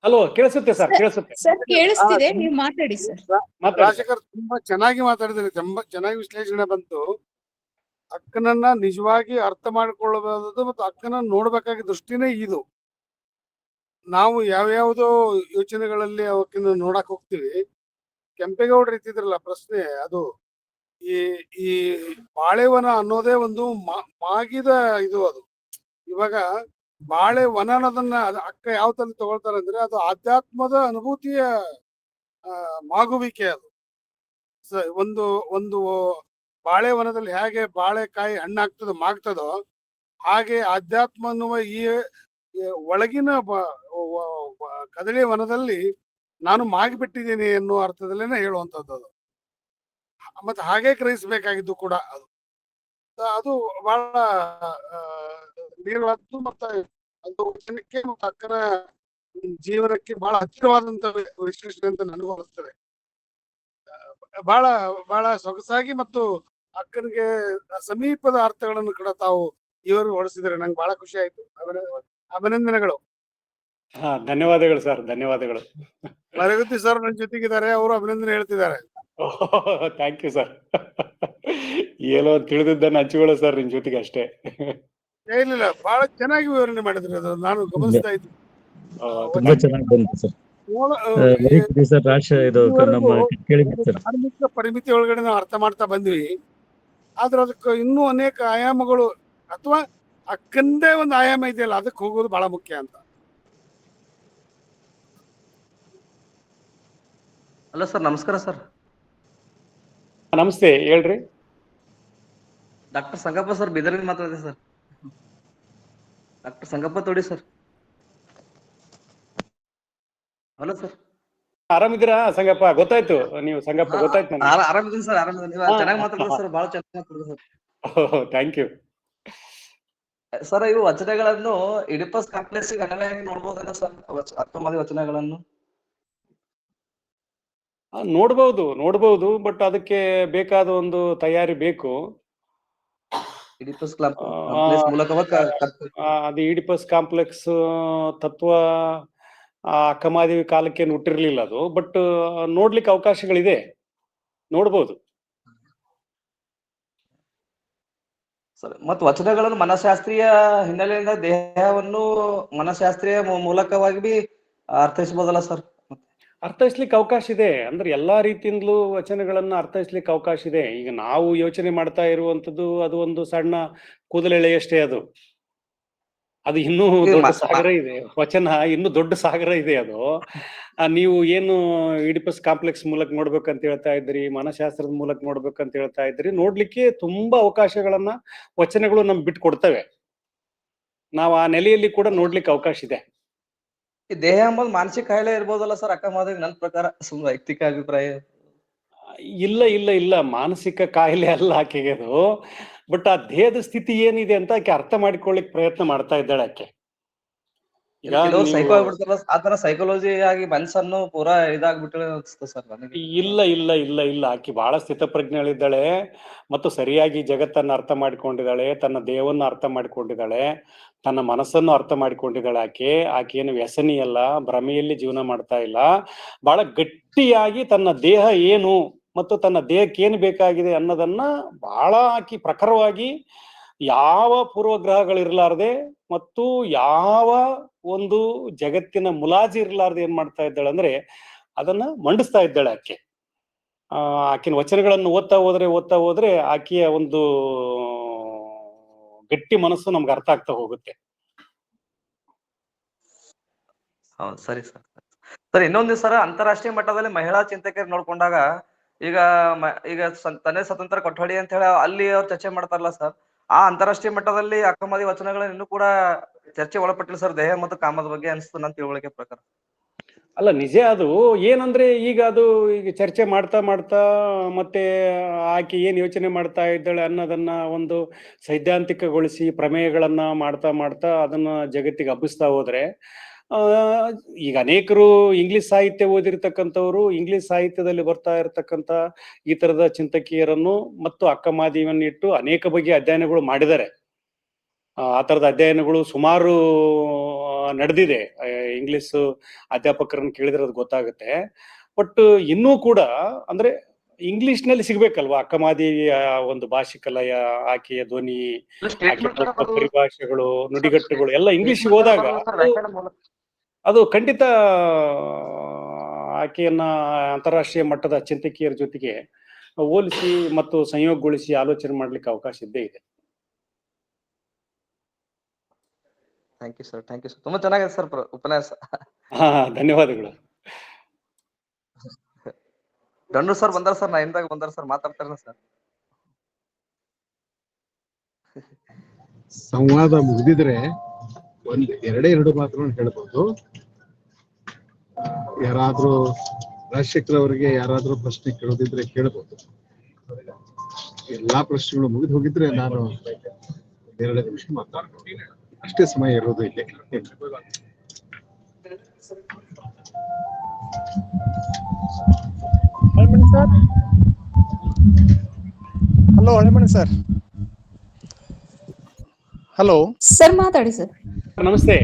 B: ಹಲೋ, ಕೇಳಿಸುತ್ತೆ ಸರ್, ಕೇಳಿಸುತ್ತೆ.
A: ಸರ್ ಕೇಳಿಸ್ತಿದೆ, ನೀವು ಮಾತಾಡಿ ಸರ್.
B: ಮಾತಾಡಿ ಸರ್.
E: ರಾಜಶೇಖರ್ ತುಂಬಾ ಚೆನ್ನಾಗಿ ಮಾತಾಡಿದ್ರೆ, ತುಂಬಾ ಚೆನ್ನಾಗಿ ವಿಶ್ಲೇಷಣೆ ಬಂತು. ಅಕ್ಕನನ್ನ ನಿಜವಾಗಿ ಅರ್ಥ ಮಾಡಿಕೊಳ್ಳಬಹುದು ಮತ್ತು ಅಕ್ಕನನ್ನ ನೋಡ್ಬೇಕಾದ ದೃಷ್ಟಿನೇ ಇದು. ನಾವು ಯಾವ್ಯಾವುದೋ ಯೋಚನೆಗಳಲ್ಲಿ ಅವಕ್ಕನ್ನ ನೋಡಕ್ ಹೋಗ್ತೀವಿ. ಕೆಂಪೇಗೌಡರು ಇತ್ತಿದ್ರಲ್ಲ ಪ್ರಶ್ನೆ, ಅದು ಈ ಈ ಬಾಳೆವನ ಅನ್ನೋದೇ ಒಂದು ಮಾಗಿದ ಇದು. ಅದು ಇವಾಗ ಬಾಳೆವನ ಅನ್ನೋದನ್ನ ಅಕ್ಕ ಯಾವ ತರ ತಗೊಳ್ತಾರೆ ಅಂದ್ರೆ, ಅದು ಆಧ್ಯಾತ್ಮದ ಅನುಭೂತಿಯ ಮಾಗುವಿಕೆ. ಅದು ಒಂದು ಒಂದು ಬಾಳೆವನದಲ್ಲಿ ಹೇಗೆ ಬಾಳೆಕಾಯಿ ಹಣ್ಣಾಗ್ತದೋ ಮಾಗ್ತದೋ, ಹಾಗೆ ಆಧ್ಯಾತ್ಮ ಅನ್ನುವ ಈ ಒಳಗಿನ ಕದಳಿ ವನದಲ್ಲಿ ನಾನು ಮಾಗಿಬಿಟ್ಟಿದ್ದೀನಿ ಎನ್ನುವ ಅರ್ಥದಲ್ಲೇನೆ ಹೇಳುವಂಥದ್ದು ಅದು. ಮತ್ತೆ ಹಾಗೆ ಗ್ರಹಿಸಬೇಕಾಗಿದ್ದು ಕೂಡ ಅದು. ಅದು ಬಹಳ ನೀರವಾದ್ದು ಮತ್ತೆ ಅದು ಜನಕ್ಕೆ ಮತ್ತು ಅಕ್ಕನ ಜೀವನಕ್ಕೆ ಬಹಳ ಹತ್ತಿರವಾದಂತ ವಿಶ್ಲೇಷಣೆ ಅಂತ ನನಗೂ ಅನಿಸ್ತದೆ. ಬಹಳ ಬಹಳ ಸೊಗಸಾಗಿ ಮತ್ತು ಅಕ್ಕನಿಗೆ ಸಮೀಪದ ಅರ್ಥಗಳನ್ನು ಕೂಡ ತಾವು ಇವರು ಹೊಡಿಸಿದ್ರೆ ನಂಗೆ ಬಹಳ ಖುಷಿ ಆಯ್ತು. ಅಭಿನಂದನೆಗಳು.
B: ಧನ್ಯವಾದಗಳು ಸರ್, ಧನ್ಯವಾದಗಳು.
E: ಮರಗುತ್ತಿ ಸರ್ ನನ್ನ ಜೊತೆಗಿದ್ದಾರೆ, ಅವರು ಅಭಿನಂದನೆ ಹೇಳ್ತಿದ್ದಾರೆ.
B: Thank you sir. ಏನೋ ತಿಳಿದಿದ್ದನ್ನು ಹಂಚಿಕೊಳ್ಳೋ ಸರ್ ನಿಮ್ ಜೊತೆಗೆ ಅಷ್ಟೇ.
E: ಇಲ್ಲ, ಬಹಳ ಚೆನ್ನಾಗಿ ವಿವರಣೆ ಮಾಡಿದ್ರಿ, ಅದು ನಾನು ಗಮನಿಸ್ತಾ ಇದ್ದೀನಿ.
D: ತುಂಬಾ ಚೆನ್ನಾಗಿ ಬಂತು ಸರ್. Very good sir. ಇದು ನಮ್ಮ
E: ಧಾರ್ಮಿಕ ಪರಿಮಿತಿ ಒಳಗಡೆ ನಾವು ಅರ್ಥ ಮಾಡ್ತಾ ಬಂದ್ವಿ. ಆದ್ರೆ ಅದಕ್ಕೆ ಇನ್ನೂ ಅನೇಕ ಆಯಾಮಗಳು ಅಥವಾ ಅಕ್ಕಂದೇ ಒಂದು ಆಯಾಮ ಇದೆಯಲ್ಲ, ಅದಕ್ಕೆ ಹೋಗೋದು ಬಹಳ ಮುಖ್ಯ ಅಂತ.
F: ಹಲೋ ಸರ್, ನಮಸ್ಕಾರ ಸರ್.
B: ನಮಸ್ತೆ, ಹೇಳ್ರಿ.
F: ಡಾಕ್ಟರ್ ಸಂಗಪ್ಪ ಸರ್, ಬೀದರ್ನಿಂದ ಮಾತಾಡಿದೆ sir. Doctor Sangappa Todi sir. Hello sir,
B: ಆರಾಮಿದ್ದೀರಾ ಸಂಗಪ್ಪ? ಗೊತ್ತಾಯ್ತು ನೀವು ಸಂಗಪ್ಪ, ಗೊತ್ತಾಯ್ತು ನನಗೆ.
F: ಆರಾಮಿದ್ದೀನಿ ಸರ್, ಆರಾಮಿದ್ದೀನಿ. ನೀವು ಚೆನ್ನಾಗಿ ಮಾತಾಡಿದ್ರೆ ಸರ್, ಬಹಳ ಚೆನ್ನಾಗಿ ಮಾತಾಡಿದ್ರೆ ಸರ್.
B: Thank you
F: sir. ಇವು ವಚನಗಳನ್ನು ಇಡಿಪಸ್ ಕಾಂಪ್ಲೆಕ್ಸ್ ಅನ್ವಯವಾಗಿ ನೋಡ್ಬೋದಲ್ಲ ಸರ್, ಅಕ್ಕಮದಿ ವಚನಗಳನ್ನು?
B: ನೋಡ್ಬಹುದು, ಬಟ್ ಅದಕ್ಕೆ ಬೇಕಾದ ಒಂದು ತಯಾರಿ ಬೇಕು.
F: ಇಡಿಪಸ್ ಕಾಂಪ್ಲೆಕ್ಸ್ ಮೂಲಕವಾಗಿ
B: ಅದು ಈಡಿಪಸ್ ಕಾಂಪ್ಲೆಕ್ಸ್ ತತ್ವ ಅಕ್ಕಮಹಾದೇವಿ ಕಾಲಕ್ಕೆ ಹುಟ್ಟಿರ್ಲಿಲ್ಲ ಅದು, ಬಟ್ ನೋಡ್ಲಿಕ್ಕೆ ಅವಕಾಶಗಳಿದೆ, ನೋಡ್ಬೋದು
F: ಸರ್. ಮತ್ತು ವಚನಗಳನ್ನು ಮನಃಶಾಸ್ತ್ರೀಯ ಹಿನ್ನೆಲೆಯಿಂದ ದೇಹವನ್ನು ಮನಃಶಾಸ್ತ್ರೀಯ ಮೂಲಕವಾಗಿ ಬಿ ಅರ್ಥೈಸಬಹುದಲ್ಲ ಸರ್?
B: ಅರ್ಥೈಸ್ಲಿಕ್ಕೆ ಅವಕಾಶ ಇದೆ. ಅಂದ್ರೆ ಎಲ್ಲಾ ರೀತಿಯಿಂದಲೂ ವಚನಗಳನ್ನ ಅರ್ಥೈಸ್ಲಿಕ್ಕೆ ಅವಕಾಶ ಇದೆ. ಈಗ ನಾವು ಯೋಚನೆ ಮಾಡ್ತಾ ಇರುವಂತದ್ದು ಅದು ಒಂದು ಸಣ್ಣ ಕೂದಲೆಳೆಯಷ್ಟೇ. ಅದು ಇನ್ನೂ ದೊಡ್ಡ ಸಾಗರ ಇದೆ. ವಚನ ಇನ್ನೂ ದೊಡ್ಡ ಸಾಗರ ಇದೆ. ಅದು ನೀವು ಏನು ಇಡಿಪಸ್ ಕಾಂಪ್ಲೆಕ್ಸ್ ಮೂಲಕ ನೋಡ್ಬೇಕಂತ ಹೇಳ್ತಾ ಇದ್ರಿ, ಮನಃಶಾಸ್ತ್ರದ ಮೂಲಕ ನೋಡ್ಬೇಕಂತ ಹೇಳ್ತಾ ಇದ್ರಿ, ನೋಡ್ಲಿಕ್ಕೆ ತುಂಬಾ ಅವಕಾಶಗಳನ್ನ ವಚನಗಳು ನಮ್ಗೆ ಬಿಟ್ಟು ಕೊಡ್ತವೆ. ನಾವು ಆ ನೆಲೆಯಲ್ಲಿ ಕೂಡ ನೋಡ್ಲಿಕ್ಕೆ ಅವಕಾಶ ಇದೆ.
F: ಈ ದೇಹ ಎಂಬುದು ಮಾನಸಿಕ ಕಾಯಿಲೆ ಇರ್ಬೋದಲ್ಲ ಸರ್ ಅಕ್ಕಮಹಾದೇವಿ? ನನ್ನ ಪ್ರಕಾರ ಸುಮ್ಮನೆ ವೈಯಕ್ತಿಕ ಅಭಿಪ್ರಾಯ.
B: ಇಲ್ಲ, ಮಾನಸಿಕ ಕಾಯಿಲೆ ಅಲ್ಲ ಆಕೆಗೆ ಅದು. ಬಟ್ ಆ ದೇಹದ ಸ್ಥಿತಿ ಏನಿದೆ ಅಂತ ಆಕೆ ಅರ್ಥ ಮಾಡಿಕೊಳ್ಳಿಕ್ ಪ್ರಯತ್ನ ಮಾಡ್ತಾ ಇದ್ದಾಳೆ ಆಕೆ.
F: ಸೈಕೋ ಆಗ್ಬಿಡ್ತಾರ ಆತರ, ಸೈಕಾಲಜಿ ಆಗಿ ಮನ್ಸನ್ನು ಪೂರಾ ಇದಾಗ್ಬಿಟ್ಟು ಅನ್ಸುತ್ತೆ ಸರ್ ನನಗೆ.
B: ಇಲ್ಲ, ಆಕೆ ಬಹಳ ಸ್ಥಿತಪ್ರಜ್ಞಳಿದ್ದಾಳೆ ಮತ್ತು ಸರಿಯಾಗಿ ಜಗತ್ತನ್ನ ಅರ್ಥ ಮಾಡಿಕೊಂಡಿದ್ದಾಳೆ, ತನ್ನ ದೇಹವನ್ನು ಅರ್ಥ ಮಾಡಿಕೊಂಡಿದ್ದಾಳೆ, ತನ್ನ ಮನಸ್ಸನ್ನು ಅರ್ಥ ಮಾಡಿಕೊಂಡಿದ್ದಾಳೆ. ಆಕೆ ಏನು ವ್ಯಸನಿ ಅಲ್ಲ, ಭ್ರಮೆಯಲ್ಲಿ ಜೀವನ ಮಾಡ್ತಾ ಇಲ್ಲ. ಬಹಳ ಗಟ್ಟಿಯಾಗಿ ತನ್ನ ದೇಹ ಏನು ಮತ್ತು ತನ್ನ ದೇಹಕ್ಕೆ ಏನು ಬೇಕಾಗಿದೆ ಅನ್ನೋದನ್ನ ಬಹಳ ಆಕಿ ಪ್ರಖರವಾಗಿ, ಯಾವ ಪೂರ್ವಗ್ರಹಗಳಿರ್ಲಾರ್ದೆ ಮತ್ತು ಯಾವ ಒಂದು ಜಗತ್ತಿನ ಮುಲಾಜಿ ಇರ್ಲಾರ್ದೆ ಏನ್ ಮಾಡ್ತಾ ಇದ್ದಾಳೆ ಅಂದ್ರೆ ಅದನ್ನ ಮಂಡಿಸ್ತಾ ಇದ್ದಾಳೆ ಆಕೆ. ಆಕಿನ ವಚನಗಳನ್ನು ಓದ್ತಾ ಹೋದ್ರೆ ಆಕೆಯ ಒಂದು ಗಟ್ಟಿ ಮನಸ್ಸು ನಮ್ಗೆ ಅರ್ಥ ಆಗ್ತಾ ಹೋಗುತ್ತೆ.
F: ಹೌದು, ಸರಿ ಸರ್. ಸರ್, ಇನ್ನೊಂದು ಸರ್, ಅಂತಾರಾಷ್ಟ್ರೀಯ ಮಟ್ಟದಲ್ಲಿ ಮಹಿಳಾ ಚಿಂತಕರು ನೋಡ್ಕೊಂಡಾಗ ಈಗ ತನ್ನೇ ಸ್ವತಂತ್ರ ಕೊಠಡಿ ಅಂತ ಹೇಳಿ ಅಲ್ಲಿ ಅವ್ರು ಚರ್ಚೆ ಮಾಡ್ತಾರಲ್ಲ ಸರ್, ಆ ಅಂತಾರಾಷ್ಟ್ರೀಯ ಮಟ್ಟದಲ್ಲಿ ಅಕ್ಕಮದಿ ವಚನಗಳನ್ನ ಇನ್ನೂ ಕೂಡ ಚರ್ಚೆ ಒಳಪಟ್ಟಿಲ್ಲ ಸರ್, ದೇಹ ಮತ್ತು ಕಾಮದ ಬಗ್ಗೆ ಅನಿಸ್ತು ನನ್ನ ತಿಳುವಳಿಕೆ ಪ್ರಕಾರ.
B: ಅಲ್ಲ, ನಿಜ. ಅದು ಏನಂದ್ರೆ ಈಗ ಚರ್ಚೆ ಮಾಡ್ತಾ ಮತ್ತೆ ಆಕೆ ಏನ್ ಯೋಚನೆ ಮಾಡ್ತಾ ಇದ್ದಾಳೆ ಅನ್ನೋದನ್ನ ಒಂದು ಸೈದ್ಧಾಂತಿಕಗೊಳಿಸಿ ಪ್ರಮೇಯಗಳನ್ನ ಮಾಡ್ತಾ ಅದನ್ನ ಜಗತ್ತಿಗೆ ಹಬ್ಬಿಸ್ತಾ ಹೋದ್ರೆ ಈಗ ಅನೇಕರು ಇಂಗ್ಲಿಷ್ ಸಾಹಿತ್ಯ ಓದಿರ್ತಕ್ಕಂಥವ್ರು ಇಂಗ್ಲಿಷ್ ಸಾಹಿತ್ಯದಲ್ಲಿ ಬರ್ತಾ ಇರತಕ್ಕಂಥ ಈ ತರದ ಚಿಂತಕಿಯರನ್ನು ಮತ್ತು ಅಕ್ಕಮಹಾದೇವಿಯನ್ನು ಇಟ್ಟು ಅನೇಕ ಬಗೆಯ ಅಧ್ಯಯನಗಳು ಮಾಡಿದ್ದಾರೆ. ಆ ತರದ ಅಧ್ಯಯನಗಳು ಸುಮಾರು ನಡೆದಿದೆ. ಇಂಗ್ಲಿಷ್ ಅಧ್ಯಾಪಕರನ್ನು ಕೇಳಿದ್ರೆ ಅದು ಗೊತ್ತಾಗುತ್ತೆ. ಬಟ್ ಇನ್ನೂ ಕೂಡ ಅಂದ್ರೆ ಇಂಗ್ಲಿಷ್ ನಲ್ಲಿ ಸಿಗ್ಬೇಕಲ್ವಾ ಅಕ್ಕಮಹಾದೇವಿಯ ಒಂದು ಭಾಷಿಕ ಲಯ, ಆಕೆಯ ಧ್ವನಿ, ಆಕೆಯ ಪರಿಭಾಷೆಗಳು, ನುಡಿಗಟ್ಟುಗಳು ಎಲ್ಲ ಇಂಗ್ಲಿಷ್ ಹೋದಾಗ ಅದು ಖಂಡಿತ ಆಕೆಯನ್ನ ಅಂತಾರಾಷ್ಟ್ರೀಯ ಮಟ್ಟದ ಚಿಂತಕಿಯರ ಜೊತೆಗೆ ಹೋಲಿಸಿ ಮತ್ತು ಸಂಯೋಗಗೊಳಿಸಿ ಆಲೋಚನೆ ಮಾಡ್ಲಿಕ್ಕೆ ಅವಕಾಶ ಇದ್ದೇ ಇದೆ.
F: Thank you sir, thank you sir. ತುಂಬಾ ಚೆನ್ನಾಗಿದೆ ಸರ್ ಉಪನ್ಯಾಸ.
B: ಹಾ, ಧನ್ಯವಾದಗಳು.
F: ಗಂಡು ಸರ್ ಬಂದಾರ ಸರ್, ನಾ ಹಿಂದಾಗ ಬಂದಾರ ಸರ್, ಮಾತಾಡ್ತಾರ ಸರ್.
C: ಸಂವಾದ ಮುಗಿದಿದ್ರೆ ಎರಡು ಮಾತುಗಳನ್ನು ಹೇಳ್ಬೋದು. ಯಾರಾದ್ರೂ ರಾಜಶೇಖರ್ ಅವರಿಗೆ ಯಾರಾದ್ರೂ ಪ್ರಶ್ನೆ ಕೇಳೋದಿದ್ರೆ ಕೇಳಬಹುದು. ಎಲ್ಲಾ ಪ್ರಶ್ನೆಗಳು ಮುಗಿದು ಹೋಗಿದ್ರೆ ನಾನು 2 ನಿಮಿಷ ಮಾತಾಡ್ತೀನಿ. ಅಷ್ಟೇ ಸಮಯ ಇರೋದು ಇಲ್ಲಿ.
E: Hello Halimani sir. Hello
A: sir, ಮಾತಾಡಿ ಸರ್.
B: ನಮಸ್ತೆ.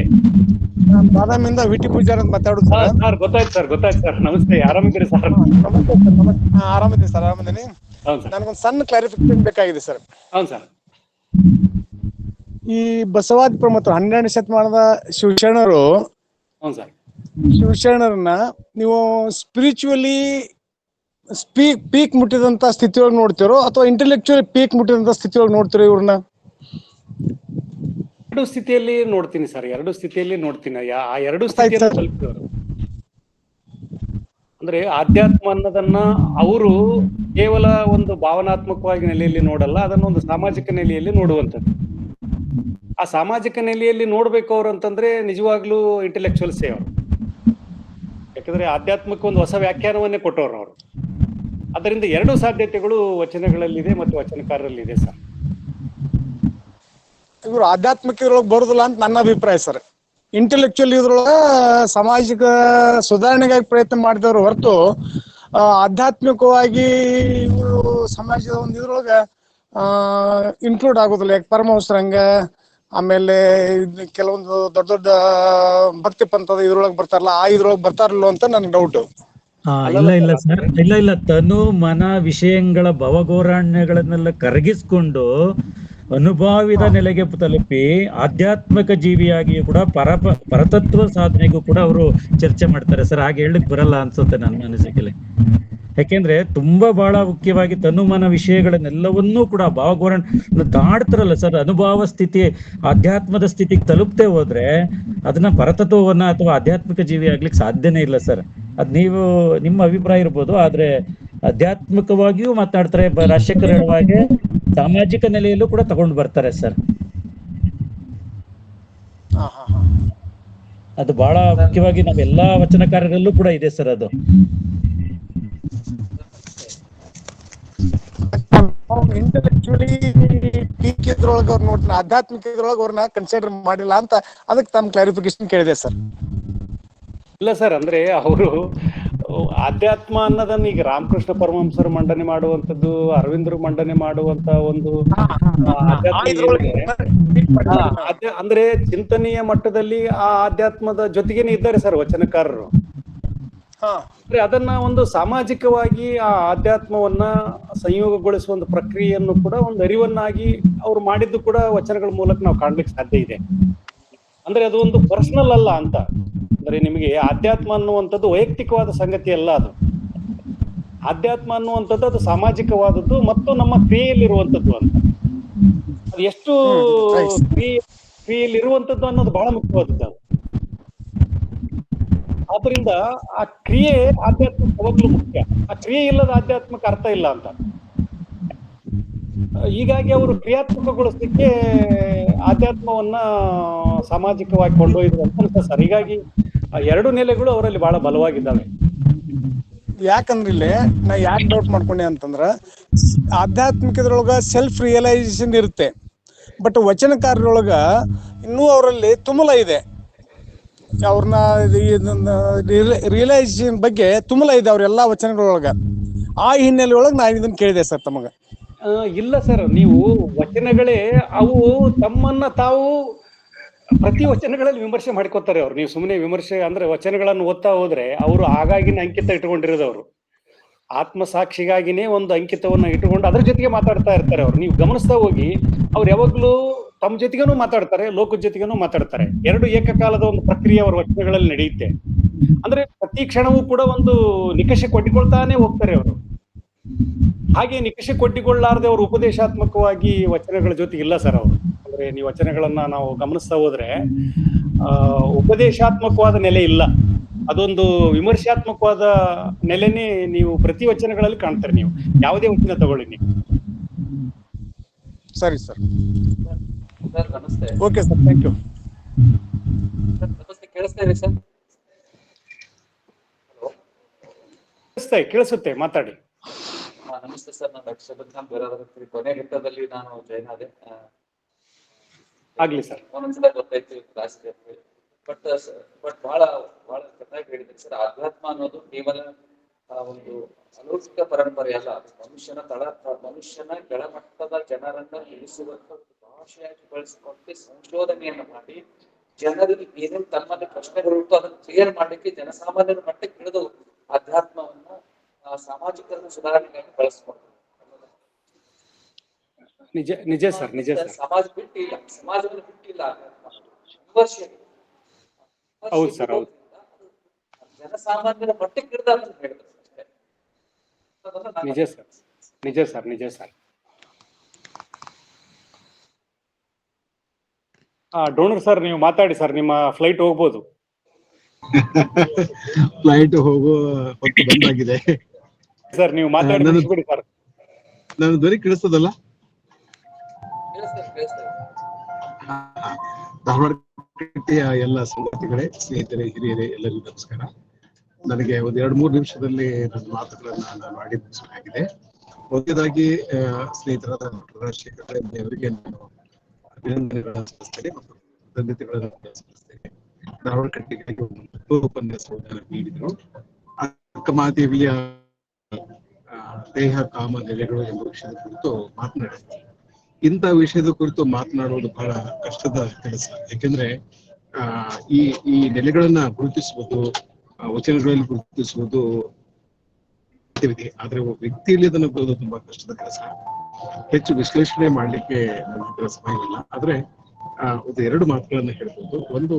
E: ನಾನು ಬಾದಾಮಿಯಿಂದ ವಿಟಿ ಪೂಜಾರ್ ಅಂತ ಮಾತಾಡೋದು ಸರ್.
B: ಸರ್ ಗೊತ್ತಾಯ್ತು ಸರ್. ನಮಸ್ತೆ, ಆರಾಮಿದ್ದೀರಿ ಸರ್?
E: ನಮಸ್ತೆ ಸರ್. ನಮಸ್ತೆ. ಆರಾಮಿದ್ದೀನಿ ಸರ್, ಆರಾಮಿದ್ದೀನಿ.
B: ಹೌದು ಸರ್.
E: ನನಗೊಂದು ಸಣ್ಣ ಕ್ಲಾರಿಫಿಕೇಶನ್ ಬೇಕಾಗಿದೆ ಸರ್.
B: ಹೌದು ಸರ್.
E: ಈ ಬಸವಾದಿ ಪ್ರಮುಖರು 12ನೇ ಶತಮಾನದ ಶಿವಶರಣರು,
B: ಹೌದು ಸರ್.
E: ಶಿವಶರಣರನ್ನ ನೀವು ಸ್ಪಿರಿಚುವಲಿ ಪೀಕ್ ಮುಟ್ಟಿದಂತ ಸ್ಥಿತಿಯೊಳಗೆ ನೋಡ್ತಿರೋ ಅಥವಾ ಇಂಟೆಲೆಕ್ಚುಯಲಿ ಪೀಕ್ ಮುಟ್ಟಿದಂತ ಸ್ಥಿತಿಯೊಳಗೆ ನೋಡ್ತಿರೋ ಇವ್ರನ್ನ?
B: ಎರಡು ಸ್ಥಿತಿಯಲ್ಲಿ ನೋಡ್ತೀನಿ ಸರ್, ಎರಡು ಸ್ಥಿತಿಯಲ್ಲಿ ನೋಡ್ತೀನಿ. ಆ ಎರಡು ಸ್ಥಿತಿಯನ್ನು ತಲುಪಿದವರು ಅಂದ್ರೆ ಆಧ್ಯಾತ್ಮ ಅನ್ನೋದನ್ನ ಅವರು ಕೇವಲ ಒಂದು ಭಾವನಾತ್ಮಕವಾಗಿ ನೆಲೆಯಲ್ಲಿ ನೋಡಲ್ಲ, ಅದನ್ನ ಒಂದು ಸಾಮಾಜಿಕ ನೆಲೆಯಲ್ಲಿ ನೋಡುವಂಥದ್ದು. ಆ ಸಾಮಾಜಿಕ ನೆಲೆಯಲ್ಲಿ ನೋಡ್ಬೇಕು ಅವ್ರು ಅಂತಂದ್ರೆ ನಿಜವಾಗ್ಲೂ ಇಂಟೆಲೆಕ್ಚುವಲ್ ಸೇವ್. ಯಾಕಂದ್ರೆ ಆಧ್ಯಾತ್ಮಕ್ಕೆ ಒಂದು ಹೊಸ ವ್ಯಾಖ್ಯಾನವನ್ನೇ ಕೊಟ್ಟವ್ರು ಅವರು. ಅದರಿಂದ ಎರಡು ಸಾಧ್ಯತೆಗಳು ವಚನಗಳಲ್ಲಿದೆ ಮತ್ತು ವಚನಕಾರರಲ್ಲಿದೆ ಸರ್.
E: ಇವರು ಆಧ್ಯಾತ್ಮಿಕ ಇದ್ರೊಳಗೆ ಬರುದಿಲ್ಲ ಅಂತ ನನ್ನ ಅಭಿಪ್ರಾಯ ಸರ್. ಇಂಟೆಲೆಕ್ಚುಯಲ್ ಇದ್ರೊಳಗ ಸಾಮಾಜಿಕ ಸುಧಾರಣೆಗಾಗಿ ಪ್ರಯತ್ನ ಮಾಡಿದವರು ಹೊರತು ಆಧ್ಯಾತ್ಮಿಕವಾಗಿ ಇವರು ಸಮಾಜದ ಒಂದು ಇದ್ರೊಳಗ ಇನ್ಕ್ಲೂಡ್ ಆಗೋದಿಲ್ಲ. ಯಾಕೆ ಪರಮಹಂಸರಂಗ, ಆಮೇಲೆ ಕೆಲವೊಂದು ದೊಡ್ಡ ದೊಡ್ಡ ಭಕ್ತಿ ಪಂಥದ ಇದ್ರೊಳಗೆ ಬರ್ತಾರಲ್ಲ, ಆ ಇದ್ರೊಳಗೆ ಬರ್ತಾರಲ್ಲ ಅಂತ ನನ್ ಡೌಟ್.
D: ಇಲ್ಲ ಸರ್, ಇಲ್ಲ ತನು ಮನ ವಿಷಯಗಳ ಭವಗೋರಾಣ್ಯಗಳನ್ನೆಲ್ಲ ಕರಗಿಸ್ಕೊಂಡು ಅನುಭಾವಿದ ನೆಲೆಗೆ ತಲುಪಿ ಆಧ್ಯಾತ್ಮಿಕ ಜೀವಿಯಾಗಿಯೂ ಕೂಡ ಪರತತ್ವ ಸಾಧನೆಗೂ ಕೂಡ ಅವರು ಚರ್ಚೆ ಮಾಡ್ತಾರೆ ಸರ್. ಹಾಗೆ ಹೇಳಕ್ ಬರಲ್ಲ ಅನ್ಸುತ್ತೆ ನನ್ನ ಅನಿಸಿಕೆಯಲ್ಲಿ. ಯಾಕೆಂದ್ರೆ ತುಂಬಾ ಬಹಳ ಮುಖ್ಯವಾಗಿ ತನುಮನ ವಿಷಯಗಳನ್ನೆಲ್ಲವನ್ನೂ ಕೂಡ ಭಾವಗೋರಣ ದಾಡ್ತಾರಲ್ಲ ಸರ್. ಅನುಭವ ಸ್ಥಿತಿ, ಆಧ್ಯಾತ್ಮದ ಸ್ಥಿತಿಗೆ ತಲುಪದೆ ಹೋದ್ರೆ ಅದನ್ನ ಪರತತ್ವವನ್ನ ಅಥವಾ ಆಧ್ಯಾತ್ಮಿಕ ಜೀವಿ ಆಗ್ಲಿಕ್ಕೆ ಸಾಧ್ಯನೇ ಇಲ್ಲ ಸರ್. ಅದ್ ನೀವು ನಿಮ್ಮ ಅಭಿಪ್ರಾಯ ಇರ್ಬೋದು, ಆದ್ರೆ ಆಧ್ಯಾತ್ಮಿಕವಾಗಿಯೂ ಮಾತಾಡ್ತಾರೆ. ರಾಜಶೇಖರ್ ಹೇಳುವಾಗೆ ಸಾಮಾಜಿಕ ನೆಲೆಯಲ್ಲೂ ಕೂಡ ತಗೊಂಡು ಬರ್ತಾರೆ ಸರ್. ಅದು ಬಹಳ ಮುಖ್ಯವಾಗಿ ನಾವೆಲ್ಲಾ ವಚನಕಾರರಲ್ಲೂ ಕೂಡ ಇದೆ ಸರ್. ಅದು
E: ಇಂಟೆಲೆಕ್ಚುಯಲಿ ಪೀಕ್ ಇದ್ರೊಳಗೆ ಅವ್ರು ನೋಡ್ತಾರೆ, ಆಧ್ಯಾತ್ಮಿಕ ಇದ್ರೊಳಗೆ ಅವ್ರನ್ನ ಕನ್ಸಿಡರ್ ಮಾಡಿಲ್ಲ ಅಂತ, ಅದಕ್ಕೆ ತಮ್ಮ ಕ್ಲಾರಿಫಿಕೇಶನ್ ಕೇಳಿದೆ ಸರ್.
B: ಇಲ್ಲ ಸರ್, ಅಂದ್ರೆ ಅವರು ಆಧ್ಯಾತ್ಮ ಅನ್ನೋದನ್ನ ಈಗ ರಾಮಕೃಷ್ಣ ಪರಮಹಂಸರು ಮಂಡನೆ ಮಾಡುವಂತದ್ದು, ಅರವಿಂದರು ಮಂಡನೆ ಮಾಡುವಂತ ಒಂದು ಅಂದ್ರೆ ಚಿಂತನೆಯ ಮಟ್ಟದಲ್ಲಿ ಆ ಆಧ್ಯಾತ್ಮದ ಜೊತೆಗೇನೆ ಇದ್ದಾರೆ ಸರ್ ವಚನಕಾರರು. ಅಂದ್ರೆ ಅದನ್ನ ಒಂದು ಸಾಮಾಜಿಕವಾಗಿ ಆ ಆಧ್ಯಾತ್ಮವನ್ನ ಸಂಯೋಗಗೊಳಿಸುವ ಒಂದು ಪ್ರಕ್ರಿಯೆಯನ್ನು ಕೂಡ ಒಂದು ಅರಿವನ್ನಾಗಿ ಅವ್ರು ಮಾಡಿದ್ದು ಕೂಡ ವಚನಗಳ ಮೂಲಕ ನಾವು ಕಾಣ್ಲಿಕ್ಕೆ ಸಾಧ್ಯ ಇದೆ. ಅಂದ್ರೆ ಅದು ಒಂದು ಪರ್ಸನಲ್ ಅಲ್ಲ ಅಂತ. ಅಂದ್ರೆ ನಿಮಗೆ ಆಧ್ಯಾತ್ಮ ಅನ್ನುವಂಥದ್ದು ವೈಯಕ್ತಿಕವಾದ ಸಂಗತಿ ಅಲ್ಲ. ಅದು ಆಧ್ಯಾತ್ಮ ಅನ್ನುವಂಥದ್ದು ಅದು ಸಾಮಾಜಿಕವಾದದ್ದು ಮತ್ತು ನಮ್ಮ ಕ್ರಿಯೆಯಲ್ಲಿರುವಂಥದ್ದು ಅಂತ. ಅದು ಎಷ್ಟು ಕ್ರಿಯೆಯಲ್ಲಿರುವಂಥದ್ದು ಅನ್ನೋದು ಬಹಳ ಮುಖ್ಯವಾದದ್ದು ಅದು. ಆದ್ರಿಂದ ಆ ಕ್ರಿಯೆ ಆಧ್ಯಾತ್ಮ ಯಾವಾಗ್ಲೂ ಮುಖ್ಯ. ಆ ಕ್ರಿಯೆ ಇಲ್ಲದ ಆಧ್ಯಾತ್ಮಕ್ಕೆ ಅರ್ಥ ಇಲ್ಲ ಅಂತ. ಹೀಗಾಗಿ ಅವರು ಕ್ರಿಯಾತ್ಮಕಗೊಳಿಸ್ಲಿಕ್ಕೆ ಆಧ್ಯಾತ್ಮವನ್ನ ಸಾಮಾಜಿಕವಾಗಿ ಕೊಂಡೊಯ್ದ್ರು ಅಂತ ಅನ್ಸುತ್ತೆ ಸರ್. ಹೀಗಾಗಿ ಎರಡು ನೆಲೆಗಳು ಅವರಲ್ಲಿ ಬಹಳ ಬಲವಾಗಿದ್ದಾವೆ.
E: ಯಾಕಂದ್ರೆ ಇಲ್ಲಿ ನಾ ಯಾಕೆ ಡೌಟ್ ಮಾಡ್ಕೊಂಡೆ ಅಂತಂದ್ರ, ಆಧ್ಯಾತ್ಮಿಕದ್ರೊಳಗ ಸೆಲ್ಫ್ ರಿಯಲೈಸೇಷನ್ ಇರುತ್ತೆ, ಬಟ್ ವಚನಕಾರರೊಳಗ ಇನ್ನೂ ಅವರಲ್ಲಿ ತುಮುಲ ಇದೆ. ಅವ್ರನ್ನ ರಿಯಲೈಸೇಷನ್ ಬಗ್ಗೆ ತುಂಬಲ ಇದೆ ಅವ್ರೆಲ್ಲಾ ವಚನಗಳೊಳಗ. ಆ ಹಿನ್ನೆಲೆ ಒಳಗೆ ನಾನು ಇದನ್ನ ಕೇಳಿದೆ ಸರ್ ತಮಗ.
B: ಇಲ್ಲ ಸರ್, ನೀವು ವಚನಗಳೇ ಅವು ತಮ್ಮನ್ನ ತಾವು ಪ್ರತಿ ವಚನಗಳಲ್ಲಿ ವಿಮರ್ಶೆ ಮಾಡ್ಕೋತಾರೆ ಅವ್ರು. ನೀವು ಸುಮ್ಮನೆ ವಿಮರ್ಶೆ ಅಂದ್ರೆ ವಚನಗಳನ್ನು ಓದ್ತಾ ಹೋದ್ರೆ ಅವರು ಆಗಾಗಿನ ಅಂಕಿತ ಇಟ್ಕೊಂಡಿರೋದವ್ರು, ಆತ್ಮಸಾಕ್ಷಿಗಾಗಿನೇ ಒಂದು ಅಂಕಿತವನ್ನ ಇಟ್ಟುಕೊಂಡು ಅದ್ರ ಜೊತೆಗೆ ಮಾತಾಡ್ತಾ ಇರ್ತಾರೆ ಅವ್ರು. ನೀವು ಗಮನಿಸ್ತಾ ಹೋಗಿ ಅವ್ರು ಯಾವಾಗ್ಲೂ ತಮ್ಮ ಜೊತೆಗೇನು ಮಾತಾಡ್ತಾರೆ, ಲೋಕದ ಜೊತೆಗೇನು ಮಾತಾಡ್ತಾರೆ. ಎರಡು ಏಕಕಾಲದ ಒಂದು ಪ್ರಕ್ರಿಯೆ ಅವರ ವಚನಗಳಲ್ಲಿ ನಡೆಯುತ್ತೆ. ಅಂದ್ರೆ ಪ್ರತಿ ಕ್ಷಣವೂ ಕೂಡ ಒಂದು ನಿಕಷೆ ಕೊಟ್ಟಿಕೊಳ್ತಾನೆ ಹೋಗ್ತಾರೆ ಅವರು. ಹಾಗೆ ನಿಕಷೆ ಕೊಟ್ಟಿಕೊಳ್ಳಾರದೆ ಅವರು ಉಪದೇಶಾತ್ಮಕವಾಗಿ ವಚನಗಳ ಜೊತೆಗೆ ಇಲ್ಲ ಸರ್ ಅವರು. ಅಂದ್ರೆ ನೀವು ವಚನಗಳನ್ನ ನಾವು ಗಮನಿಸ್ತಾ ಹೋದ್ರೆ ಉಪದೇಶಾತ್ಮಕವಾದ ನೆಲೆ ಇಲ್ಲ, ಅದೊಂದು ವಿಮರ್ಶಾತ್ಮಕವಾದ ನೆಲೆನೇ ನೀವು ಪ್ರತಿ ವಚನಗಳಲ್ಲಿ ಕಾಣ್ತಾರೆ. ನೀವು ಯಾವುದೇ ವಚನ ತಗೊಳ್ಳಿ ನೀವು.
E: ಸರಿ ಸರ್,
F: ಸರ್ ನಮಸ್ತೆ.
E: Okay sir, thank you.
F: ನಮಸ್ತೆ, ಕೇಳಿಸ್ತಾ ಇದೆ ಸರ್?
B: ಕೇಳಿಸುತ್ತೆ, ಮಾತಾಡಿ.
F: ನಮಸ್ತೆ ಸರ್, ನಾನು ಡಾಕ್ಟರ್ ಶರತ್ ಖಾನ್ ಬೇರಾದರ ಕೊನೆ ಘಟ್ಟದಲ್ಲಿ ನಾನು ಜಾಯ್ನ್ ಆದೆ.
B: ಆಗ್ಲಿ ಸರ್.
F: ಒಂದೊಂದ್ಸಲ ಗೊತ್ತಾಯ್ತು ಕ್ಲಾಸ್ಗೆ, ಬಟ್ ಬಹಳ ಬಹಳ ಚೆನ್ನಾಗಿ ಹೇಳಿದ್ರಿ ಸರ್. ಆಧ್ಯಾತ್ಮ ಅನ್ನೋದು ಕೇವಲ ಒಂದು ಅಲೌಕಿಕ ಪರಂಪರೆ ಅಲ್ಲ, ಅದು ಮನುಷ್ಯನ ಕೆಳಮಟ್ಟದ ಜನರನ್ನ ಇಳಿಸುವಂತ ಒಂದು ಭಾಷೆಯಾಗಿ ಬಳಸಿಕೊಂಡು ಸಂಶೋಧನೆಯನ್ನ ಮಾಡಿ ಜನರಿಗೆ ಏನೇನು ತಮ್ಮಲ್ಲಿ ಪ್ರಶ್ನೆಗಳು ಉಂಟು ಅದನ್ನು ಕ್ಲಿಯರ್ ಮಾಡ್ಲಿಕ್ಕೆ ಜನಸಾಮಾನ್ಯರ ಮಟ್ಟಕ್ಕೆ ಇಳಿದು ಅಧ್ಯಾತ್ಮವನ್ನ ಸಾಮಾಜಿಕ ಸುಧಾರಣೆಗಾಗಿ ಬಳಸ್ಕೊಂಡು
B: ನಿಜ ಸರ್, ನಿಜ ಸರ್.
F: ಸಮಾಜವನ್ನು ಬಿಟ್ಟಿಲ್ಲ ವಿಮರ್ಶೆ.
B: ಹೌದು ಸರ್, ಹೌದು.
F: ಜನಸಾಮಾನ್ಯರ ಮಟ್ಟಕ್ಕೆ ಇಳಿದ ಅಂತ ಹೇಳಿದ್ರು ಅಷ್ಟೇ.
B: ನಿಜ ಸರ್, ನಿಜ ಸರ್, ನಿಜ ಸರ್. ಡೋನರ್ ಸರ್, ನೀವು ಮಾತಾಡಿ ಸರ್, ನಿಮ್ಮ ಫ್ಲೈಟ್ ಹೋಗ್ಬೋದು.
C: ಫ್ಲೈಟ್ ಹೋಗೋ ಹೊತ್ತು ಬಂದಾಗಿದೆ
B: ಸರ್, ನೀವು ಮಾತಾಡಿ ಮುಗಿಸ್ಬಿಡಿ ಸರ್.
C: ನನ್ನ ಧ್ವನಿ ಕೇಳಿಸ್ತದಲ್ಲ? ಧಾರವಾಡ ಕಟ್ಟೆಯ ಎಲ್ಲ ಸಂಗತಿಗಳೇ, ಸ್ನೇಹಿತರೆ, ಹಿರಿಯರೇ, ಎಲ್ಲರಿಗೂ ನಮಸ್ಕಾರ. ನನಗೆ ಒಂದ್ 2-3 ನಿಮಿಷದಲ್ಲಿ ನನ್ನ ಮಾತುಗಳನ್ನ ನಾನು ಮಾಡಿ ಮುಗಿಸಬೇಕಾಗಿದೆ. ಮೊದಲನೇದಾಗಿ ಸ್ನೇಹಿತರಾದ ರಾಜಶೇಖರ್ ಅವರಿಗೆ ನಾನು ಅಭಿನಂದನೆಗಳನ್ನು ಸಲ್ಲಿಸ್ತೇನೆ ಮತ್ತು ಕೃತಜ್ಞತೆಗಳನ್ನು ಸಲ್ಲಿಸ್ತೇನೆ. ಧಾರವಾಡ ಕಟ್ಟೆಗಾಗಿ ಒಂದು ಉಪನ್ಯಾಸವನ್ನು ನೀಡಿದರು. ಅಕ್ಕಮಹಾದೇವಿಯ ದೇಹ ಕಾಮ ನೆಲೆಗಳು ಎಂಬ ವಿಷಯದ ಕುರಿತು ಮಾತನಾಡಿದ್ರು. ಇಂಥ ವಿಷಯದ ಕುರಿತು ಮಾತನಾಡುವುದು ಬಹಳ ಕಷ್ಟದ ಕೆಲಸ. ಯಾಕೆಂದ್ರೆ ಈ ನೆಲೆಗಳನ್ನ ಗುರುತಿಸುವುದು, ವಚನಗಳಲ್ಲಿ ಗುರುತಿಸುವುದು ಸಾಧ್ಯವಿದೆ, ಆದ್ರೆ ವ್ಯಕ್ತಿಯಲ್ಲಿ ಅದನ್ನು ಬರೋದು ತುಂಬಾ ಕಷ್ಟದ ಕೆಲಸ. ಹೆಚ್ಚು ವಿಶ್ಲೇಷಣೆ ಮಾಡ್ಲಿಕ್ಕೆ ನನ್ನ ಹತ್ರ ಸಮಯವಿಲ್ಲ. ಆದ್ರೆ ಒಂದು 2 ಮಾತುಗಳನ್ನ ಹೇಳ್ಬೋದು. ಒಂದು,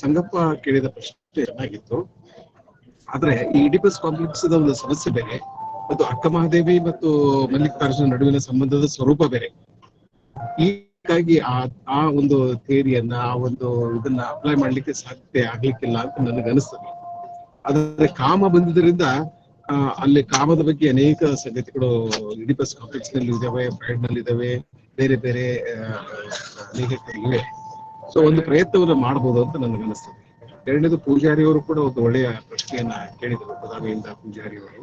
C: ಸಂಗಪ್ಪ ಕೇಳಿದ ಪ್ರಶ್ನೆ ಚೆನ್ನಾಗಿತ್ತು. ಆದ್ರೆ ಈ ಇಡಿಪಸ್ ಕಾಂಪ್ಲೆಕ್ಸ್ ಒಂದು ಸಮಸ್ಯೆ ಬೇರೆ, ಮತ್ತು ಅಕ್ಕಮಹಾದೇವಿ ಮತ್ತು ಮಲ್ಲಿಕಾರ್ಜುನ ನಡುವಿನ ಸಂಬಂಧದ ಸ್ವರೂಪ ಬೇರೆ. ಹೀಗಾಗಿ ಆ ಒಂದು ಥಿಯರಿಯನ್ನ, ಆ ಒಂದು ಇದನ್ನ ಅಪ್ಲೈ ಮಾಡ್ಲಿಕ್ಕೆ ಸಾಧ್ಯತೆ ಆಗ್ಲಿಕ್ಕಿಲ್ಲ ಅಂತ ನನಗನ್ನಿಸ್ತದೆ. ಆದ್ರೆ ಕಾಮ ಬಂದಿದ್ದರಿಂದ ಅಲ್ಲಿ ಕಾಮದ ಬಗ್ಗೆ ಅನೇಕ ಸಂಗತಿಗಳು ಇಡಿಪಸ್ ಕಾಂಪ್ಲೆಕ್ಸ್ ನಲ್ಲಿ ಇದಾವೆ, ಫ್ರೈಡ್ ನಲ್ಲಿ ಇದಾವೆ, ಬೇರೆ ಬೇರೆ ಲೇಖಕರು ಇವೆ. ಸೊ ಒಂದು ಪ್ರಯತ್ನವನ್ನ ಮಾಡಬಹುದು ಅಂತ ನನಗನ್ನಿಸ್ತದೆ. ಎರಡನೇದು, ಪೂಜಾರಿಯವರು ಕೂಡ ಒಂದು ಒಳ್ಳೆಯ ಪ್ರಶ್ನೆಯನ್ನ ಕೇಳಿದರು, ಬದಾಮಿಯಿಂದ ಪೂಜಾರಿಯವರು.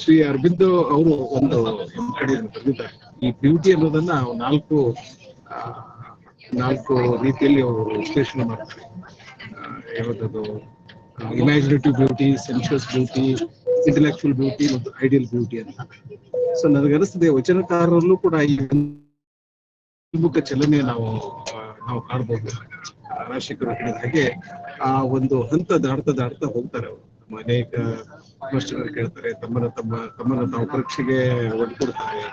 C: ಶ್ರೀ ಅರಬಿಂದೋ ಅವರು ಒಂದು ಕಡೆಯನ್ನು ಬರೆದಿದ್ದಾರೆ. ಈ ಬ್ಯೂಟಿ ಅನ್ನೋದನ್ನ 4 ರೀತಿಯಲ್ಲಿ ಅವರು ವಿಶ್ಲೇಷಣೆ ಮಾಡ್ತಾರೆ. ಯಾವುದದು imaginative beauty, sensuous beauty, intellectual beauty ಮತ್ತು ಐಡಿಯಲ್ ಬ್ಯೂಟಿ ಅಂತ. ಸೊ ನನಗನ್ನಿಸ್ತದೆ ವಚನಕಾರರಲ್ಲೂ ಕೂಡ ಈ ಮುಖ ಚಲನೆ ನಾವು ಕಾಣಬಹುದು. ರಾಜಶೇಖರ್ ಹೇಳಿದ ಹಾಗೆ ಆ ಒಂದು ಹಂತ ದಾಡ್ತಾ ಹೋಗ್ತಾರೆ ಅವರು. ಅನೇಕ ಪ್ರಶ್ನೆಗಳು ಕೇಳ್ತಾರೆ, ತಮ್ಮನ್ನ ತಾವು ಪರೀಕ್ಷೆಗೆ ಒಡ್ಕೊಡ್ತಾರೆ,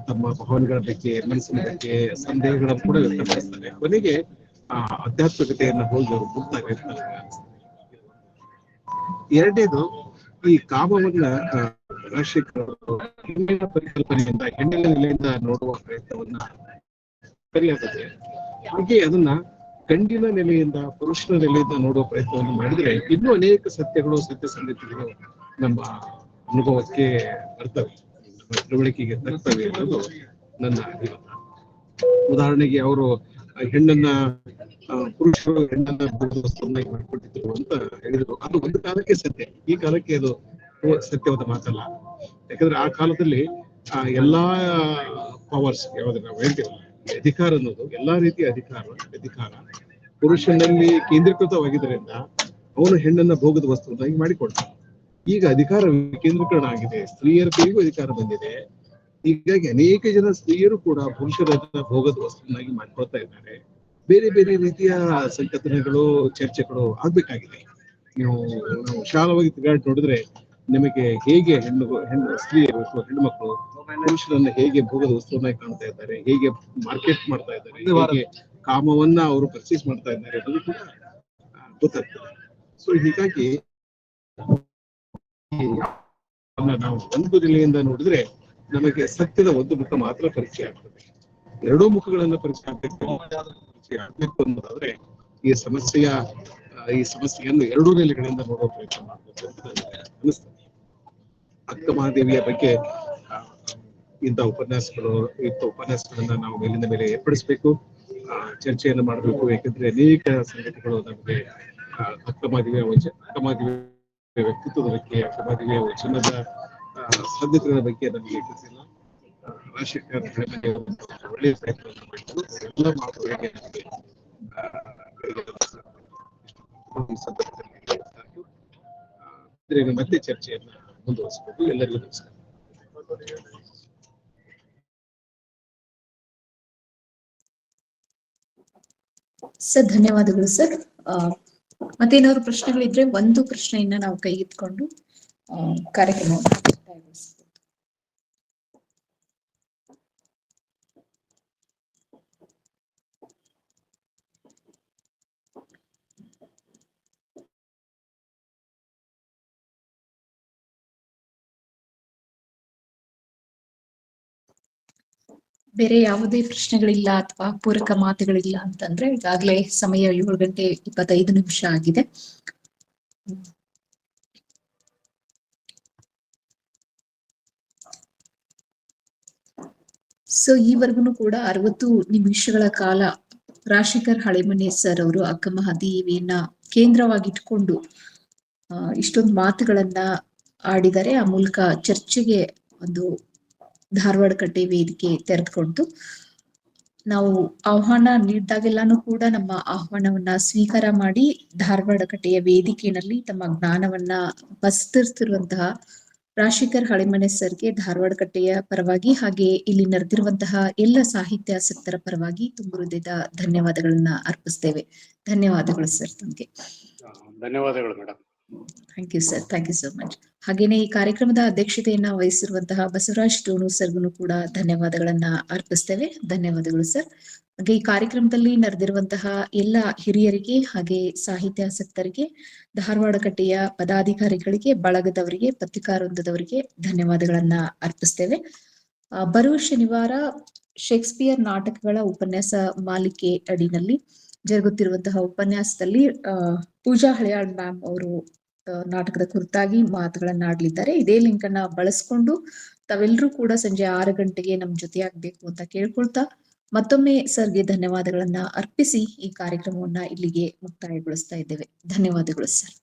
C: ತಮ್ಮ ಭಾವನೆಗಳ ಬಗ್ಗೆ, ಮನಸ್ಸಿನ ಬಗ್ಗೆ ಸಂದೇಹಗಳನ್ನು ಕೂಡ ವ್ಯಕ್ತಪಡಿಸ್ತಾರೆ. ಕೊನೆಗೆ ಆಧ್ಯಾತ್ಮಿಕತೆಯನ್ನ ಹೋಗಿ ಅವರು ಮುಟ್ತಾರೆ ಅಂತ ನನಗೆ ಅನಿಸ್ತದೆ. ಎರಡನೇದು, ಈ ಕಾಮವನ್ನ ರಾಜಶೇಖರ್ ಹೆಣ್ಣಿನ ಪರಿಕಲ್ಪನೆಯಿಂದ, ಹೆಣ್ಣಿನ ನೆಲೆಯಿಂದ ನೋಡುವ ಪ್ರಯತ್ನವನ್ನ ಸರಿಯಾಗಿದೆ. ಹಾಗೆ ಅದನ್ನ ಗಂಡಿನ ನೆಲೆಯಿಂದ, ಪುರುಷನ ನೆಲೆಯಿಂದ ನೋಡುವ ಪ್ರಯತ್ನವನ್ನು ಮಾಡಿದ್ರೆ ಇನ್ನೂ ಅನೇಕ ಸತ್ಯಗಳು, ಸತ್ಯ ಸಂಗತಿಗಳು ನಮ್ಮ ಅನುಭವಕ್ಕೆ ಬರ್ತವೆ, ನಮ್ಮ ತಿಳುವಳಿಕೆಗೆ ತರ್ತವೆ ಅನ್ನೋದು ನನ್ನ ಅಭಿಮತ. ಉದಾಹರಣೆಗೆ ಅವರು ಪುರುಷರು ಹೆಣ್ಣನ್ನ ವಸ್ತುವನ್ನಾಗಿ ಮಾಡಿಕೊಟ್ಟಿದ್ರು ಅಂತ ಹೇಳಿದ್ರು. ಅದು ಒಂದು ಕಾಲಕ್ಕೆ ಸತ್ಯ, ಈ ಕಾಲಕ್ಕೆ ಅದು ಸತ್ಯವಾದ ಮಾತಲ್ಲ. ಯಾಕಂದ್ರೆ ಆ ಕಾಲದಲ್ಲಿ ಎಲ್ಲಾ ಪವರ್ಸ್, ಯಾವ್ದು ನಾವು ಹೇಳ್ತೇವಲ್ಲ, ಅಧಿಕಾರ ಅನ್ನೋದು, ಎಲ್ಲಾ ರೀತಿಯ ಅಧಿಕಾರ ಪುರುಷನಲ್ಲಿ ಕೇಂದ್ರೀಕೃತವಾಗಿದ್ದರಿಂದ ಅವನು ಹೆಣ್ಣನ್ನ ಭೋಗದ ವಸ್ತುವನ್ನಾಗಿ ಮಾಡಿಕೊಡ್ತಾನೆ. ಈಗ ಅಧಿಕಾರ ವಿಕೇಂದ್ರೀಕರಣ ಆಗಿದೆ, ಸ್ತ್ರೀಯರ ಕೈಗೂ ಅಧಿಕಾರ ಬಂದಿದೆ. ಹೀಗಾಗಿ ಅನೇಕ ಜನ ಸ್ತ್ರೀಯರು ಕೂಡ ಪುರುಷರನ್ನ ಭೋಗದ ವಸ್ತುವನ್ನಾಗಿ ಮಾಡ್ಕೊಳ್ತಾ ಇದ್ದಾರೆ. ಬೇರೆ ಬೇರೆ ರೀತಿಯ ಸಂಕಥನಗಳು, ಚರ್ಚೆಗಳು ಆಗ್ಬೇಕಾಗಿದೆ. ನಾವು ವಿಶಾಲವಾಗಿ ತಿರುಗಾಡಿ ನೋಡಿದ್ರೆ ನಿಮಗೆ ಹೇಗೆ ಸ್ತ್ರೀಯರು ಅಥವಾ ಹೆಣ್ಮಕ್ಳು ಪುರುಷರನ್ನ ಹೇಗೆ ಭೋಗದ ವಸ್ತುವನ್ನಾಗಿ ಕಾಣ್ತಾ ಇದ್ದಾರೆ, ಹೇಗೆ ಮಾರ್ಕೆಟ್ ಮಾಡ್ತಾ ಇದ್ದಾರೆ, ಹೇಗೆ ಕಾಮವನ್ನ ಅವರು ಪರ್ಚೇಸ್ ಮಾಡ್ತಾ ಇದ್ದಾರೆ ಅನ್ನೋದು ಕೂಡ ಗೊತ್ತಾಗ್ತದೆ. ಸೊ ಹೀಗಾಗಿ ನಾವು ಒಂದು ನೆಲೆಯಿಂದ ನೋಡಿದ್ರೆ ನಮಗೆ ಸತ್ಯದ ಒಂದು ಮುಖ ಮಾತ್ರ ಪರಿಚಯ ಆಗ್ತದೆ. ಎರಡೂ ಮುಖಗಳನ್ನ ಪರಿಚಯ ಆಗ್ಬೇಕು ಅನ್ನೋದಾದ್ರೆ ಈ ಸಮಸ್ಯೆಯನ್ನು ಎರಡೂ ನೆಲೆಗಳಿಂದ ನೋಡೋ ಪ್ರಯತ್ನ ಮಾಡಬೇಕು ಅಂತ ಅನಿಸ್ತದೆ. ಅಕ್ಕ ಮಹಾದೇವಿಯ ಬಗ್ಗೆ ಇಂಥ ಉಪನ್ಯಾಸಗಳನ್ನ ನಾವು ಮೇಲಿಂದ ಮೇಲೆ ಏರ್ಪಡಿಸಬೇಕು, ಚರ್ಚೆಯನ್ನು ಮಾಡಬೇಕು. ಯಾಕಂದ್ರೆ ಅನೇಕ ಸಂಗತಿಗಳು ನಮಗೆ ಅಕ್ಕ ಮಹಾದೇವಿಯ ವ್ಯಕ್ತಿತ್ವದ ಬಗ್ಗೆ, ಅಕ್ಕ ಮಹಾದೇವಿಯ ವಚನದ ಸಾಧ್ಯತೆಗಳ ಬಗ್ಗೆ ನಮಗೆ ಗೊತ್ತಿಲ್ಲ. ರಾಜಶೇಖರ್ ಹಳೆಮನೆ ಒಳ್ಳೆಯ ಪ್ರಯತ್ನವನ್ನು ಮಾಡಿದ್ರು. ಎಲ್ಲ ಮಾತುಗಳಿಗೆ ನಮಗೆ ಮತ್ತೆ ಚರ್ಚೆಯನ್ನ ಮುಂದುವರಿಸಬೇಕು. ಎಲ್ಲರಿಗೂ ನಮಸ್ಕಾರ.
A: ಸರ್ ಧನ್ಯವಾದಗಳು ಸರ್. ಮತ್ತೇನಾದ್ರು ಪ್ರಶ್ನೆಗಳಿದ್ರೆ ಒಂದು ಪ್ರಶ್ನೆಯನ್ನ ನಾವು ಕೈಗೆತ್ಕೊಂಡು ಕಾರ್ಯಕ್ರಮವನ್ನು ಮುಕ್ತಾಯಗೊಳಿಸಬಹುದು. ಬೇರೆ ಯಾವುದೇ ಪ್ರಶ್ನೆಗಳಿಲ್ಲ ಅಥವಾ ಪೂರಕ ಮಾತುಗಳಿಲ್ಲ ಅಂತಂದ್ರೆ ಈಗಾಗಲೇ ಸಮಯ 7:25 ಆಗಿದೆ. ಸೊ ಈವರೆಗೂ ಕೂಡ 60 ನಿಮಿಷಗಳ ಕಾಲ ರಾಜಶೇಖರ್ ಹಳೆಮನೆ ಸರ್ ಅವರು ಅಕ್ಕ ಮಹಾದೇವಿಯನ್ನ ಕೇಂದ್ರವಾಗಿಟ್ಕೊಂಡು ಇಷ್ಟೊಂದು ಮಾತುಗಳನ್ನ ಆಡಿದರೆ. ಆ ಮೂಲಕ ಚರ್ಚೆಗೆ ಒಂದು ಧಾರವಾಡ ಕಟ್ಟೆ ವೇದಿಕೆ ತೆರೆದುಕೊಂಡು ನಾವು ಆಹ್ವಾನ ನೀಡಿದಾಗೆಲ್ಲಾನು ಕೂಡ ನಮ್ಮ ಆಹ್ವಾನವನ್ನ ಸ್ವೀಕಾರ ಮಾಡಿ ಧಾರವಾಡ ಕಟ್ಟೆಯ ವೇದಿಕೆಯಲ್ಲಿ ತಮ್ಮ ಜ್ಞಾನವನ್ನ ವಿಸ್ತರಿಸುತ್ತಿರುವಂತಹ ರಾಜಶೇಖರ್ ಹಳೆಮನೆ ಸರ್ಗೆ ಧಾರವಾಡ ಕಟ್ಟೆಯ ಪರವಾಗಿ ಹಾಗೆ ಇಲ್ಲಿ ನಡೆದಿರುವಂತಹ ಎಲ್ಲ ಸಾಹಿತ್ಯಾಸಕ್ತರ ಪರವಾಗಿ ತುಂಬ ಹೃದಯದ ಧನ್ಯವಾದಗಳನ್ನ ಅರ್ಪಿಸ್ತೇವೆ. ಧನ್ಯವಾದಗಳು ಸರ್ ತಮಗೆ.
B: ಧನ್ಯವಾದಗಳು madam.
A: Thank you sir, thank you so much. ಹಾಗೇನೆ ಈ ಕಾರ್ಯಕ್ರಮದ ಅಧ್ಯಕ್ಷತೆಯನ್ನ ವಹಿಸಿರುವಂತಹ ಬಸವರಾಜ್ ಟೋಣು ಸರ್ಗೂ ಕೂಡ ಧನ್ಯವಾದಗಳನ್ನ ಅರ್ಪಿಸ್ತೇವೆ. ಧನ್ಯವಾದಗಳು ಸರ್. ಹಾಗೆ ಈ ಕಾರ್ಯಕ್ರಮದಲ್ಲಿ ನಡೆದಿರುವಂತಹ ಎಲ್ಲ ಹಿರಿಯರಿಗೆ ಹಾಗೆ ಸಾಹಿತ್ಯಾಸಕ್ತರಿಗೆ, ಧಾರವಾಡ ಕಟ್ಟೆಯ ಪದಾಧಿಕಾರಿಗಳಿಗೆ, ಬಳಗದವರಿಗೆ, ಪತ್ರಿಕಾವೃಂದದವರಿಗೆ ಧನ್ಯವಾದಗಳನ್ನ ಅರ್ಪಿಸ್ತೇವೆ. ಬರುವ ಶನಿವಾರ ಶೇಕ್ಸ್ಪಿಯರ್ ನಾಟಕಗಳ ಉಪನ್ಯಾಸ ಮಾಲಿಕೆ ಅಡಿನಲ್ಲಿ ಜರುಗುತ್ತಿರುವಂತಹ ಉಪನ್ಯಾಸದಲ್ಲಿ ಪೂಜಾ ಹಳಿಯಾಳ್ ಮ್ಯಾಮ್ ಅವರು ನಾಟಕದ ಕುರಿತಾಗಿ ಮಾತುಗಳನ್ನಾಡಲಿದ್ದಾರೆ. ಇದೇ ಲಿಂಕ್ ಅನ್ನ ಬಳಸ್ಕೊಂಡು ತಾವೆಲ್ಲರೂ ಕೂಡ ಸಂಜೆ 6 ಗಂಟೆಗೆ ನಮ್ ಜೊತೆಯಾಗಬೇಕು ಅಂತ ಕೇಳ್ಕೊಳ್ತಾ ಮತ್ತೊಮ್ಮೆ ಸರ್ಗೆ ಧನ್ಯವಾದಗಳನ್ನ ಅರ್ಪಿಸಿ ಈ ಕಾರ್ಯಕ್ರಮವನ್ನ ಇಲ್ಲಿಗೆ ಮುಕ್ತಾಯಗೊಳಿಸ್ತಾ ಇದ್ದೇವೆ. ಧನ್ಯವಾದಗಳು ಸರ್.